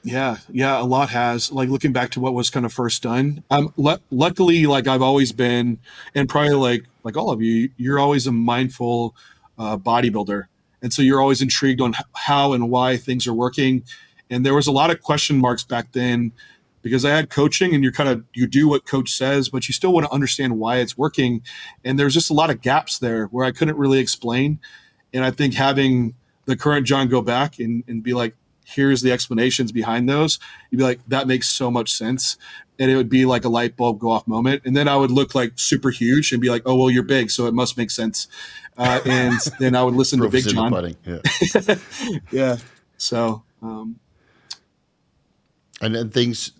Yeah, a lot has. Looking back to what was kind of first done. Luckily, I've always been, and probably like all of you, you're always a mindful bodybuilder, and so you're always intrigued on how and why things are working. And there was a lot of question marks back then, because I had coaching, and you do what coach says, but you still want to understand why it's working. And there's just a lot of gaps there where I couldn't really explain. And I think having the current John go back and be like, here's the explanations behind those, you'd be like, that makes so much sense. And it would be like a light bulb go off moment. And then I would look super huge and be like, oh, well, you're big, so it must make sense. And then I would listen to Big John. Yeah. Yeah. So. And then things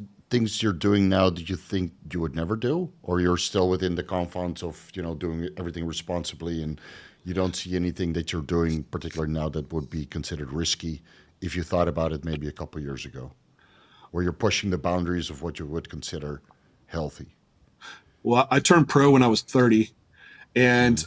you're doing now, did you think you would never do? Or you're still within the confines of, doing everything responsibly, and you don't see anything that you're doing particularly now that would be considered risky if you thought about it maybe a couple of years ago, where you're pushing the boundaries of what you would consider healthy? Well, I turned pro when I was 30, and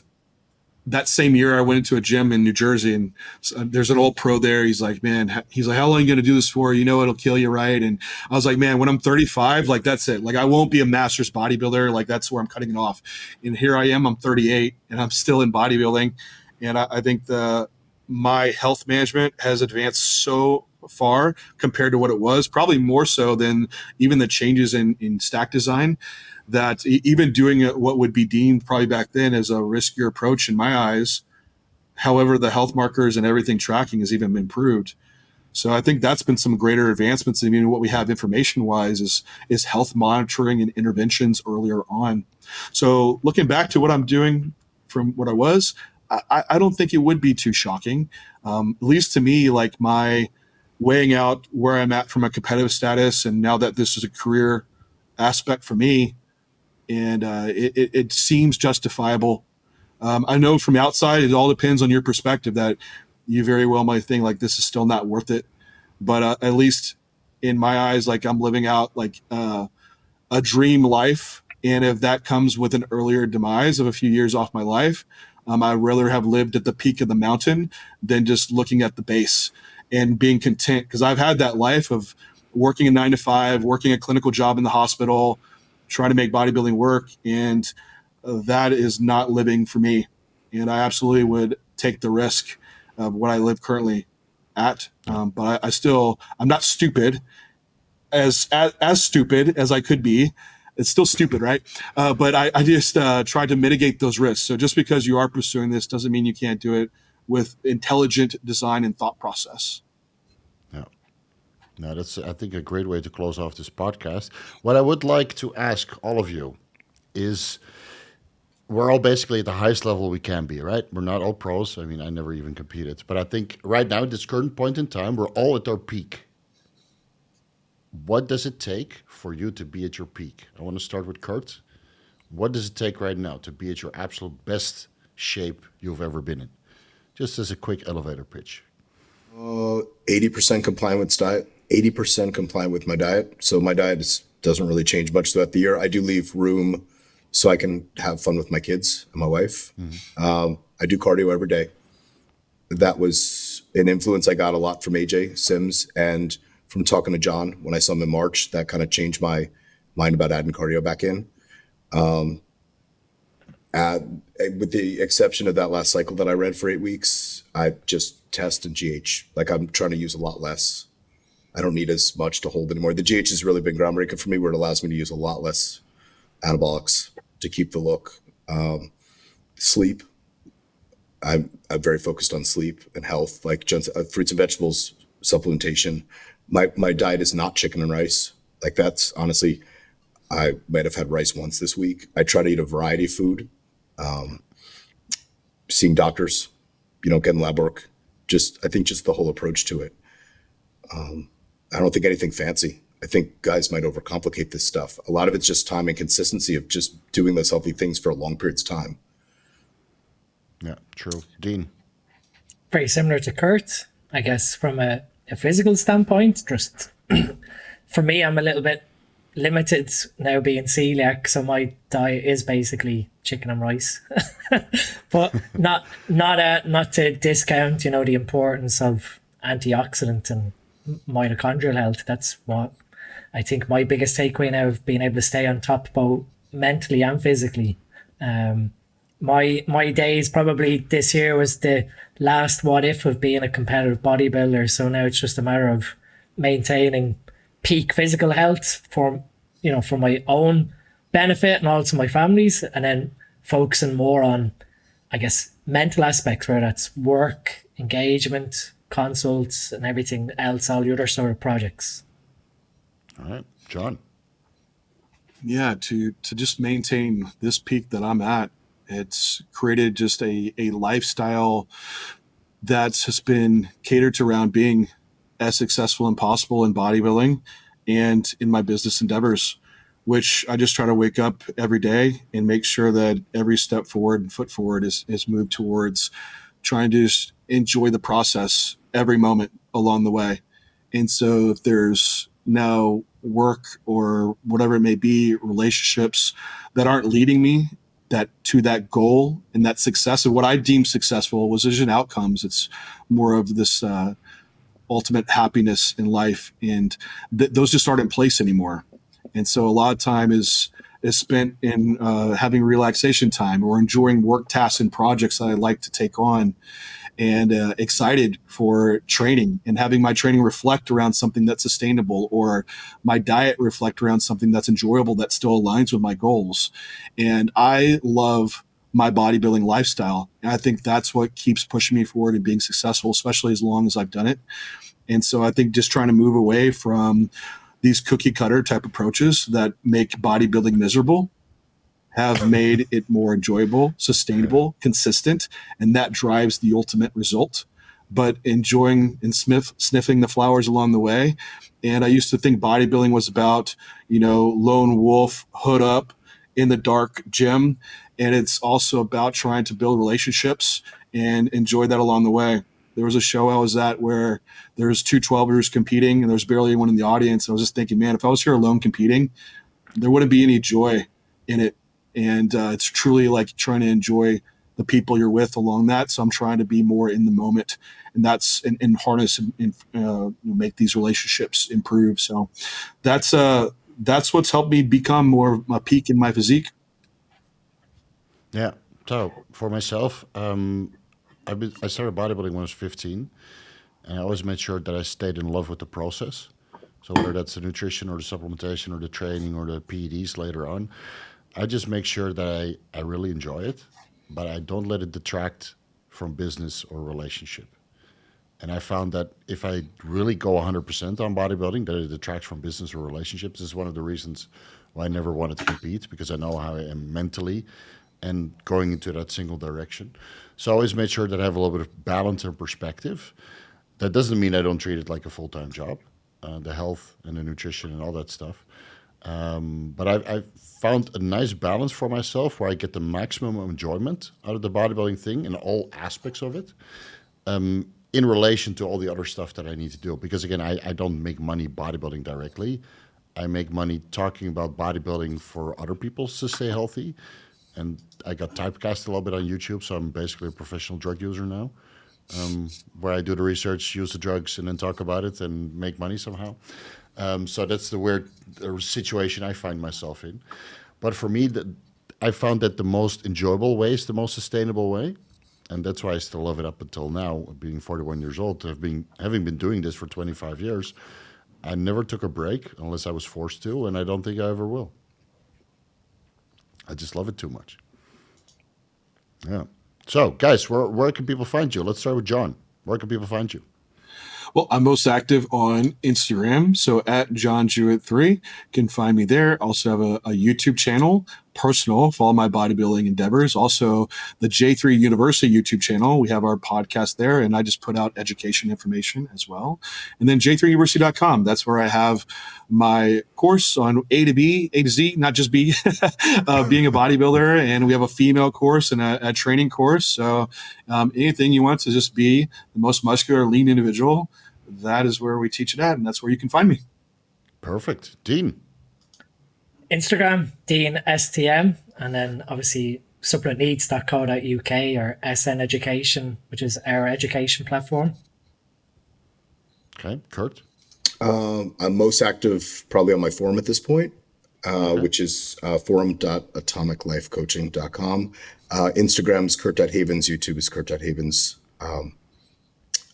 that same year I went into a gym in New Jersey, and there's an old pro there. He's like, man, how long are you going to do this for? It'll kill you, right? And I was like, man, when I'm 35, that's it. I won't be a master's bodybuilder. That's where I'm cutting it off. And here I am, I'm 38, and I'm still in bodybuilding. And I think the my health management has advanced so far compared to what it was, probably more so than even the changes in stack design, that even doing what would be deemed probably back then as a riskier approach in my eyes. However, the health markers and everything tracking has even improved. So I think that's been some greater advancements. I mean, what we have information-wise is health monitoring and interventions earlier on. So looking back to what I'm doing from what I was, I don't think it would be too shocking. At least to me, like my weighing out where I'm at from a competitive status, and now that this is a career aspect for me, and it seems justifiable. I know from outside, it all depends on your perspective, that you very well might think like this is still not worth it. But at least in my eyes, like I'm living out like a dream life. And if that comes with an earlier demise of a few years off my life, I'd rather have lived at the peak of the mountain than just looking at the base and being content. Because I've had that life of working a 9 to 5, working a clinical job in the hospital, trying to make bodybuilding work. And that is not living for me. And I absolutely would take the risk of what I live currently at. But I'm not stupid, as stupid as I could be. It's still stupid, right? But I just try to mitigate those risks. So just because you are pursuing this doesn't mean you can't do it with intelligent design and thought process. Yeah. No, that's, I think, a great way to close off this podcast. What I would like to ask all of you is, we're all basically at the highest level we can be, right? We're not all pros. I mean, I never even competed. But I think right now, at this current point in time, we're all at our peak. What does it take for you to be at your peak? I want to start with Kurt. What does it take right now to be at your absolute best shape you've ever been in? Just as a quick elevator pitch. 80% compliant with diet, 80% compliant with my diet. So my diet doesn't really change much throughout the year. I do leave room so I can have fun with my kids and my wife. I do cardio every day. That was an influence I got a lot from AJ Sims and from talking to John when I saw him in March. That kind of changed my mind about adding cardio back in. With the exception of that last cycle that I read for 8 weeks, I just test and GH. Like I'm trying to use a lot less. I don't need as much to hold anymore. The GH has really been groundbreaking for me, where it allows me to use a lot less anabolics to keep the look. Sleep. I'm very focused on sleep and health, like fruits and vegetables, supplementation. My diet is not chicken and rice. Like that's honestly, I might have had rice once this week. I try to eat a variety of food. Seeing doctors, getting lab work. I think just the whole approach to it. I don't think anything fancy. I think guys might overcomplicate this stuff. A lot of it's just time and consistency of just doing those healthy things for long periods of time. Yeah, true. Dean? Very similar to Kurt, I guess, from a physical standpoint. Just for me, I'm a little bit limited now being celiac, so my diet is basically chicken and rice. But not to discount, the importance of antioxidant and mitochondrial health. That's what I think my biggest takeaway now of being able to stay on top both mentally and physically. My days probably this year was the last what if of being a competitive bodybuilder. So now it's just a matter of maintaining peak physical health for my own benefit and also my family's, and then focusing more on, I guess, mental aspects, where that's work, engagement, consults, and everything else, all the other sort of projects. All right, John. Yeah, to just maintain this peak that I'm at, it's created just a lifestyle that has been catered to around being as successful as possible in bodybuilding and in my business endeavors, which I just try to wake up every day and make sure that every step forward and foot forward is moved towards trying to just enjoy the process every moment along the way. And so if there's now work or whatever it may be, relationships that aren't leading me to that goal and that success of what I deem successful was isn't outcomes. It's more of this ultimate happiness in life. And those just aren't in place anymore. And so a lot of time is spent in having relaxation time or enjoying work tasks and projects that I like to take on. and excited for training and having my training reflect around something that's sustainable, or my diet reflect around something that's enjoyable that still aligns with my goals. And I love my bodybuilding lifestyle. And I think that's what keeps pushing me forward and being successful, especially as long as I've done it. And so I think just trying to move away from these cookie cutter type approaches that make bodybuilding miserable have made it more enjoyable, sustainable, consistent, and that drives the ultimate result. But enjoying and sniffing the flowers along the way. And I used to think bodybuilding was about, lone wolf, hood up in the dark gym. And it's also about trying to build relationships and enjoy that along the way. There was a show I was at where there was two 12ers competing and there's barely anyone in the audience. I was just thinking, man, if I was here alone competing, there wouldn't be any joy in it. And it's truly like trying to enjoy the people you're with along that. So I'm trying to be more in the moment, and that's and harness and make these relationships improve. So that's what's helped me become more of a peak in my physique. Yeah. So for myself, I started bodybuilding when I was 15, and I always made sure that I stayed in love with the process. So whether that's the nutrition or the supplementation or the training or the PEDs later on, I just make sure that I really enjoy it, but I don't let it detract from business or relationship. And I found that if I really go 100% on bodybuilding, that it detracts from business or relationships. This is one of the reasons why I never wanted to compete, because I know how I am mentally and going into that single direction. So I always made sure that I have a little bit of balance and perspective. That doesn't mean I don't treat it like a full-time job, the health and the nutrition and all that stuff. But I've found a nice balance for myself where I get the maximum enjoyment out of the bodybuilding thing in all aspects of it, in relation to all the other stuff that I need to do. Because again, I don't make money bodybuilding directly. I make money talking about bodybuilding for other people to stay healthy. And I got typecast a little bit on YouTube, so I'm basically a professional drug user now, where I do the research, use the drugs, and then talk about it and make money somehow. So that's the weird situation I find myself in. But for me, I found that the most enjoyable way is the most sustainable way. And that's why I still love it up until now, being 41 years old, having been doing this for 25 years. I never took a break unless I was forced to, and I don't think I ever will. I just love it too much. Yeah. So, guys, where can people find you? Let's start with John. Where can people find you? Well, I'm most active on Instagram. So at John Jewett3, can find me there. Also have a YouTube channel, personal, follow my bodybuilding endeavors. Also the J3 University YouTube channel. We have our podcast there, and I just put out education information as well. And then j3university.com. That's where I have my course on A to Z, not just B, being a bodybuilder. And we have a female course and a training course. So anything you want to just be the most muscular, lean individual, that is where we teach it at, and that's where you can find me. Perfect. Dean. Instagram, Dean STM, and then obviously supplementneeds.co.uk or SN Education, which is our education platform. Okay. Kurt. I'm most active probably on my forum at this point, which is forum.atomiclifecoaching.com. Instagram's Kurt.Havens. YouTube is Kurt.Havens.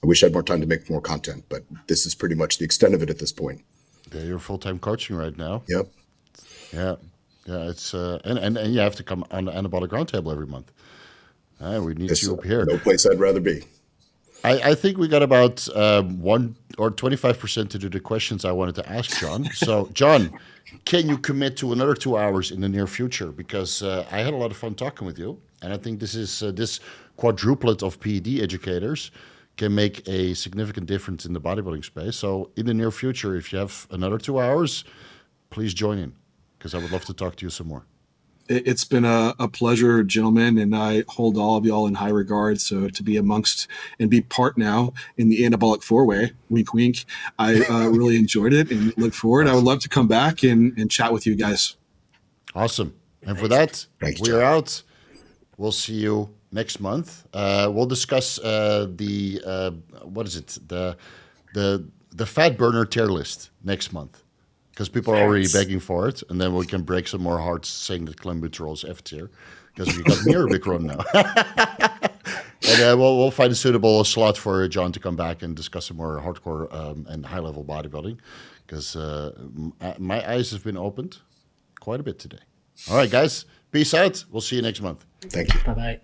I wish I had more time to make more content, but this is pretty much the extent of it at this point. Yeah, you're full-time coaching right now. Yep. Yeah. It's and you have to come on the Anabolic Roundtable every month. We need you up here. No place I'd rather be. I think we got about 1 or 25% to do the questions I wanted to ask John. So, John, can you commit to another 2 hours in the near future? Because I had a lot of fun talking with you, and I think this is this quadruplet of PED educators can make a significant difference in the bodybuilding space. So, in the near future, if you have another 2 hours, please join in, because I would love to talk to you some more. It's been a pleasure, gentlemen, and I hold all of y'all in high regard. So to be amongst and be part now in the Anabolic four-way, wink, wink, I really enjoyed it and look forward. I would love to come back and chat with you guys. Awesome. And for that, you, we're out. We'll see you next month. We'll discuss what is it? The fat burner tier list next month, because people are already begging for it, and then we can break some more hearts saying that Clenbuterol is F tier, because we got Mirabicron now. And we'll find a suitable slot for John to come back and discuss some more hardcore and high-level bodybuilding, because my eyes have been opened quite a bit today. All right, guys. Peace out. We'll see you next month. Thank you. Bye-bye.